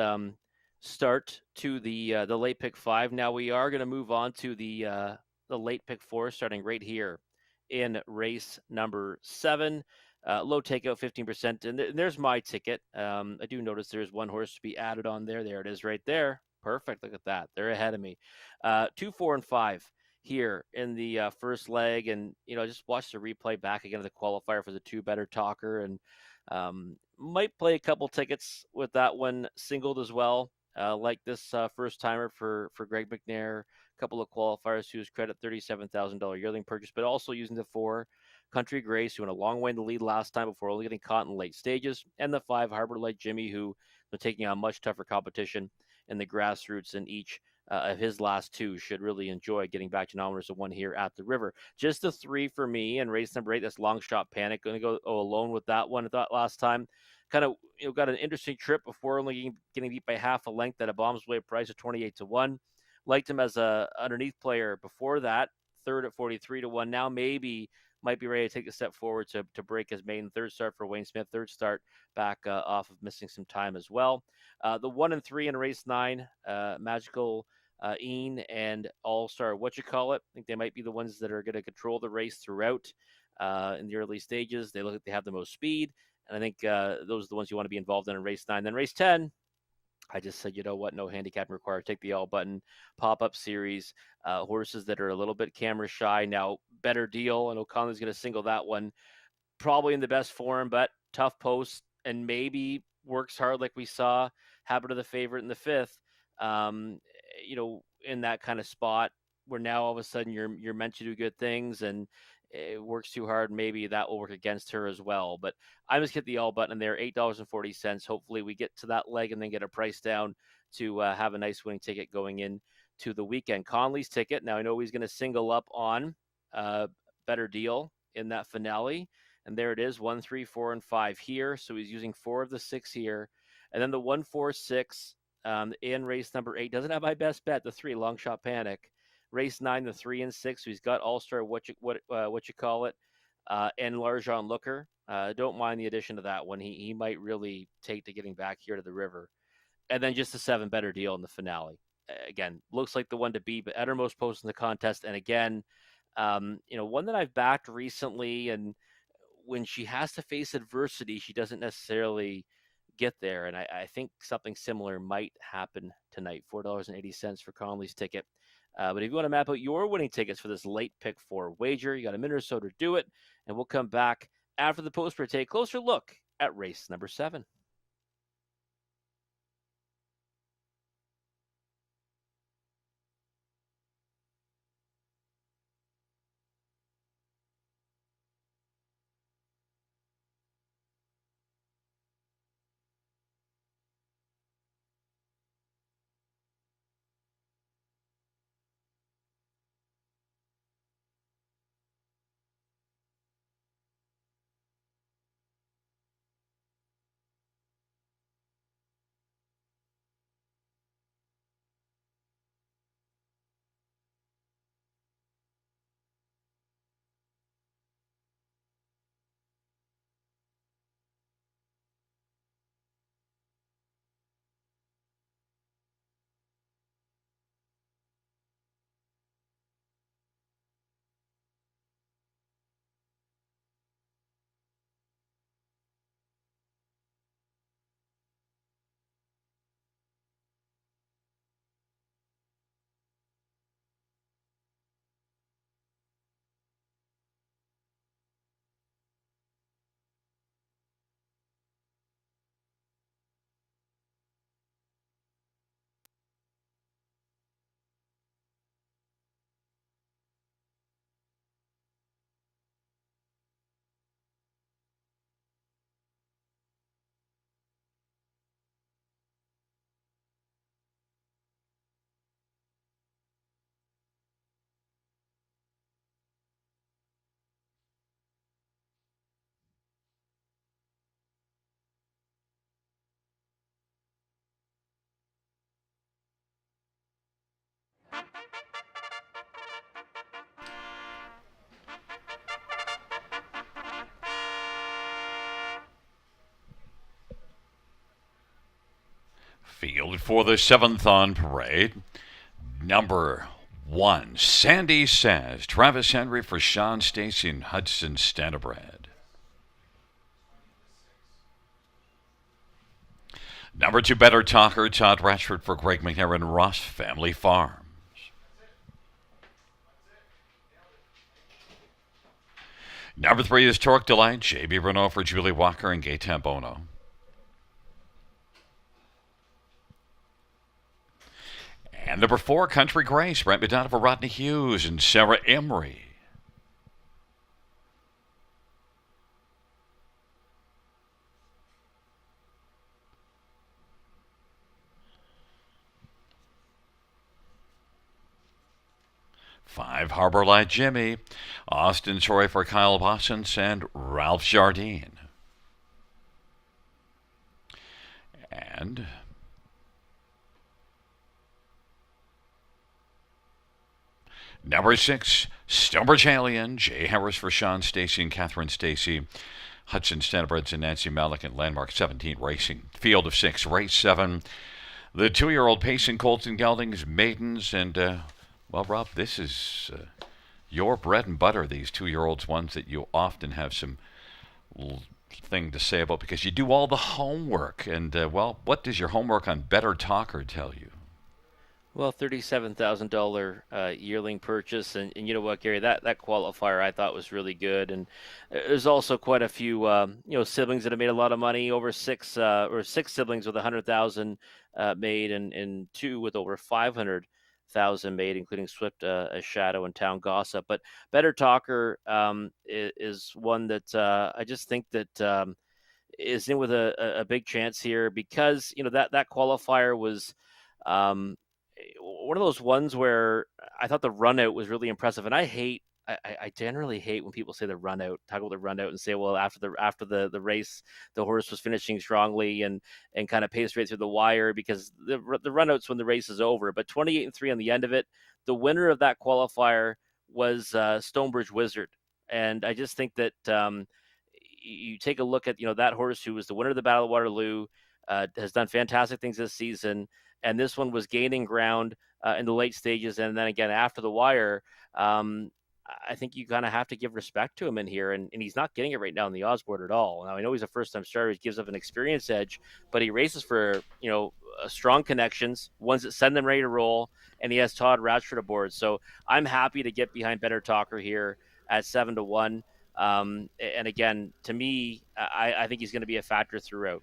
start to the late pick 5. Now we are going to move on to the late pick 4, starting right here in race number 7. Low takeout, 15%, and there's my ticket. I do notice there's one horse to be added on there. There it is, right there. Perfect. Look at that. They're ahead of me. 2, 4, and 5 here in the first leg, and just watch the replay back again of the qualifier for the 2 better talker, and might play a couple tickets with that one singled as well. Like this first timer for Greg McNair, a couple of qualifiers to his credit, $37,000 yearling purchase, but also using the 4 Country Grace, who went a long way in the lead last time before only getting caught in late stages, and the 5 Harbor Light Jimmy, who was taking on much tougher competition in the grassroots in each of his last 2. Should really enjoy getting back to nominators of 1 here at the River. Just the 3 for me, and race number 8, that's Long Shot Panic. Going to go alone with that one. I thought last time kind of got an interesting trip before only getting beat by half a length at a bombs away price of 28-1. Liked him as a underneath player before that, third at 43-1. Now maybe might be ready to take a step forward to break his maiden. Third start for Wayne Smith, third start back off of missing some time as well. The 1 and 3 in race 9, Magical Ian and All-Star I think they might be the ones that are going to control the race throughout in the early stages. They look like they have the most speed, and I think those are the ones you want to be involved in race 9. Then race 10, I just said, you know what, no handicapping required. Take the all button pop-up series. Horses that are a little bit camera shy. Now, better deal, and O'Connell's going to single that one. Probably in the best form, but tough post, and maybe works hard like we saw Habit of the Favorite in the 5th. Um, in that kind of spot where now all of a sudden you're meant to do good things, and it works too hard. Maybe that will work against her as well. But I just hit the all button there, $8.40. Hopefully we get to that leg and then get a price down to have a nice winning ticket going in to the weekend. Conley's ticket. Now I know he's going to single up on better deal in that finale. And there it is, 1, 3, 4, and 5 here. So he's using 4 of the 6 here. And then the 1, 4, 6 in race number 8 doesn't have my best bet, the 3, Long Shot Panic. Race 9, the 3 and 6. So he's got All-Star, and Larjon Looker. Don't mind the addition to that one. He might really take to getting back here to the River. And then just a 7 better deal in the finale. Again, looks like the one to beat, but Ettermost post in the contest. And again, one that I've backed recently, and when she has to face adversity, she doesn't necessarily get there. And I think something similar might happen tonight. $4.80 for Conley's ticket. But if you want to map out your winning tickets for this late pick 4 wager, you got a minute or so to do it. And we'll come back after the post for a closer look at race number 7. Field for the 7th on parade. Number 1, Sandy Says. Travis Henry for Sean Stacy and Hudson Standabred. Number 2, Better Talker. Todd Ratchford for Greg McNair and Ross Family Farms. Number 3 is Torque Delight. J.B. Renault for Julie Walker and Gay Tambono. And number 4, Country Grace. Brent Madonna for Rodney Hughes and Sarah Emery. Five, Harbor Light Jimmy. Austin Troy for Kyle Bossens and Ralph Jardine. And number 6, Stonebridge Alien. Jay Harris for Sean Stacy and Catherine Stacy. Hudson Standabreds and Nancy Malik and Landmark 17 Racing. Field of 6, race 7. The 2-year-old Pacing Colts and Geldings, Maidens, and well, Rob, this is your bread and butter, these 2-year-olds, ones that you often have some thing to say about because you do all the homework. And, well, what does your homework on Better Talker tell you? Well, $37,000 yearling purchase, and you know what, Gary, that qualifier I thought was really good, and there's also quite a few siblings that have made a lot of money, over six siblings with 100,000 made, and 2 with over 500,000 made, including Swift, a Shadow, and Town Gossip. But Better Talker is one that I just think that is in with a big chance here because that qualifier was. One of those ones where I thought the run out was really impressive, and I generally hate when people say the run out, talk about the run out, and say, well, after the race, the horse was finishing strongly and kind of paced right through the wire because the run out's when the race is over. But 28-3 on the end of it, the winner of that qualifier was Stonebridge Wizard, and I just think that you take a look at that horse who was the winner of the Battle of Waterloo, has done fantastic things this season. And this one was gaining ground in the late stages. And then again, after the wire, I think you kind of have to give respect to him in here. And he's not getting it right now in the odds board at all. Now, I know he's a first-time starter. He gives up an experience edge, but he races for, strong connections, ones that send them ready to roll. And he has Todd Ratchford aboard. So I'm happy to get behind Better Talker here at 7-1. And again, to me, I think he's going to be a factor throughout.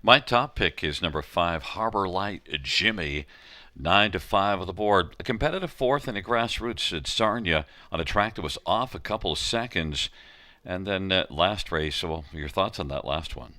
My top pick is number 5, Harbor Light Jimmy, 9-5 on the board. A competitive 4th in a Grassroots at Sarnia on a track that was off a couple of seconds. And then last race, well, your thoughts on that last one?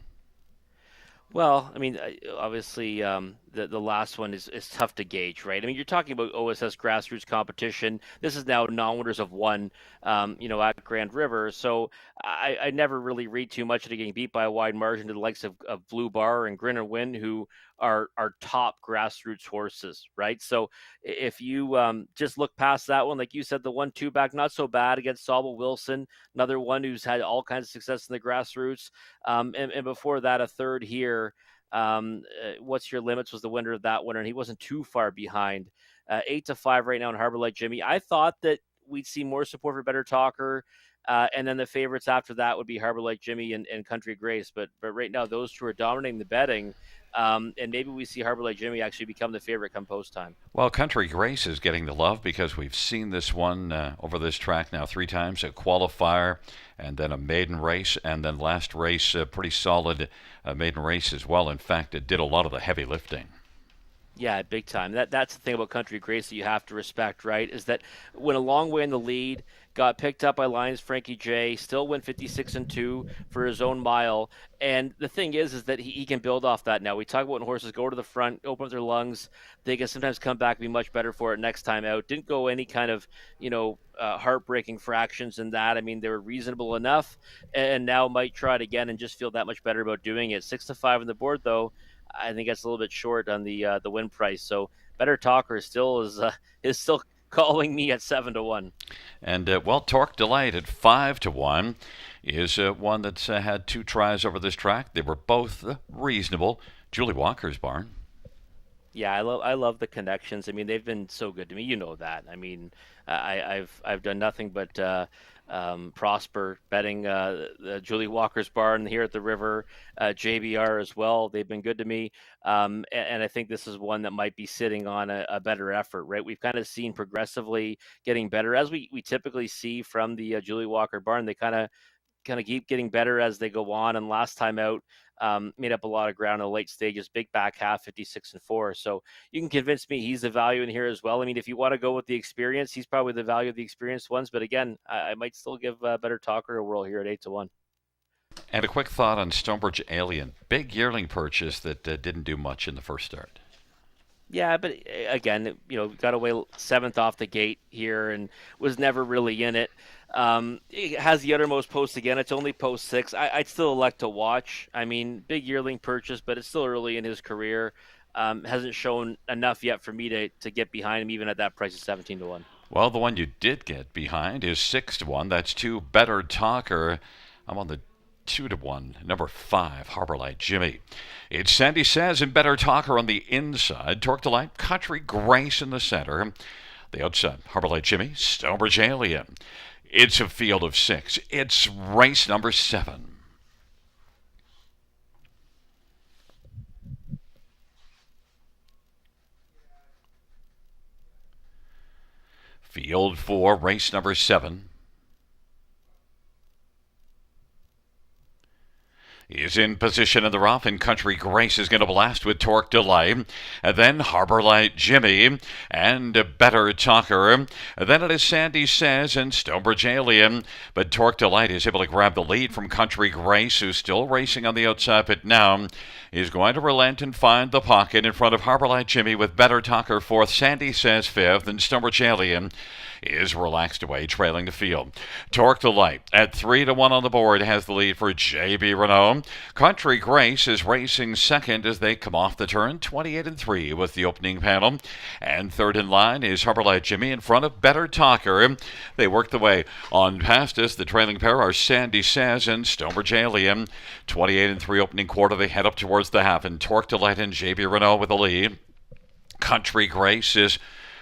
Well, I mean, obviously, the last one is tough to gauge, right? I mean, you're talking about OSS Grassroots competition. This is now non-winners of one, at Grand River. So I never really read too much into getting beat by a wide margin to the likes of Blue Bar and Grin and Win, who are top Grassroots horses, right? So if you just look past that one, like you said, the 1-2 back, not so bad against Sable Wilson, another one who's had all kinds of success in the Grassroots. And before that, a third here. What's Your Limits was the winner of that one, and he wasn't too far behind. 8-5 right now in Harbor Light Jimmy. I thought that we'd see more support for Better Talker, and then the favorites after that would be Harbor Light Jimmy and Country Grace. But right now, those two are dominating the betting, and maybe we see Harbor Light Jimmy actually become the favorite come post time. Well, Country Grace is getting the love because we've seen this one over this track now 3 times, a qualifier and then a maiden race, and then last race, a pretty solid maiden race as well. In fact, it did a lot of the heavy lifting. Yeah, big time. That's the thing about Country Grace that you have to respect, right? Is that went a long way in the lead, got picked up by Lions Frankie J, still went 56-2 for his own mile. And the thing is that he can build off that now. We talk about when horses go to the front, open up their lungs, they can sometimes come back and be much better for it next time out. Didn't go any kind of, heartbreaking fractions in that. I mean, they were reasonable enough, and now might try it again and just feel that much better about doing it. 6-5 on the board, though. I think that's a little bit short on the win price. So Better Talker is still calling me at 7-1. And Torque Delight at 5-1 is one that's had 2 tries over this track. They were both reasonable. Julie Walker's barn. Yeah, I love the connections. I mean, they've been so good to me. You know that. I mean, I've done nothing but prosper betting the Julie Walker's barn here at the river, JBR as well. They've been good to me, and I think this is one that might be sitting on a better effort. Right, we've kind of seen progressively getting better as we typically see from the Julie Walker barn. They kind of keep getting better as they go on. And last time out, made up a lot of ground in the late stages, big back half, 56-4. So you can convince me he's the value in here as well. I mean, if you want to go with the experience, he's probably the value of the experienced ones. But again, I might still give Better Talker a whirl here at 8-1. And a quick thought on Stonebridge Alien. Big yearling purchase that didn't do much in the first start. Yeah, but again, got away seventh off the gate here and was never really in it. It has the uttermost post again. It's only post six. I'd still elect to watch. I mean, big yearling purchase, but it's still early in his career. Hasn't shown enough yet for me to get behind him, even at that price of 17-1. Well, the one you did get behind is 6-1. That's two Better Talker. I'm on the 2-1, number 5, Harborlight Jimmy. It's Sandy Says and Better Talker on the inside. Torque Delight, Country Grace in the center. The outside, Harborlight Jimmy, Stonebridge Alien. It's a field of 6. It's race number 7. Field 4, race number 7. Is in position in the rough, and Country Grace is going to blast with Torque Delight. And then Harborlight Jimmy and Better Talker. Then it is Sandy Says and Stonebridge Alien. But Torque Delight is able to grab the lead from Country Grace, who's still racing on the outside, but now is going to relent and find the pocket in front of Harborlight Jimmy with Better Talker fourth, Sandy Says fifth, and Stonebridge Alien is relaxed away, trailing the field. Torque Delight at 3-1 on the board has the lead for JB Renault. Country Grace is racing second as they come off the turn, 28-3 with the opening panel. And third in line is Harborlight Jimmy in front of Better Talker. They work the way on past us. The trailing pair are Sandy Says and Stonebridge Alien. 28-3 opening quarter. They head up towards the half, and Torque Delight and JB Renault with the lead. Country Grace is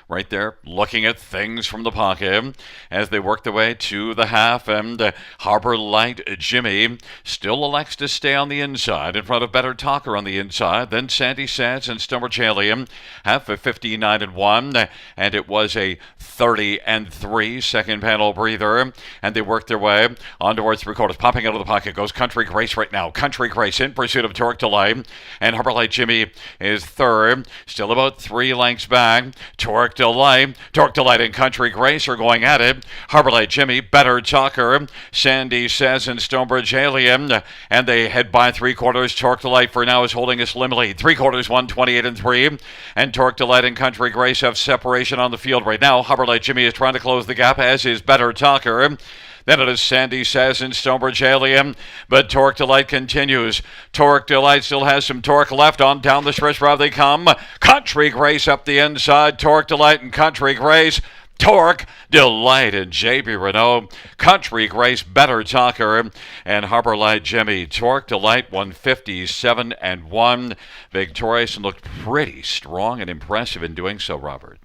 right there looking at things from the pocket as they work their way to the half, and Harborlight Jimmy still elects to stay on the inside in front of Better Talker on the inside. Then Sandy Says and Stonebridge Alien half a 59-1, and it was a 30-3 second panel breather, and they work their way on towards 3/4. Popping out of the pocket goes Country Grace right now. Country Grace in pursuit of Torque Delight, and Harborlight Jimmy is third, still about 3 lengths back. Torque Delight and Country Grace are going at it. Harborlight Jimmy, Better Talker, Sandy Says and Stonebridge Alien, and they head by 3/4. Torque Delight for now is holding a slim lead. 3/4, 128-3, and Torque Delight and Country Grace have separation on the field right now. Harborlight Jimmy is trying to close the gap, as is Better Talker. Then it is Sandy Says and Stonebridge Alien, but Torque Delight continues. Torque Delight still has some torque left. On down the stretch route they come. Country Grace up the inside. Torque Delight and Country Grace. Torque Delight and JB Renault. Country Grace, Better Talker, and Harborlight Jimmy. Torque Delight 157-1. Victorious and looked pretty strong and impressive in doing so, Robert.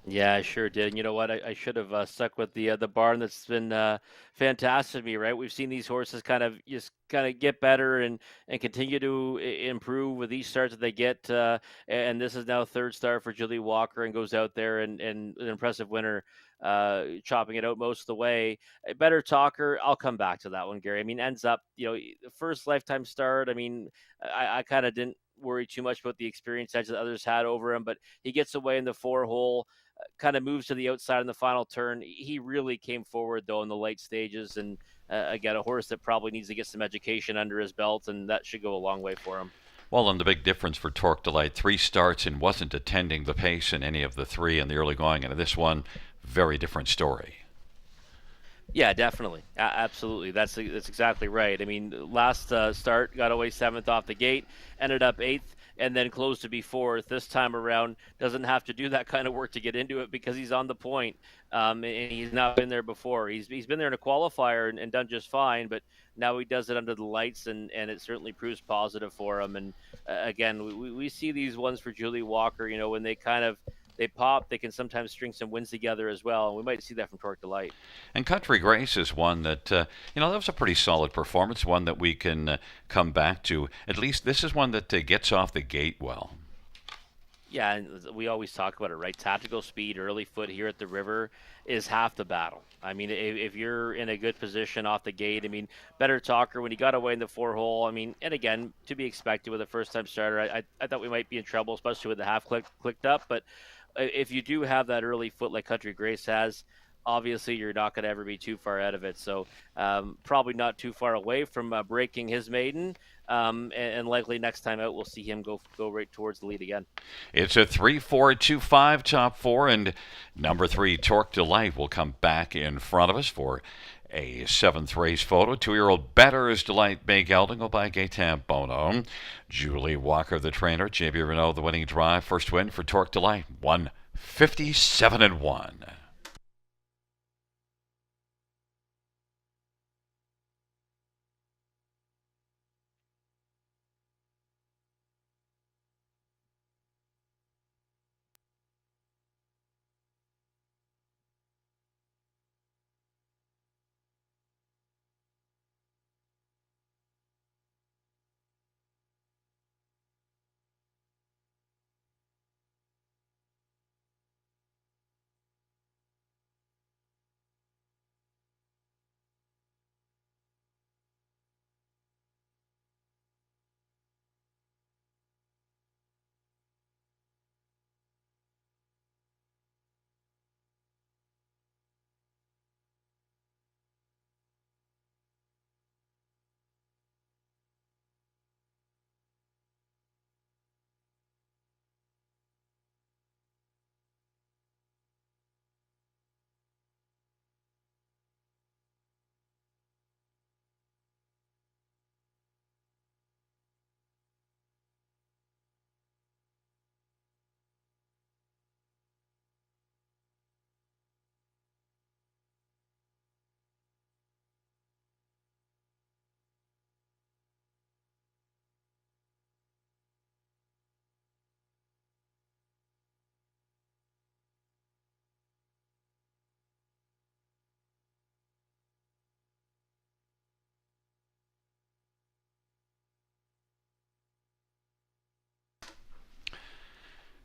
Yeah, I sure did. And you know what? I should have stuck with the barn that's been fantastic to me, right? We've seen these horses kind of get better and continue to improve with each start that they get. And this is now third start for Julie Walker, and goes out there and an impressive winner, chopping it out most of the way. A Better Talker, I'll come back to that one, Gary. I mean, ends up, the first lifetime start. I mean, I kind of didn't worry too much about the experience edge that others had over him, but he gets away in the 4-hole, kind of moves to the outside in the final turn. He really came forward though in the late stages, and again, a horse that probably needs to get some education under his belt, and that should go a long way for him. Well, and the big difference for Torque Delight, 3 starts and wasn't attending the pace in any of the 3 in the early going, and this one, very different story. Yeah, definitely. Absolutely. That's exactly right. I mean, last start got away 7th off the gate, ended up 8th. and then close to be fourth. This time around, doesn't have to do that kind of work to get into it because he's on the point, and he's not been there before. He's been there in a qualifier and done just fine, but now he does it under the lights, and it certainly proves positive for him. And again, we see these ones for Julie Walker. When they pop, they can sometimes string some wins together as well. And we might see that from Torque Delight. And Country Grace is one that, that was a pretty solid performance, one that we can come back to. At least this is one that gets off the gate well. Yeah, and we always talk about it, right? Tactical speed, early foot here at the river is half the battle. I mean, if you're in a good position off the gate, I mean, Better Talker, when he got away in the 4-hole, I mean, and again, to be expected with a first-time starter, I thought we might be in trouble, especially with the half clicked up. But if you do have that early foot like Country Grace has, obviously you're not going to ever be too far out of it. So probably not too far away from breaking his maiden. And likely next time out, we'll see him go right towards the lead again. It's a 3-4-2-5 top four, and number 3, Torque Delight, will come back in front of us for a 7th race photo. 2-year-old Better's Delight Bay Gelding will by Gaetan Bono. Julie Walker, the trainer. JB Renault, the winning drive. First win for Torque Delight. 157-1.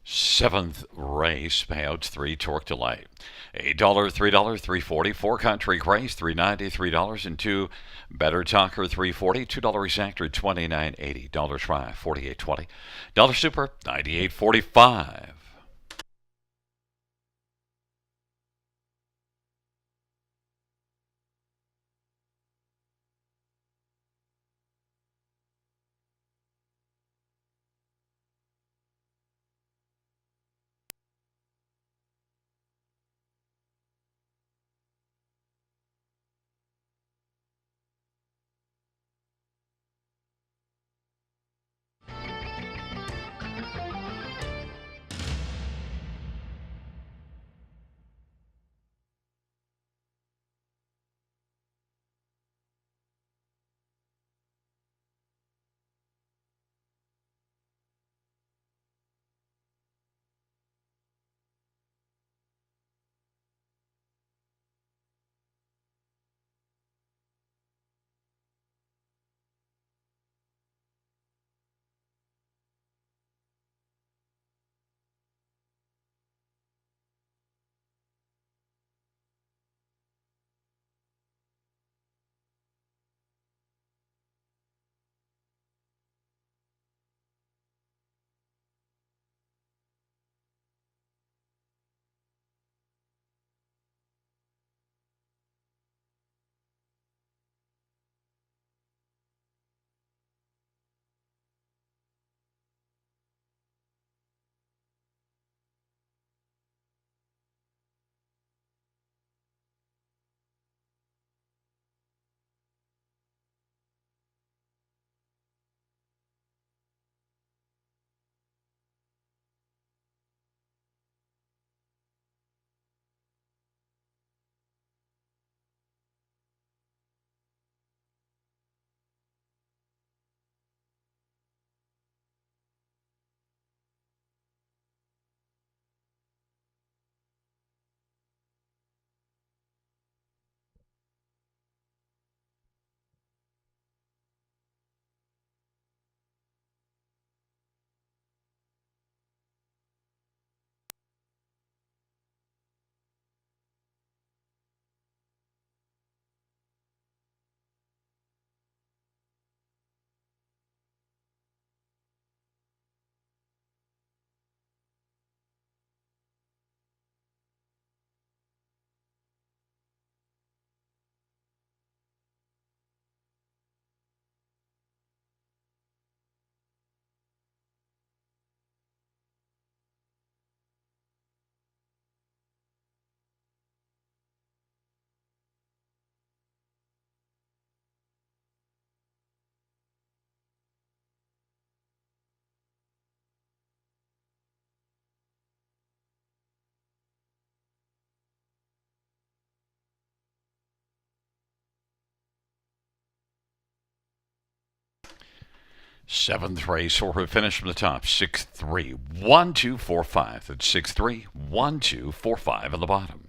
Seventh race, payouts 3, Torque Delight. $8, $3, $3.40, 4 Country Grace, $3.90, $3 and 2. Better Talker, $3.40, $2 Exactor, $29.80, dollar try, $48.20, dollar Super, $98.45. Seventh race or a finish from the top. 6-3, 1-2-4-5. That's 6-3, 1-2-4-5 on the bottom.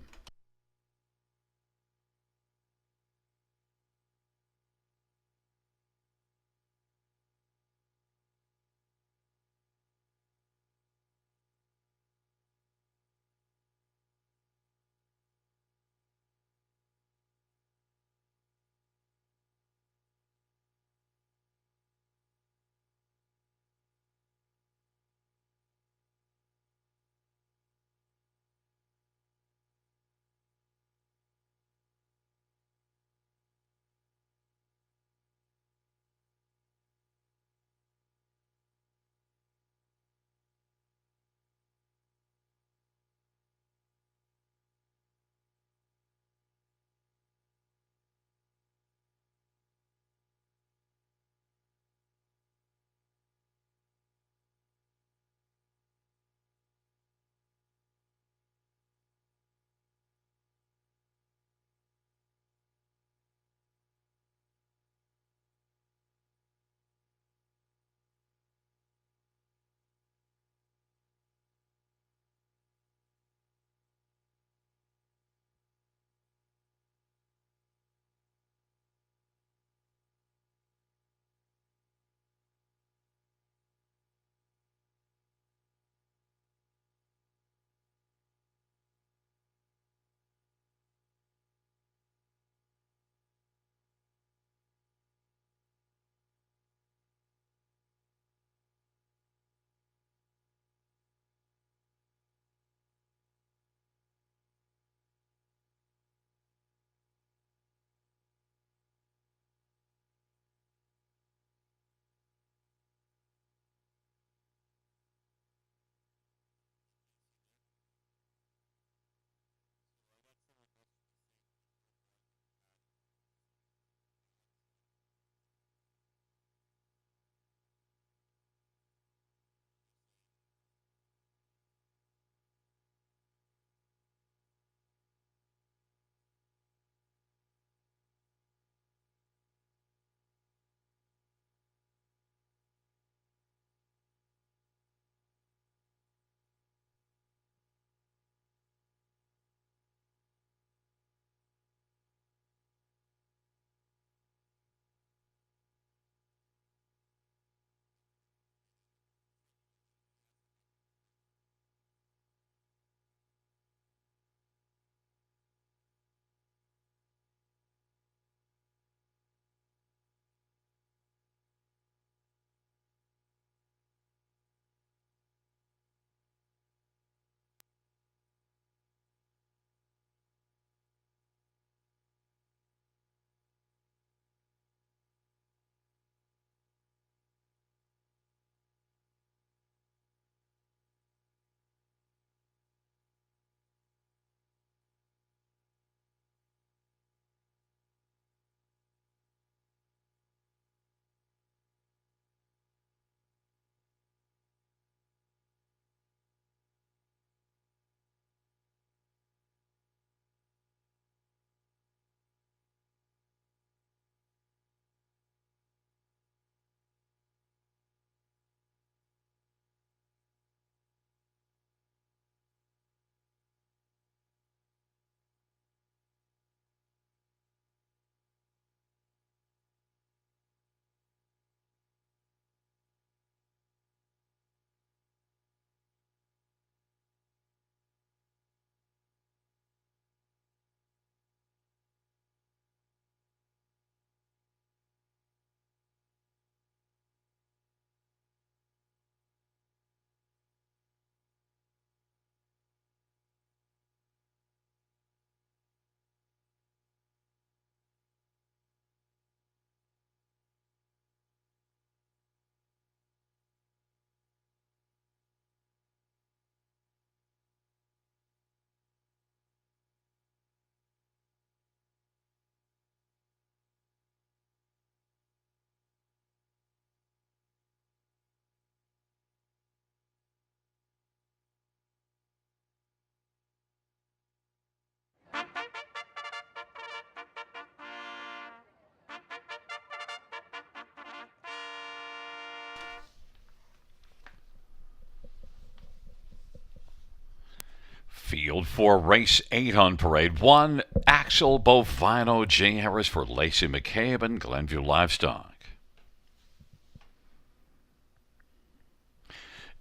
Field for race 8 on parade 1. Axel Bovino, J. Harris for Lacey McCabe and Glenview Livestock.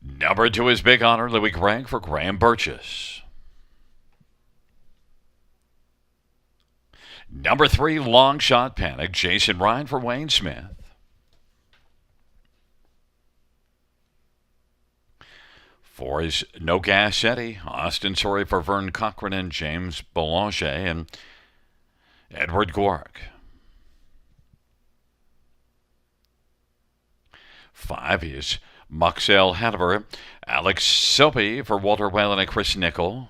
Number 2 is Big Honor, Louis Gregg for Graham Burgess. Number 3, Long Shot Panic, Jason Ryan for Wayne Smith. Four is No Gas Eddie, Austin Sorry for Vern Cochran and James Boulanger and Edward Gork. 5 is Moxell Hanover, Alex Soapy for Walter Whalen and Chris Nickel.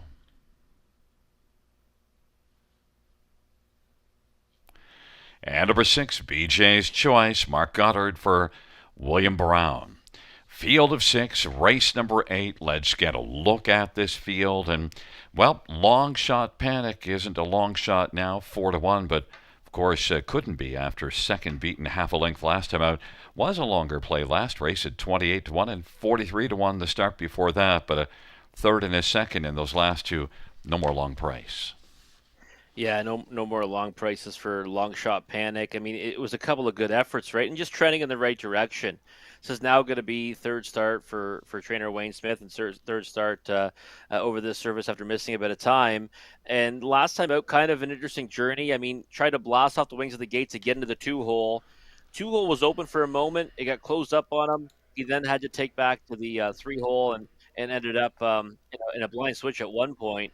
And number 6, BJ's Choice, Mark Goddard for William Brown. Field of 6, race number 8. Let's get a look at this field. And, well, Long Shot Panic isn't a long shot now, 4-1, but of course couldn't be after second beaten half a length last time out. Was a longer play last race at 28-1 and 43-1 the start before that, but a third and a second in those last two. No more long price. Yeah, no more long prices for Long Shot Panic. I mean, it was a couple of good efforts, right? And just trending in the right direction. This is now going to be third start for trainer Wayne Smith and third start over this service after missing a bit of time. And last time out, kind of an interesting journey. I mean, tried to blast off the wings of the gate to get into the 2-hole. 2-hole was open for a moment. It got closed up on him. He then had to take back to the 3-hole and ended up in a blind switch at one point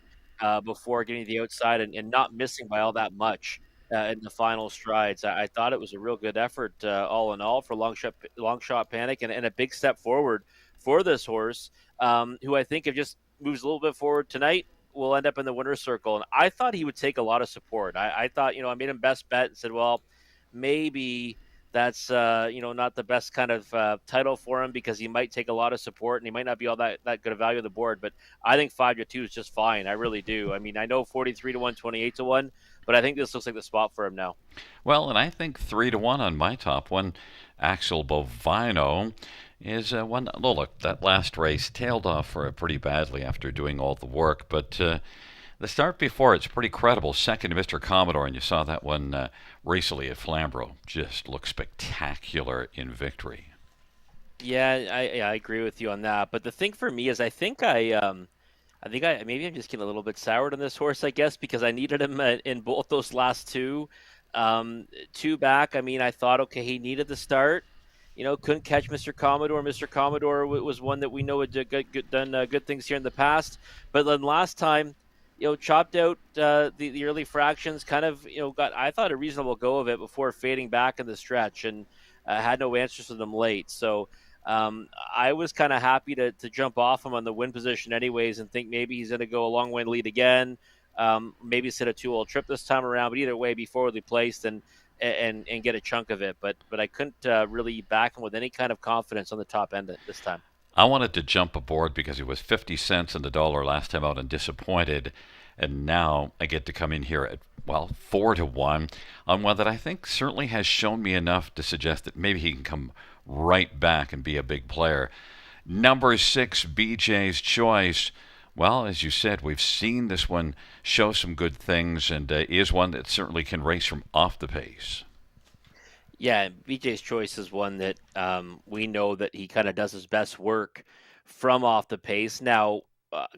before getting to the outside and not missing by all that much. In the final strides, I thought it was a real good effort, all in all, for Long Shot Panic, and a big step forward for this horse, who I think if just moves a little bit forward tonight, will end up in the winner's circle. And I thought he would take a lot of support. I thought, I made him best bet and said, well, maybe that's not the best kind of title for him because he might take a lot of support and he might not be all that good of value on the board. But I think 5-2 is just fine. I really do. I mean, I know 43-1, 28-1. But I think this looks like the spot for him now. Well, and I think 3-1 on my top one. Axel Bovino is one. Oh, look, that last race tailed off pretty badly after doing all the work. But the start before it's pretty credible. Second to Mr. Commodore, and you saw that one recently at Flamborough. Just looked spectacular in victory. Yeah, I agree with you on that. But the thing for me is, I think maybe I'm just getting a little bit soured on this horse, I guess, because I needed him in both those last two. Two back, I mean, I thought, okay, he needed the start. Couldn't catch Mr. Commodore. Mr. Commodore was one that we know had done good things here in the past. But then last time, chopped out the early fractions, kind of, got, I thought, a reasonable go of it before fading back in the stretch and had no answers to them late. So I was kind of happy to jump off him on the win position anyways and think maybe he's going to go a long win lead again. Maybe sit a 2-hole trip this time around, but either way, be forwardly placed and get a chunk of it. But I couldn't really back him with any kind of confidence on the top end this time. I wanted to jump aboard because he was 50 cents in the dollar last time out and disappointed. And now I get to come in here at, 4-1 on one that I think certainly has shown me enough to suggest that maybe he can come right back and be a big player. Number 6, BJ's Choice. Well, as you said, we've seen this one show some good things and is one that certainly can race from off the pace. Yeah, BJ's Choice is one that we know that he kind of does his best work from off the pace. Now,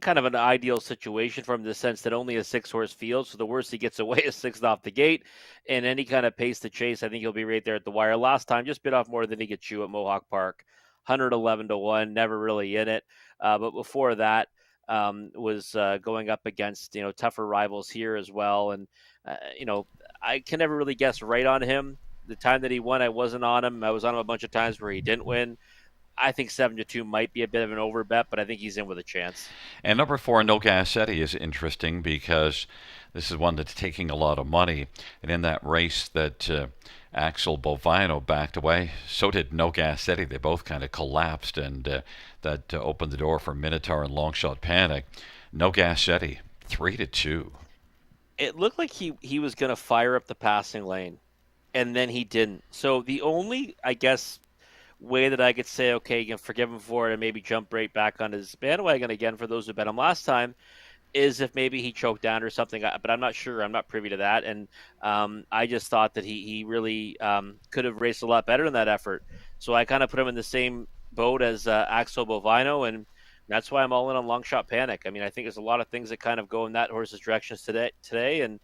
kind of an ideal situation for him in the sense that only a 6-horse field, so the worst he gets away is 6th off the gate, and any kind of pace to chase, I think he'll be right there at the wire. Last time, just bit off more than he could chew at Mohawk Park, 111-1, never really in it. But before that, was going up against tougher rivals here as well, and I can never really guess right on him. The time that he won, I wasn't on him. I was on him a bunch of times where he didn't win. I think 7-2 might be a bit of an over bet, but I think he's in with a chance. And number 4, No Gas Eddie, is interesting because this is one that's taking a lot of money. And in that race that Axel Bovino backed away, so did No Gas Eddie. They both kind of collapsed, and that opened the door for Minotaur and Long Shot Panic. No Gas Eddie, 3-2. It looked like he was going to fire up the passing lane, and then he didn't. So the only, I guess, way that I could say, okay, you can forgive him for it and maybe jump right back on his bandwagon again for those who bet him last time, is if maybe he choked down or something, but I'm not sure. I'm not privy to that. And I just thought that he really could have raced a lot better in that effort. So I kind of put him in the same boat as Axel Bovino, and that's why I'm all in on Long Shot Panic. I mean, I think there's a lot of things that kind of go in that horse's directions today, and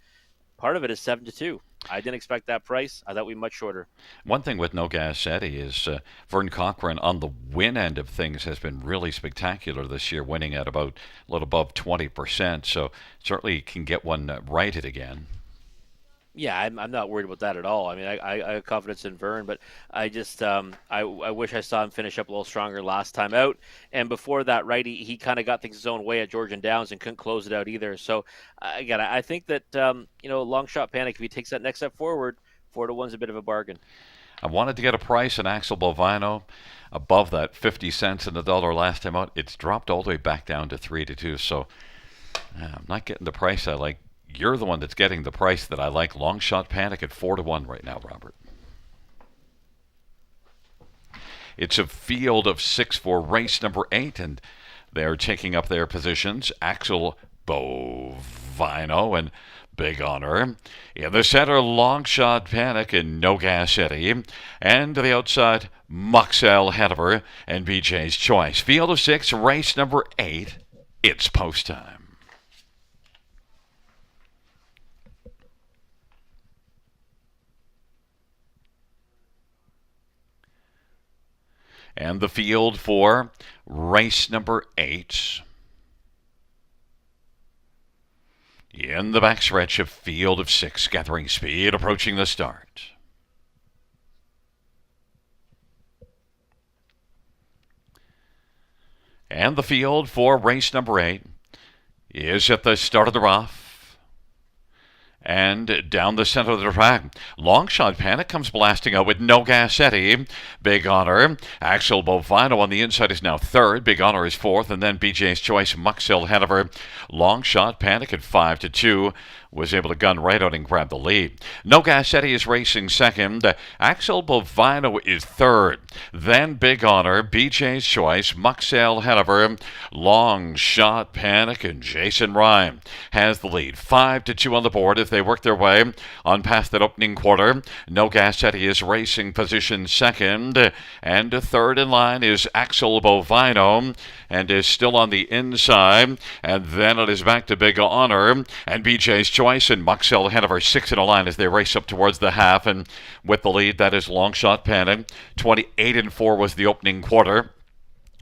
part of it is 7-2. I didn't expect that price. I thought we'd be much shorter. One thing with No Gas Eddie is Vern Cochran on the win end of things has been really spectacular this year, winning at about a little above 20%. So certainly can get one righted again. Yeah, I'm not worried about that at all. I mean, I have confidence in Vern, but I just I wish I saw him finish up a little stronger last time out. And before that, right, he kind of got things his own way at Georgian Downs and couldn't close it out either. So again, I think that Long Shot Panic, if he takes that next step forward, 4-1's a bit of a bargain. I wanted to get a price on Axel Bovino above that 50 cents in the dollar last time out. It's dropped all the way back down to 3-2. So I'm not getting the price I like. You're the one that's getting the price that I like. Long Shot Panic at 4-1 right now, Robert. It's a field of 6 for race number 8, and they're taking up their positions. Axel Bovino and Big Honor. In the center, Long Shot Panic and No Gas Eddie. And to the outside, Muxel Hanover and BJ's Choice. Field of 6, race number 8. It's post time. And the field for race number 8. In the backstretch of field of 6, gathering speed, approaching the start. And the field for race number 8 is at the start of the rough. And down the center of the track, Long Shot Panic comes blasting out with No Gas Eddie. Big Honor. Axel Bovino on the inside is now third. Big Honor is fourth. And then BJ's Choice, Muxel Hanover. Long Shot Panic at 5-2 was able to gun right out and grab the lead. No Gas Eddie is racing second. Axel Bovino is third. Then Big Honor, BJ's Choice, Muxel Hanover, Long Shot Panic, and Jason Ryan has the lead. 5-2 on the board as they work their way on past that opening quarter. No Gas Eddie is racing position second, and third in line is Axel Bovino, and is still on the inside. And then it is back to Big Honor and BJ's Choice and Muxel Hanover 6 in a line as they race up towards the half. And with the lead, that is Long Shot Panic. 28-4 was the opening quarter.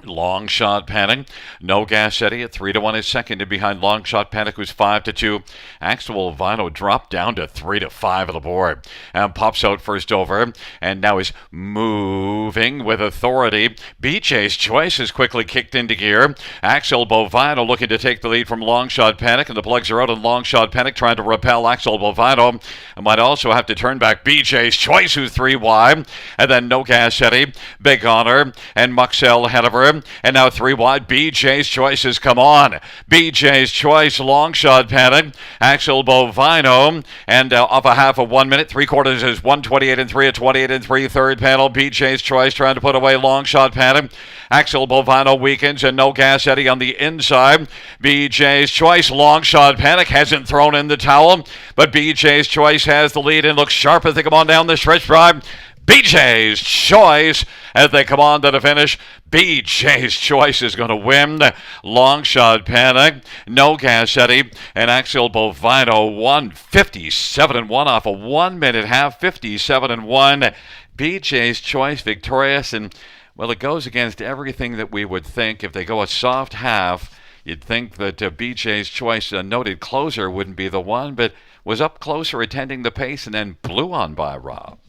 Long Shot Panic. No Gas Eddie at 3-1 is second, and behind Long Shot Panic, who's 5-2. Axel Bovino dropped down to 3-5 on the board and pops out first over, and now is moving with authority. BJ's Choice has quickly kicked into gear. Axel Bovino looking to take the lead from Long Shot Panic, and the plugs are out, and Long Shot Panic trying to repel Axel Bovino. And might also have to turn back BJ's Choice, who's 3 wide, and then No Gas Eddie, Big Honor, and Muxel Hanover. And now 3 wide. BJ's Choice has come on. BJ's Choice, Long Shot Panic, Axel Bovino, and off a half of 1 minute. 3/4 is 1:28-3 at 28-3. Third panel, BJ's Choice trying to put away Long Shot Panic. Axel Bovino weakens, and No Gas Eddie on the inside. BJ's Choice, Long Shot Panic hasn't thrown in the towel, but BJ's Choice has the lead and looks sharp as they come on down the stretch drive. BJ's Choice as they come on to the finish. BJ's Choice is going to win. Long Shot Panic, No Gas Eddie, and Axel Bovino won 57-1 off a 1 minute half. 57-1. BJ's Choice victorious, and well, it goes against everything that we would think. If they go a soft half, you'd think that BJ's Choice, a noted closer, wouldn't be the one, but was up closer attending the pace and then blew on by Rob.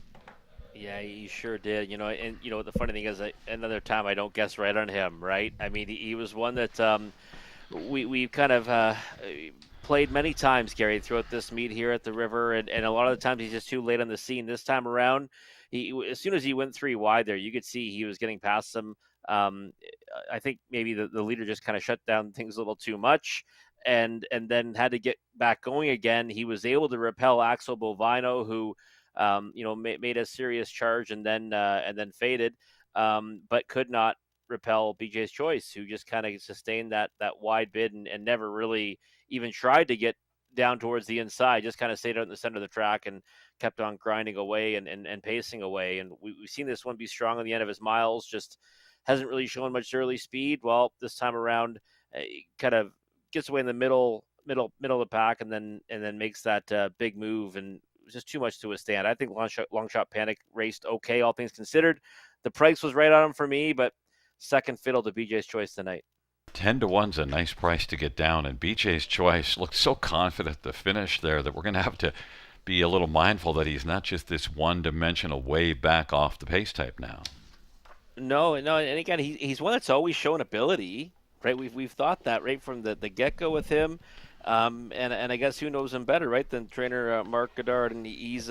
Yeah, he sure did. And the funny thing is, another time I don't guess right on him. Right? I mean, he was one that we've kind of played many times, Gary, throughout this meet here at the River, and a lot of the times he's just too late on the scene. This time around, as soon as he went 3 wide there, you could see he was getting past them. I think maybe the leader just kind of shut down things a little too much, and then had to get back going again. He was able to repel Axel Bovino, who made a serious charge and then faded, but could not repel BJ's Choice, who just kind of sustained that wide bid and never really even tried to get down towards the inside, just kind of stayed out in the center of the track and kept on grinding away and pacing away. And we've seen this one be strong on the end of his miles, just hasn't really shown much early speed. Well, this time around, kind of gets away in the middle of the pack, and then makes that big move, and it was just too much to withstand. I think long shot Panic raced okay, all things considered. The price was right on him for me, but second fiddle to BJ's Choice tonight. 10 to 1's a nice price to get down, and BJ's Choice looked so confident to finish there that we're going to have to be a little mindful that he's not just this one-dimensional way back off the pace type now. No, and again, he's one that's always shown ability, right? We've thought that right from the get go with him, and I guess who knows him better, right, than trainer Mark Goddard, and he's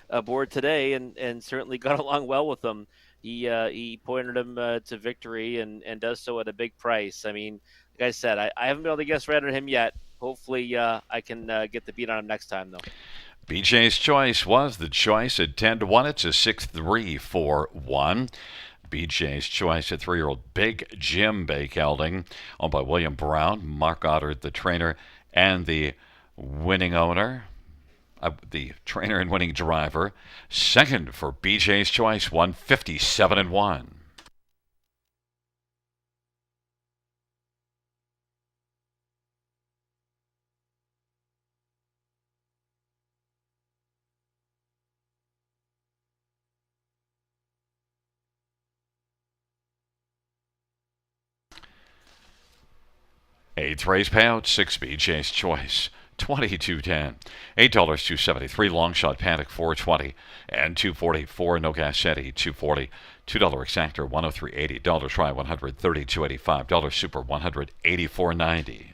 aboard today, and certainly got along well with him. He pointed him to victory, and does so at a big price. I mean, like I said, I haven't been able to guess right on him yet. Hopefully, I can get the beat on him next time, though. BJ's Choice was the choice at 10 to 1. It's a 6-3-4-1. BJ's Choice, a 3-year-old Big Jim Bakelding, owned by William Brown, Mark Goddard, the trainer, and the winning owner, the trainer and winning driver. Second for BJ's Choice, 157-1. Eighth race payout, 6 BJ's Choice, $22.10. $8.273 long shot Panic, $4.20, and $2.40 for No Gas Shetty, $2.40. $2 exactor, $103.80. Dollar try, $132.85. Dollar super, $184.90.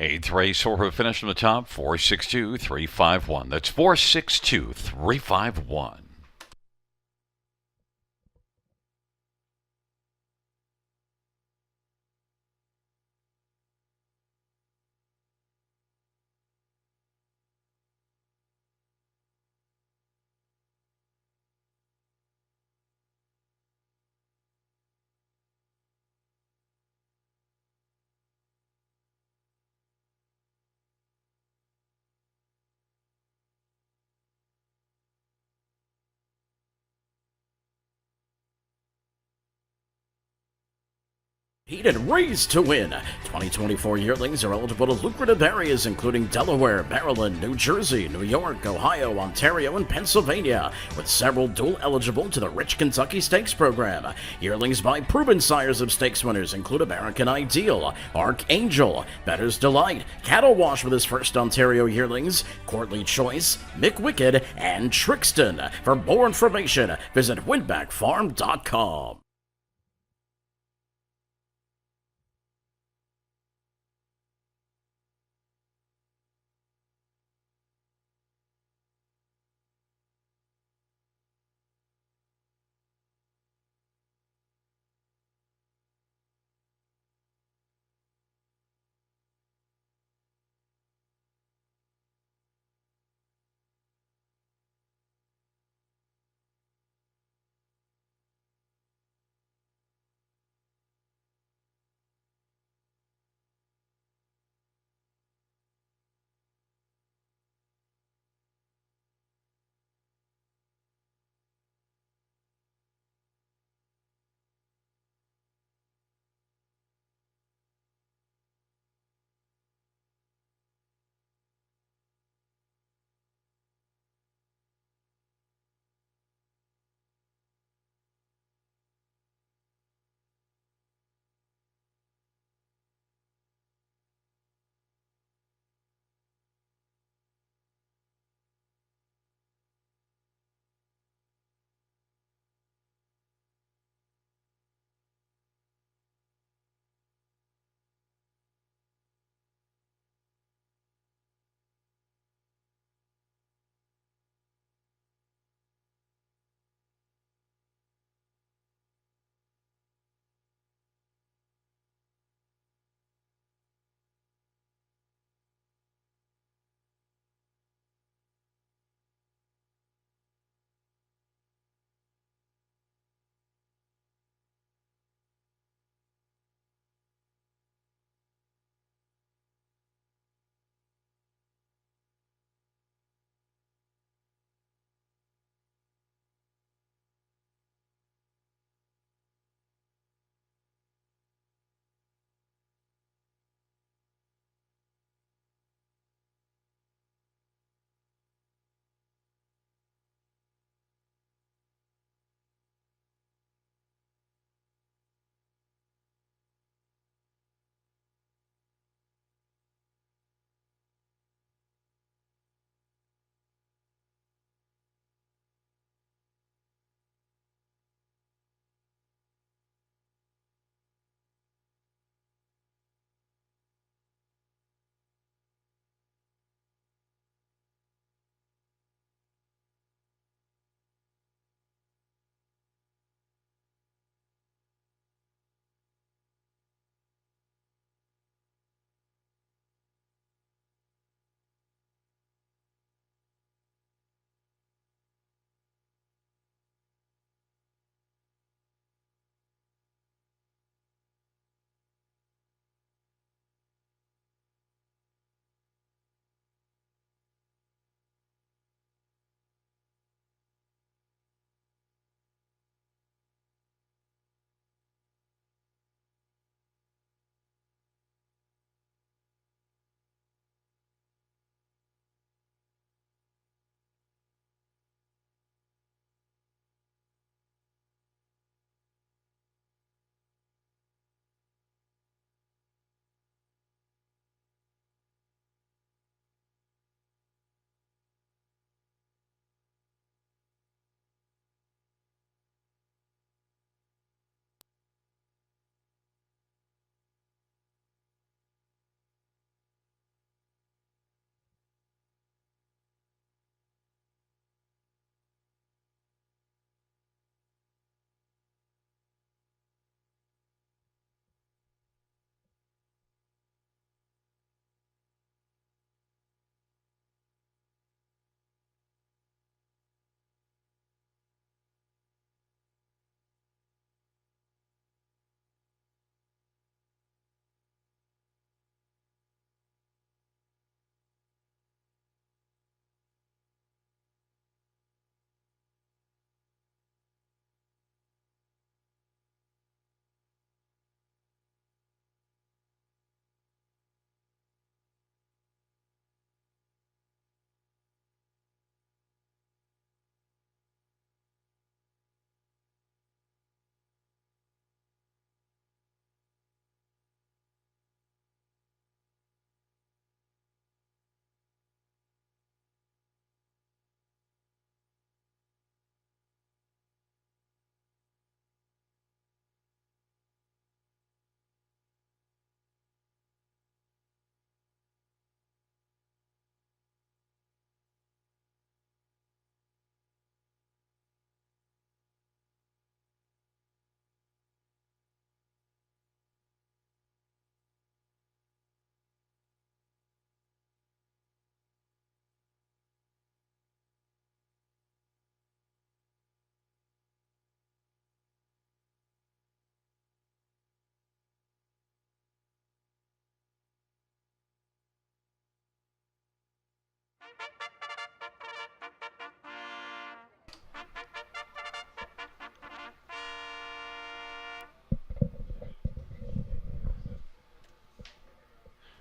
Eighth race order finish from the top, 462-351. That's 462-351. Heated race to win. 2024 yearlings are eligible to lucrative areas including Delaware, Maryland, New Jersey, New York, Ohio, Ontario, and Pennsylvania, with several dual eligible to the Rich Kentucky Stakes program. Yearlings by proven sires of stakes winners include American Ideal, Archangel, Bettor's Delight, Cattle Wash with his first Ontario yearlings, Courtly Choice, Mick Wicked, and Trixton. For more information, visit winbackfarm.com.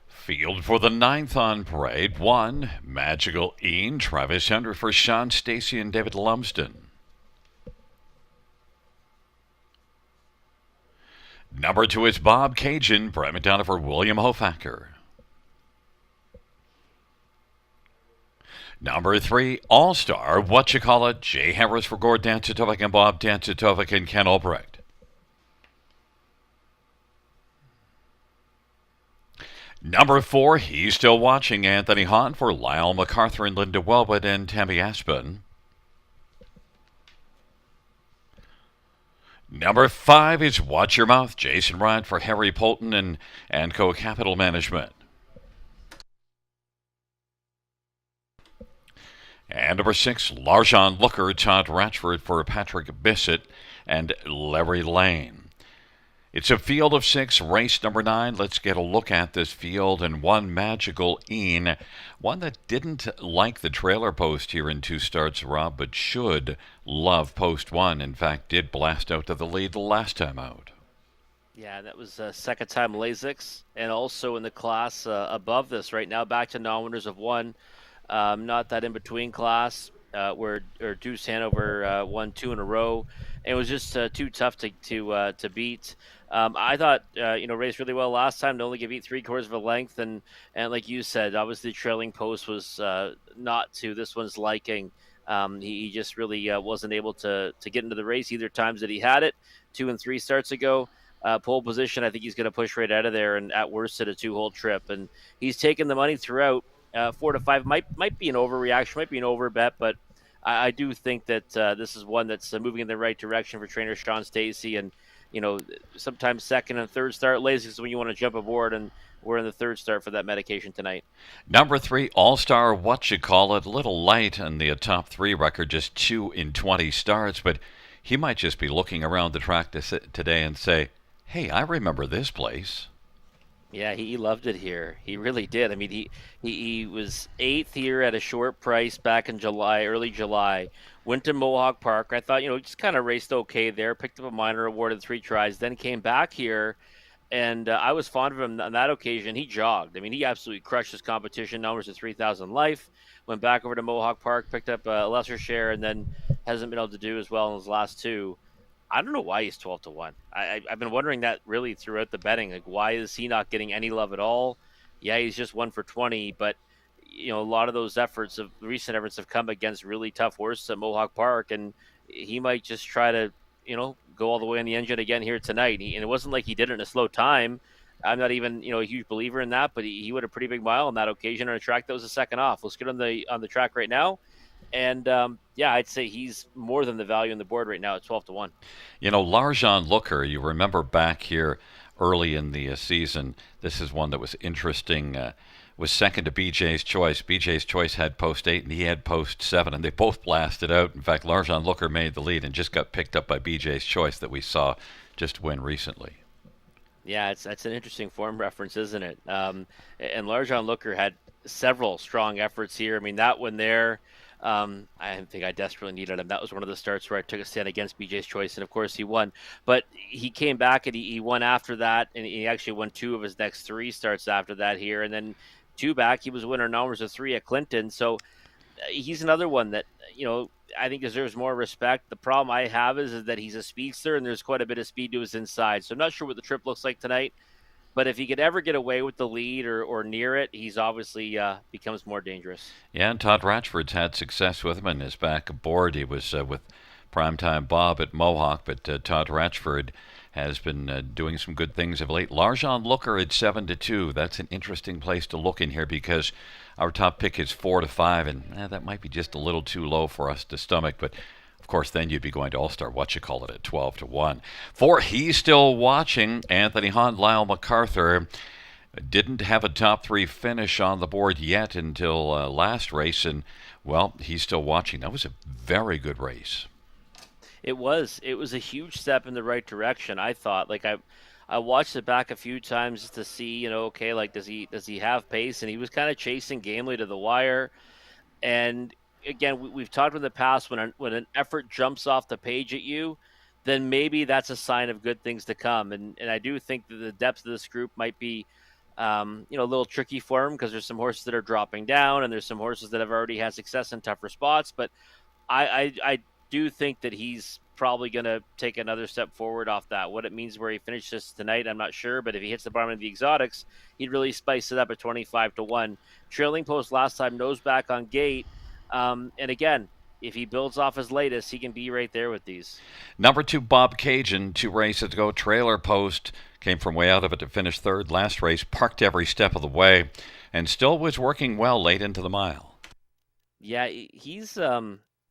Field for the ninth on parade. 1, Magical Ian, Travis Hendry for Sean Stacy and David Lumsden. Number 2 is Bob Cajun, Brett McDonough for William Hofacker. Number 3, All-Star, Whatchacallit, Jay Harris for Gord Dancitovic and Bob Dancitovic and Ken Albrecht. Number 4, he's still watching, Anthony Hahn for Lyle MacArthur and Linda Wellwood and Tammy Aspen. Number 5 is Watch Your Mouth, Jason Ryan for Harry Polton and Co Capital Management. And number 6, Larjon Looker, Todd Ratchford for Patrick Bissett and Larry Lane. It's a field of 6, race number 9. Let's get a look at this field. And 1, Magical Ian, one that didn't like the trailer post here in 2 starts, Rob, but should love post 1. In fact, did blast out to the lead the last time out. Yeah, that was second time Lasix, and also in the class above this right now, back to non-winners of 1. Not that in-between class where Deuce Hanover won 2 in a row. And it was just too tough to beat. I thought, raced really well last time to only get beat 3/4 of a length. And like you said, obviously the trailing post was not to this one's liking. He just really wasn't able to get into the race either times that he had it. 2 and 3 starts ago. Pole position, I think he's going to push right out of there and at worst at a 2-hole trip. And he's taken the money throughout. 4 to 5 might be an overreaction, might be an overbet, but I do think that this is one that's moving in the right direction for trainer Sean Stacy. And sometimes second and third start lazy is when you want to jump aboard, and we're in the third start for that medication tonight. Number 3, All-Star, Whatchacallit, a little light on the top 3 record, just 2 in 20 starts, but he might just be looking around the track today and say, hey, I remember this place. Yeah, he loved it here. He really did. I mean, he was 8th here at a short price back in early July. Went to Mohawk Park. I thought, just kind of raced okay there. Picked up a minor award in 3 tries. Then came back here, and I was fond of him on that occasion. He jogged. I mean, he absolutely crushed his competition. Numbers at 3,000 life. Went back over to Mohawk Park, picked up a lesser share, and then hasn't been able to do as well in his last 2. I don't know why he's 12 to 1. I've been wondering that really throughout the betting. Like, why is he not getting any love at all? Yeah, he's just 1 for 20, but a lot of those recent efforts have come against really tough horses at Mohawk Park, and he might just try to, go all the way on the engine again here tonight. And it wasn't like he did it in a slow time. I'm not even, a huge believer in that, but he went a pretty big mile on that occasion on a track that was a second off. Let's get on the track right now. And I'd say he's more than the value on the board right now at 12 to 1. Larjon Looker, you remember back here early in the season, this is one that was interesting. Was second to BJ's Choice. BJ's Choice had post 8 and he had post 7, and they both blasted out. In fact, Larjon Looker made the lead and just got picked up by BJ's Choice that we saw just win recently. Yeah, that's an interesting form reference, isn't it? And Larjon Looker had several strong efforts here. I mean, that one there, I think I desperately needed him. That was one of the starts where I took a stand against BJ's Choice, and of course he won. But he came back and he won after that, and he actually won 2 of his next 3 starts after that here. And then 2 back, he was winner numbers of 3 at Clinton. So he's another one that, I think deserves more respect. The problem I have is that he's a speedster, and there's quite a bit of speed to his inside. So I'm not sure what the trip looks like tonight. But if he could ever get away with the lead or near it, he's obviously becomes more dangerous. Yeah, and Todd Ratchford's had success with him and is back aboard. He was with Primetime Bob at Mohawk, but Todd Ratchford has been doing some good things of late. Larjon Looker at 7 to 2. That's an interesting place to look in here because our top pick is 4 to 5, and that might be just a little too low for us to stomach. But of course, then you'd be going to All-Star Whatchacallit at 12 to 1. For he's still watching, Anthony Hahn, Lyle MacArthur didn't have a top 3 finish on the board yet until last race, and well, he's still watching. That was a very good race. It was a huge step in the right direction. I thought, like I watched it back a few times just to see, okay, like does he have pace? And he was kind of chasing gamely to the wire. And again, we've talked in the past when an effort jumps off the page at you, then maybe that's a sign of good things to come. And I do think that the depth of this group might be, a little tricky for him because there's some horses that are dropping down and there's some horses that have already had success in tougher spots. But I do think that he's probably going to take another step forward off that. What it means where he finishes tonight, I'm not sure. But if he hits the bottom of the exotics, he'd really spice it up at 25-1. Trailing post last time, nose back on gate. And again, if he builds off his latest, he can be right there with these. Number 2, Bob Cajun, 2 races ago. Trailer post came from way out of it to finish third. Last race, parked every step of the way, and still was working well late into the mile. Yeah, he's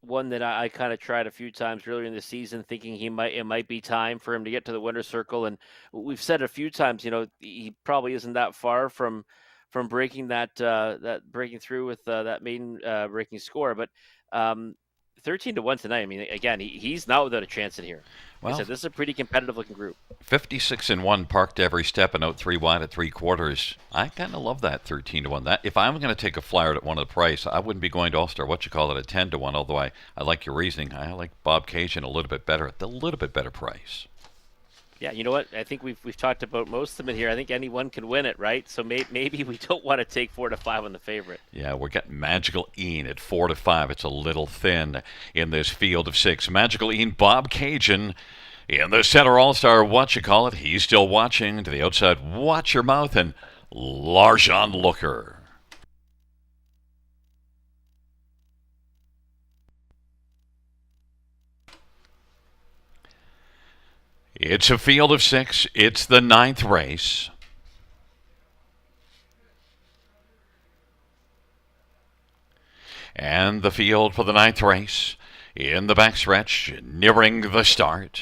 one that I kind of tried a few times earlier in the season, thinking it might be time for him to get to the winner's circle. And we've said a few times, he probably isn't that far from breaking that breaking through with that maiden breaking score. But 13-1 tonight. I mean, again, he's not without a chance in here. Like I said, this is a pretty competitive looking group. 56-1, parked every step and out 3 wide at 3/4. I kind of love that 13-1. That if I'm going to take a flyer at one of the price, I wouldn't be going to All-Star. What you call it, at 10-1. Although I like your reasoning. I like Bob Cajun a little bit better at the little bit better price. Yeah, you know what? I think we've talked about most of them in here. I think anyone can win it, right? So maybe we don't want to take 4-5 on the favorite. Yeah, we're getting Magical Ian at 4-5. It's a little thin in this field of 6. Magical Ian, Bob Cajun in the center. All-Star, what you call it? He's still watching to the outside. Watch your mouth, and Larjan Looker. It's a field of 6. It's the 9th race. And the field for the 9th race in the backstretch, nearing the start.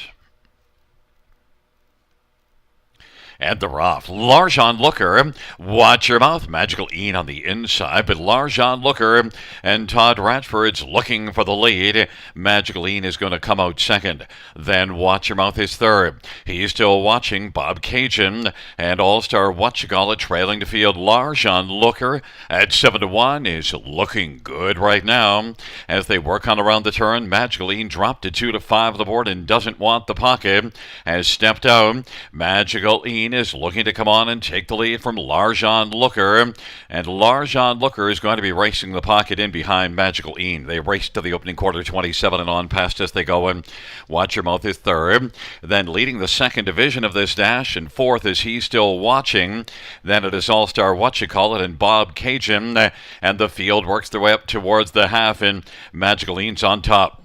And they're off. Larjan Looker, watch your mouth. Magical Ian on the inside, but Larjan Looker and Todd Ratford's looking for the lead. Magical Ian is going to come out second. Then Watch Your Mouth is third. He's still watching Bob Cajun and All-Star Whatchagala trailing the field. Larjan Looker at 7-1 is looking good right now. As they work on around the turn, Magical Ian dropped to 2-5 on the board and doesn't want the pocket. Has stepped out. Magical Ian is looking to come on and take the lead from Larjan Looker. And Larjan Looker is going to be racing the pocket in behind Magical Ian. They race to the opening quarter, 27 and on past as they go. And Watch Your Mouth is third. Then leading the second division of this dash, and fourth is He's Still Watching. Then it is All-Star Whatchacallit and Bob Cajun. And the field works their way up towards the half, and Magical Ian's on top.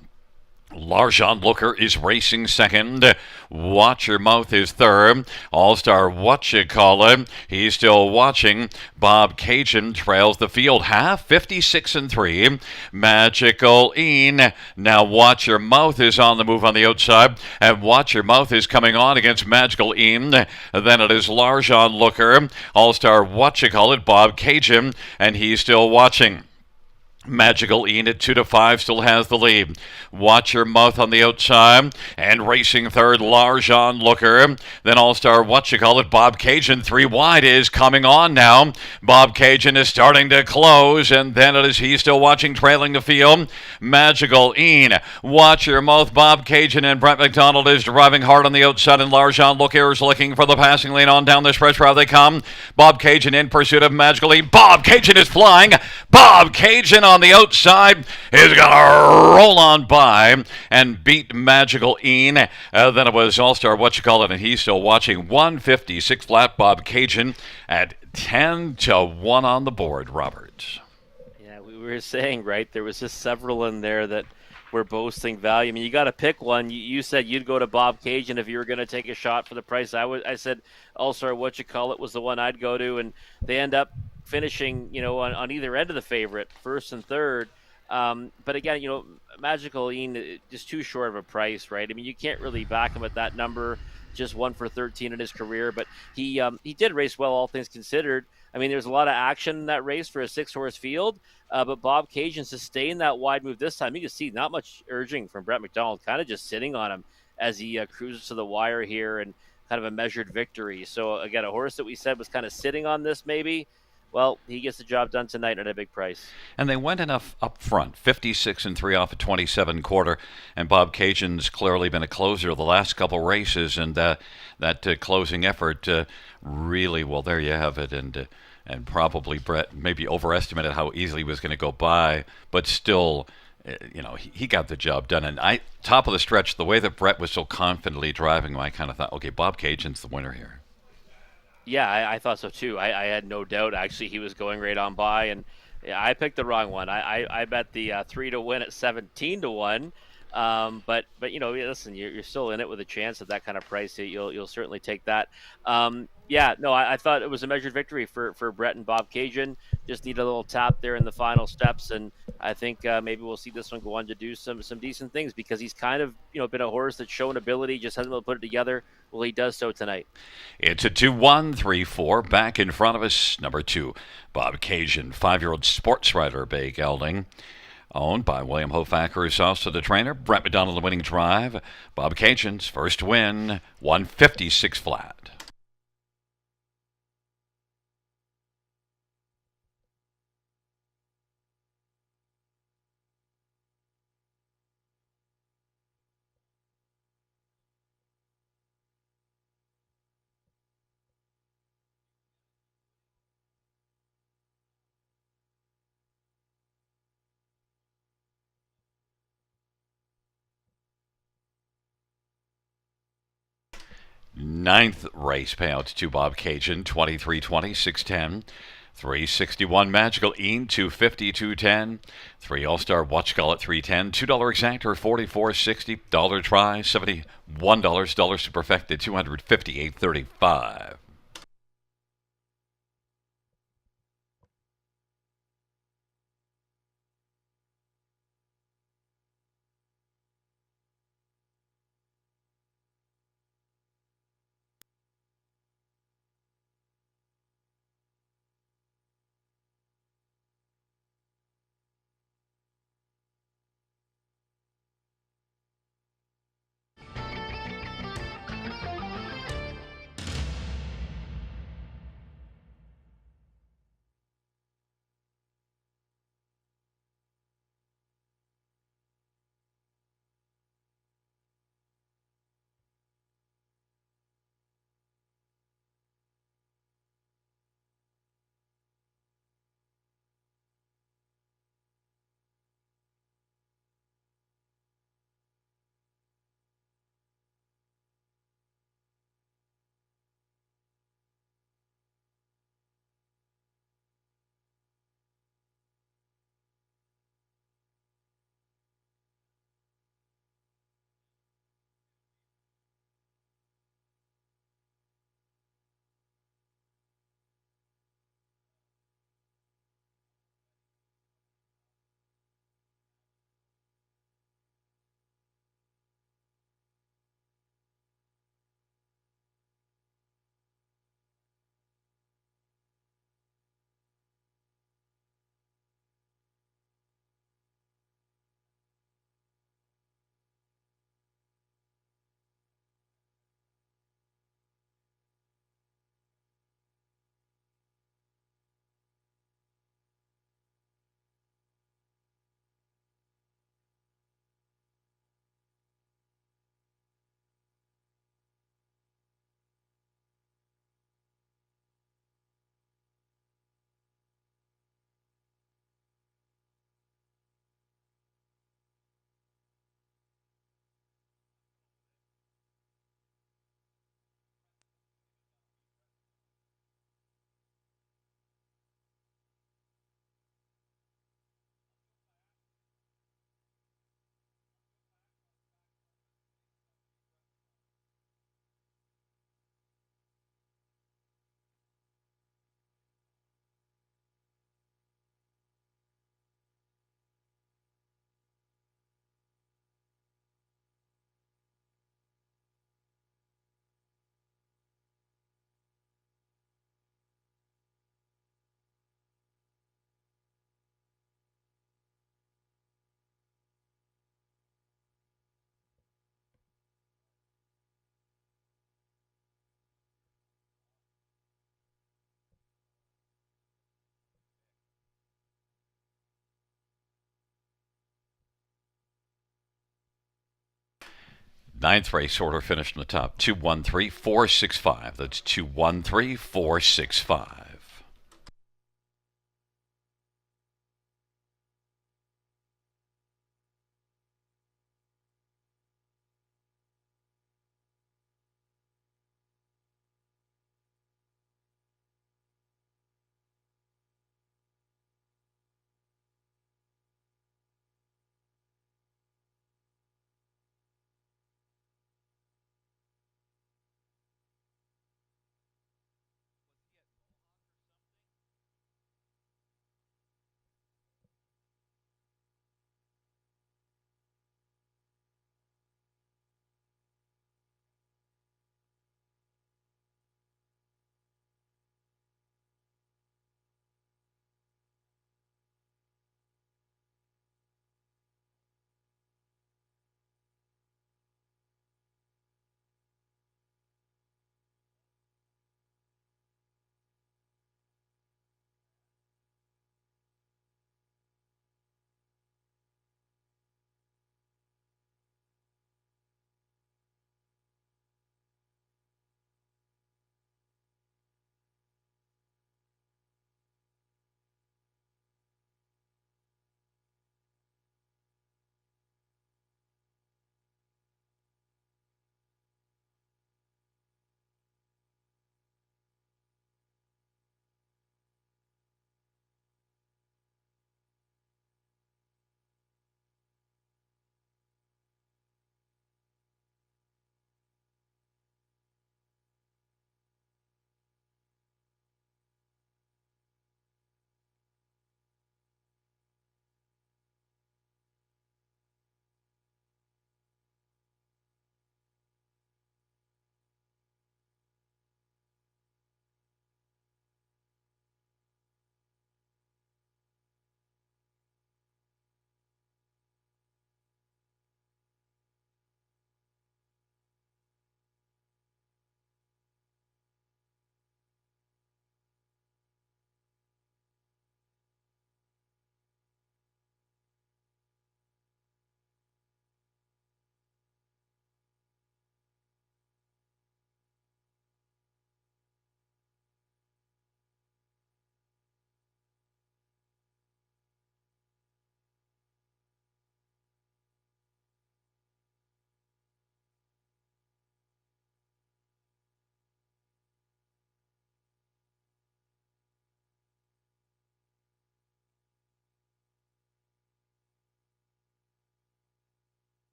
Larjan Looker is racing second. Watch Your Mouth is third. All-Star Whatchacallit, he's still watching. Bob Cajun trails the field half, 56-3. Magical Ian. Now Watch Your Mouth is on the move on the outside, and Watch Your Mouth is coming on against Magical Ian. Then it is Larjan Looker, All-Star Whatchacallit, Bob Cajun, and he's still watching. Magical Ian at 2-5 still has the lead. Watch Your Mouth on the outside. And racing third, Larjan Looker. Then All-Star Whatchacallit, Bob Cajun 3 wide is coming on now. Bob Cajun is starting to close. And then it is He's Still Watching trailing the field. Magical Ian. Watch Your Mouth, Bob Cajun, and Brett McDonald is driving hard on the outside. And Larjan Looker is looking for the passing lane on down the stretch where they come. Bob Cajun in pursuit of Magical Ian. Bob Cajun is flying. Bob Cajun on the outside is going to roll on by and beat Magical Ian. Then it was All-Star Whatchacallit, and He's Still Watching. 156 flat. Bob Cajun at 10-1 on the board, Robert. Yeah, we were saying, right, there was just several in there that were boasting value. I mean, you got to pick one. You said you'd go to Bob Cajun if you were going to take a shot for the price. I said All-Star Whatchacallit was the one I'd go to, and they end up finishing, on either end of the favorite, first and third. But again, Magical Ian just too short of a price, right? I mean, you can't really back him at that number. Just 1 for 13 in his career, but he did race well, all things considered. I mean, there's a lot of action in that race for a 6-horse field, but Bob Cajun sustained that wide move this time. You can see not much urging from Brett McDonald, kind of just sitting on him as he cruises to the wire here, and kind of a measured victory. So again, a horse that we said was kind of sitting on this maybe. well, he gets the job done tonight at a big price. And they went enough up front, 56 and 3 off a 27 quarter. And Bob Cajun's clearly been a closer the last couple races, and that closing effort really, well, there you have it. And probably Brett maybe overestimated how easily he was going to go by, but still, he got the job done. And top of the stretch, the way that Brett was so confidently driving, I kind of thought, okay, Bob Cajun's the winner here. Yeah, I thought so too. I had no doubt. Actually, he was going right on by, and yeah, I picked the wrong one. I bet the 3 to win at 17 to 1. But listen, you're still in it with a chance at that kind of price. You'll certainly take that. Yeah, no, I thought it was a measured victory for Brett and Bob Cajun. Just need a little tap there in the final steps, and I think maybe we'll see this one go on to do some decent things, because he's kind of been a horse that's shown ability, just hasn't been able to put it together. Well, he does so tonight. It's a 2-1, 3-4. Back in front of us, number 2, Bob Cajun, 5-year-old sports rider, Bay Gelding. Owned by William Hofacker, who's also the trainer. Brett McDonald, the winning drive. Bob Cajun's first win, 156 flat. Ninth race payout to Bob Cajun, 23-20, 610. 361 Magical Ean, 250, 210. 3 All-Star Watch Gull at 310. $2 exactor, 44.60. Dollar try, $71. Dollar Superfecta, 258.35. Ninth race order finished in the top. 213-465. That's 213-465.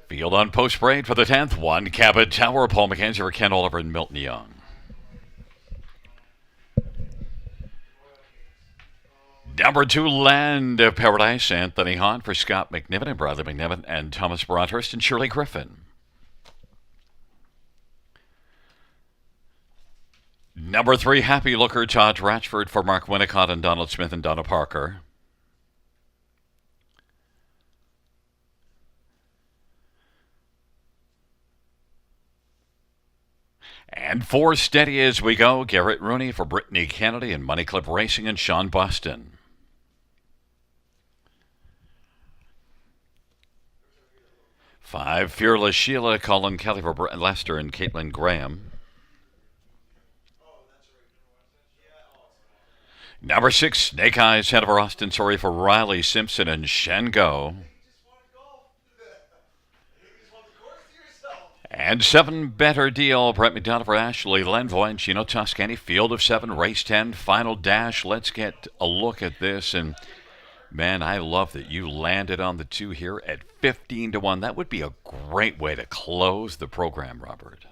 Field on post parade for the 10th. One Cabot Tower. Paul McKenzie for Ken Oliver and Milton Young. Number 2, Land of Paradise. Anthony Hahn for Scott McNiven and Bradley McNiven and Thomas Broadhurst and Shirley Griffin. Number 3, Happy Looker. Todd Ratchford for Mark Winnicott and Donald Smith and Donna Parker. And 4, Steady As We Go. Garrett Rooney for Brittany Kennedy and Money Clip Racing and Sean Boston. 5, Fearless Sheila. Colin Kelly for Brett Lester and Caitlin Graham. Number 6, Snake Eyes. Hanover Austin. Sorry for Riley Simpson and Shengo. And 7, Better Deal. Brett McDonough for Ashley Lenvoy and Chino Toscani. Field of 7, race 10, final dash. Let's get a look at this. And man, I love that you landed on the 2 here at 15-1. That would be a great way to close the program, Robert.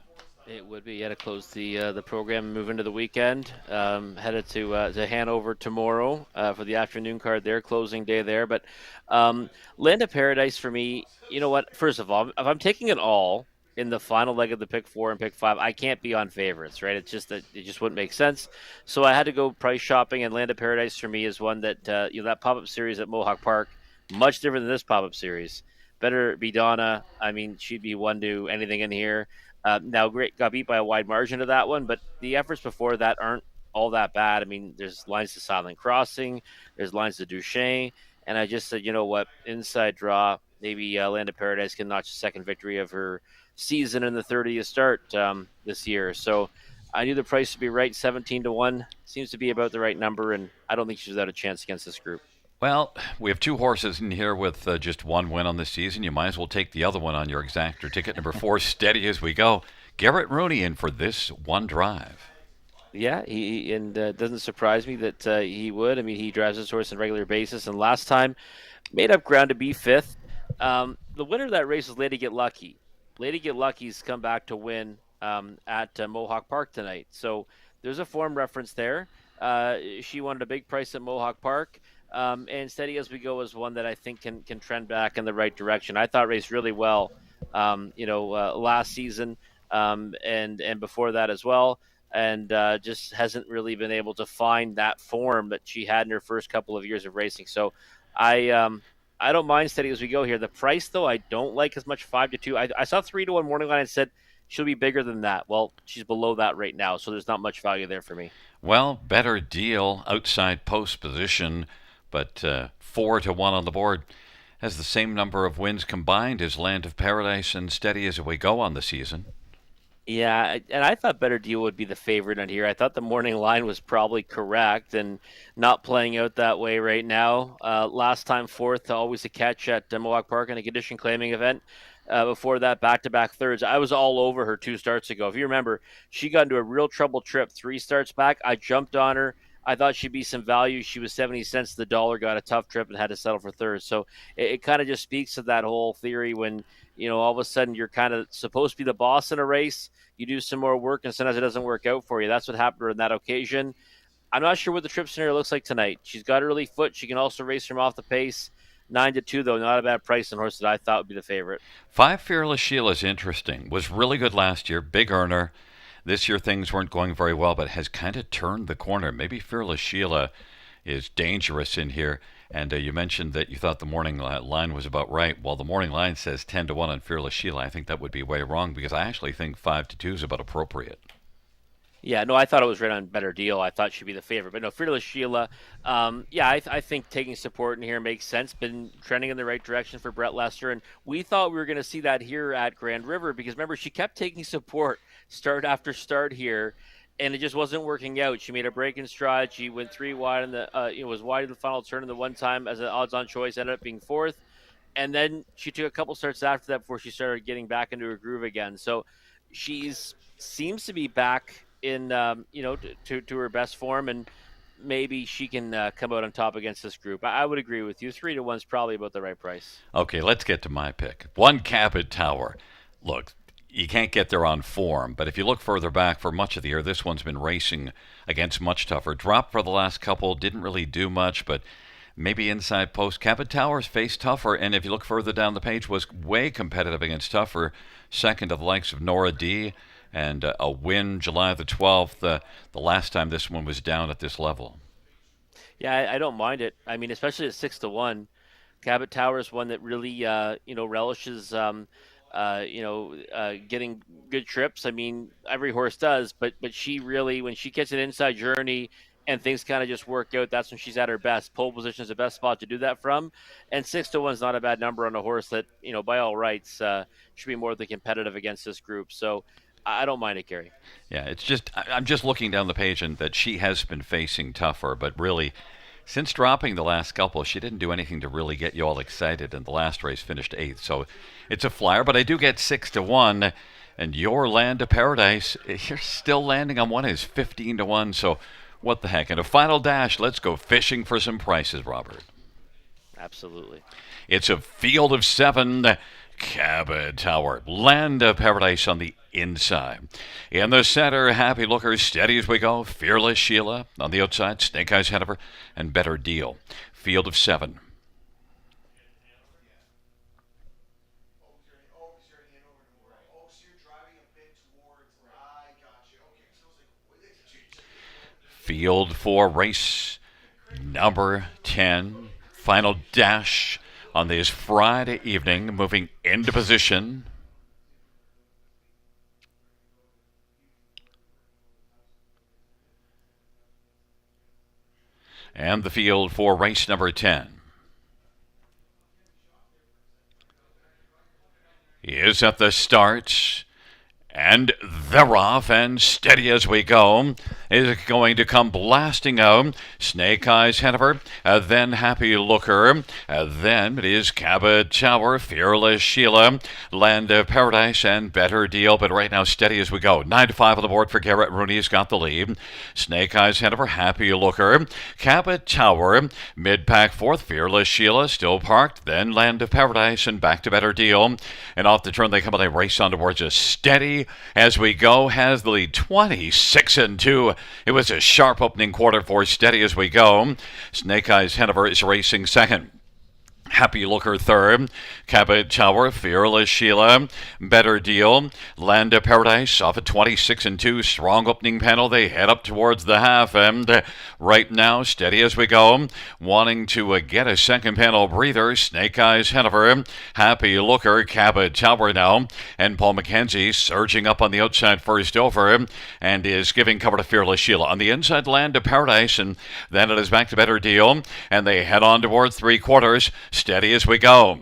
It would be. To close the program and move into the weekend. Headed to Hanover tomorrow for the afternoon card there, closing day there. But Land of Paradise for me, you know what? First of all, if I'm taking it all in the final leg of the pick 4 and pick 5, I can't be on favorites, right? It's just that it just wouldn't make sense. So I had to go price shopping, and Land of Paradise for me is one that that pop-up series at Mohawk Park, much different than this pop-up series. Better be Donna. I mean, she'd be one to anything in here. Now, great, got beat by a wide margin to that one, but the efforts before that aren't all that bad. I mean, there's lines to Silent Crossing, there's lines to Duchesne, and I just said, you know what, inside draw, maybe Land of Paradise can notch the second victory of her season in the 30th start this year. So I knew the price would be right. 17-1 seems to be about the right number, and I don't think she's without a chance against this group. Well, we have 2 horses in here with just 1 win on this season. You might as well take the other one on your exactor ticket. Number 4, Steady As We Go. Garrett Rooney in for this one drive. Yeah, he doesn't surprise me that he would. I mean, he drives his horse on a regular basis, and last time made up ground to be 5th. The winner of that race was Lady Get Lucky. Lady Get Lucky's come back to win at Mohawk Park tonight. So there's a form reference there. She wanted a big price at Mohawk Park. And Steady As We Go is one that I think can trend back in the right direction. I thought raced really well, last season and before that as well, and just hasn't really been able to find that form that she had in her first couple of years of racing. So I don't mind Steady As We Go here. The price, though, I don't like as much, 5-2. I saw 3-1 morning line and said she'll be bigger than that. Well, she's below that right now, so there's not much value there for me. Well, Better Deal, outside post position, but 4-1 on the board. Has the same number of wins combined as Land of Paradise and Steady As We Go on the season. Yeah, and I thought Better Deal would be the favorite on here. I thought the morning line was probably correct and not playing out that way right now. Last time 4th, always a catch at Mohawk Park in a condition claiming event. Before that, back-to-back thirds. I was all over her 2 starts ago. If you remember, she got into a real trouble trip 3 starts back. I jumped on her. I thought she'd be some value. She was 70 cents to the dollar, got a tough trip, and had to settle for third. So it kind of just speaks to that whole theory when, all of a sudden you're kind of supposed to be the boss in a race. You do some more work, and sometimes it doesn't work out for you. That's what happened on that occasion. I'm not sure what the trip scenario looks like tonight. She's got early foot. She can also race from off the pace. 9-2, though, not a bad price on horse that I thought would be the favorite. 5 Fearless Sheila is interesting. Was really good last year. Big earner. This year things weren't going very well, but has kind of turned the corner. Maybe Fearless Sheila is dangerous in here. And you mentioned that you thought the morning line was about right. Well, the morning line says 10-1 on Fearless Sheila. I think that would be way wrong because I actually think 5-2 is about appropriate. Yeah, no, I thought it was right on Better Deal. I thought she'd be the favorite. But no, Fearless Sheila, I think taking support in here makes sense. Been trending in the right direction for Brett Lester. And we thought we were going to see that here at Grand River because, remember, she kept taking support start after start here, and it just wasn't working out. She made a break in stride. She went 3 wide in the, was wide in the final turn in the one time as an odds-on choice, ended up being 4th. And then she took a couple starts after that before she started getting back into her groove again. So she's seems to be back in, to her best form, and maybe she can come out on top against this group. I would agree with you. 3-1 is probably about the right price. Okay, let's get to my pick. One Cabot Tower. Look, you can't get there on form, but if you look further back for much of the year, this one's been racing against much tougher. Drop for the last couple, didn't really do much, but maybe inside post. Cabot Towers faced tougher, and if you look further down the page, was way competitive against tougher. Second of the likes of Nora D, and a win July the 12th, the last time this one was down at this level. Yeah, I don't mind it. I mean, especially at 6-1. Cabot Tower is one that really, relishes, getting good trips. I mean, every horse does, but she really, when she gets an inside journey and things kind of just work out, that's when she's at her best. Pole position is the best spot to do that from, and 6-1 is not a bad number on a horse that, by all rights, should be more than competitive against this group. So I don't mind it, Gary. Yeah, it's just I'm just looking down the page and that she has been facing tougher, but really since dropping the last couple, she didn't do anything to really get you all excited. And the last race finished 8th, so it's a flyer. But I do get 6-1, and your Land of Paradise, you're still landing on one is 15-1. So what the heck? And a final dash. Let's go fishing for some prices, Robert. Absolutely. It's a field of 7. Cabot Tower, Land of Paradise on the inside. In the center, Happy Looker, Steady as We Go, Fearless Sheila. On the outside, Snake Eyes Hanover, and Better Deal. Field of 7. Field 4, race number 10. Final dash on this Friday evening, moving into position. And the field for race number 10 is at the start. And they're off, and Steady as We Go is going to come blasting out. Snake Eyes Hanover, then Happy Looker, then it is Cabot Tower, Fearless Sheila, Land of Paradise, and Better Deal. But right now, Steady as We Go. 9-5 on the board for Garrett Rooney's got the lead. Snake Eyes Hanover, Happy Looker, Cabot Tower, mid-pack fourth, Fearless Sheila, still parked, then Land of Paradise, and back to Better Deal. And off the turn they come, and they race on towards a Steady as We Go has the lead 26-2. It was a sharp opening quarter for Steady as We Go. Snake Eyes Hanover is racing second. Happy Looker third, Cabot Tower, Fearless Sheila, Better Deal, Land of Paradise off at 26-2. Strong opening panel. They head up towards the half, and right now, Steady as We Go, wanting to get a second panel breather. Snake Eyes Hanover, Happy Looker, Cabot Tower now, and Paul McKenzie surging up on the outside first over, and is giving cover to Fearless Sheila. On the inside, Land of Paradise, and then it is back to Better Deal, and they head on towards three quarters. Steady as We Go.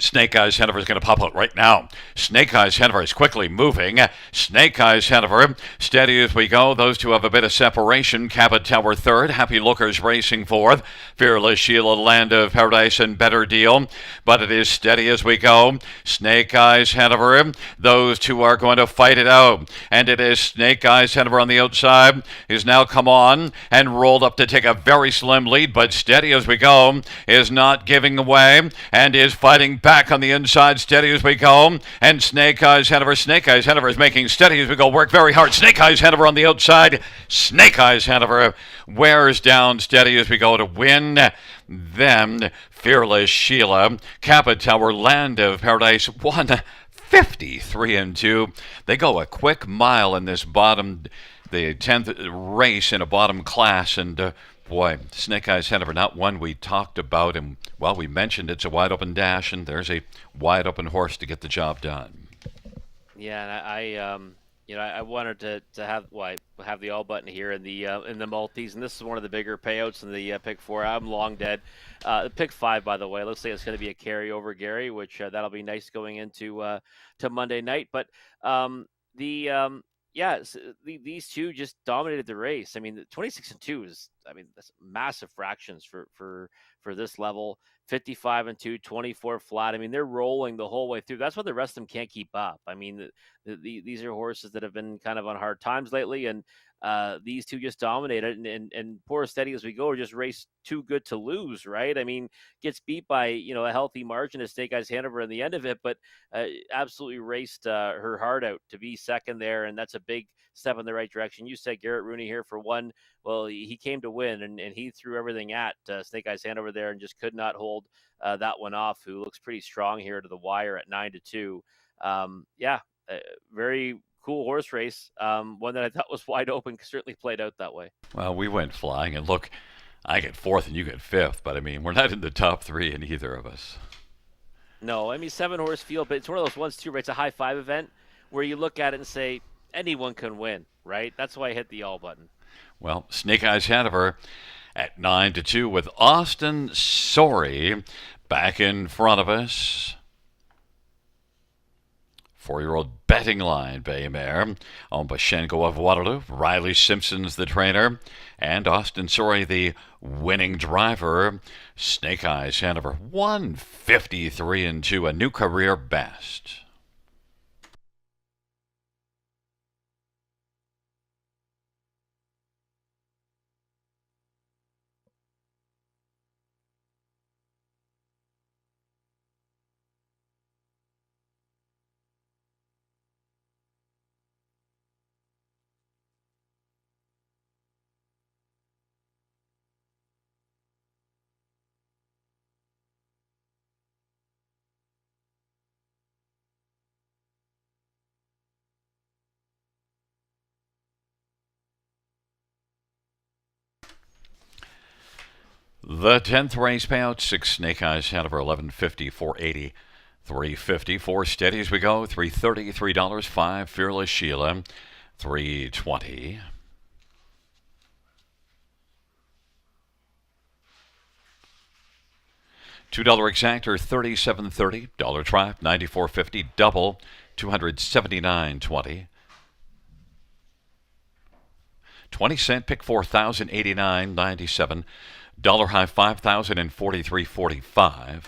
Snake Eyes Hanover is going to pop out right now. Snake Eyes Hanover is quickly moving. Snake Eyes Hanover, Steady as We Go. Those two have a bit of separation. Cabot Tower third. Happy Lookers racing fourth. Fearless Sheila, Land of Paradise, and Better Deal. But it is Steady as We Go. Snake Eyes Hanover. Those two are going to fight it out. And it is Snake Eyes Hanover on the outside. He's now come on and rolled up to take a very slim lead. But Steady as We Go is not giving away and is fighting back on the inside. Steady as We Go, and Snake Eyes Hanover. Snake Eyes Hanover is making Steady as We Go work very hard. Snake Eyes Hanover on the outside. Snake Eyes Hanover wears down Steady as We Go to win. Then Fearless Sheila, Cabot Tower, Land of Paradise, 153-2. They go a quick mile in this bottom, the 10th race in a bottom class, and boy, Snake Eyes Hanover, not one we talked about, and well, we mentioned it's a wide open dash, and there's a wide open horse to get the job done. Yeah, and I wanted to have have the all button here in the multis, and this is one of the bigger payouts in the pick 4. I'm long dead. Pick 5, by the way, looks like it's going to be a carryover, Gary, which that'll be nice going into to Monday night. But these two just dominated the race. I mean, the 26-2 is, I mean, that's massive fractions for this level. 55-2, 24 flat. I mean, they're rolling the whole way through. That's why the rest of them can't keep up. I mean, these are horses that have been kind of on hard times lately, and these two just dominated. And poor steady as we go, are just race too good to lose, right? I mean, gets beat by a healthy margin of Snake Eyes Hanover in the end of it, but absolutely raced her heart out to be second there, and that's a big step in the right direction. You said Garrett Rooney here for one. Well, he came to win, and he threw everything at Snake Eyes Hanover there and just could not hold that one off, who looks pretty strong here to the wire at 9-2. Very cool horse race. One that I thought was wide open, certainly played out that way. Well, we went flying, and look, I get fourth and you get fifth, but I mean, we're not in the top three in either of us. No, I mean, 7-horse field, but it's one of those ones too, right? It's a high five event where you look at it and say, anyone can win, right? That's why I hit the all button. Well, Snake Eyes Hanover at 9-2 with Austin Sorey back in front of us. 4-year-old betting line bay mare owned by Shenko of Waterloo. Riley Simpson's the trainer, and Austin Sorey the winning driver. Snake Eyes Hanover 153-2, a new career best. The 10th race payout, 6 Snake Eyes Hanover, 1150, 480, 350. 4 steady as we go, $3.30, $3, 5 Fearless Sheila, 320. $2 exactor, $37.30. Dollar trap, $94.50. Double, $279.20. 20-cent pick, $4,089.97. Dollar high, $5,043.45.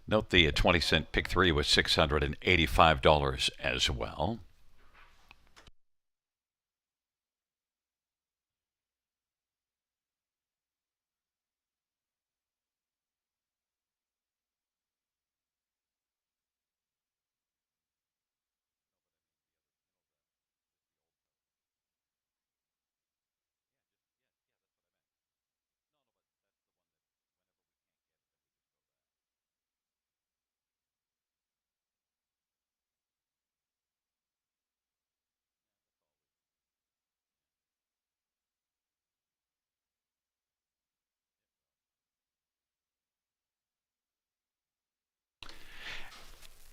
Note the 20-cent pick 3 was $685 as well.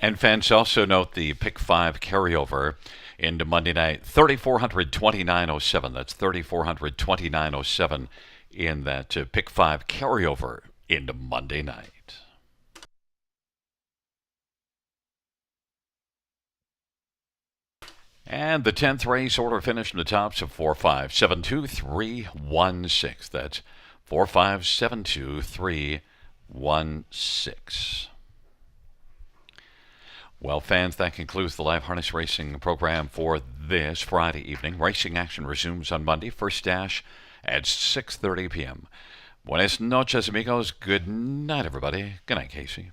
And fans, also note the pick 5 carryover into Monday night, 3,429.07. That's 3,429.07 in that pick 5 carryover into Monday night. And the 10th race order finished in the tops of 4, 5, 7, 2, 3, 1, 6. That's 4, 5, 7, 2, 3, 1, 6. Well, fans, that concludes the live harness racing program for this Friday evening. Racing action resumes on Monday. First dash at 6:30 p.m. Buenas noches, amigos. Good night, everybody. Good night, Casey.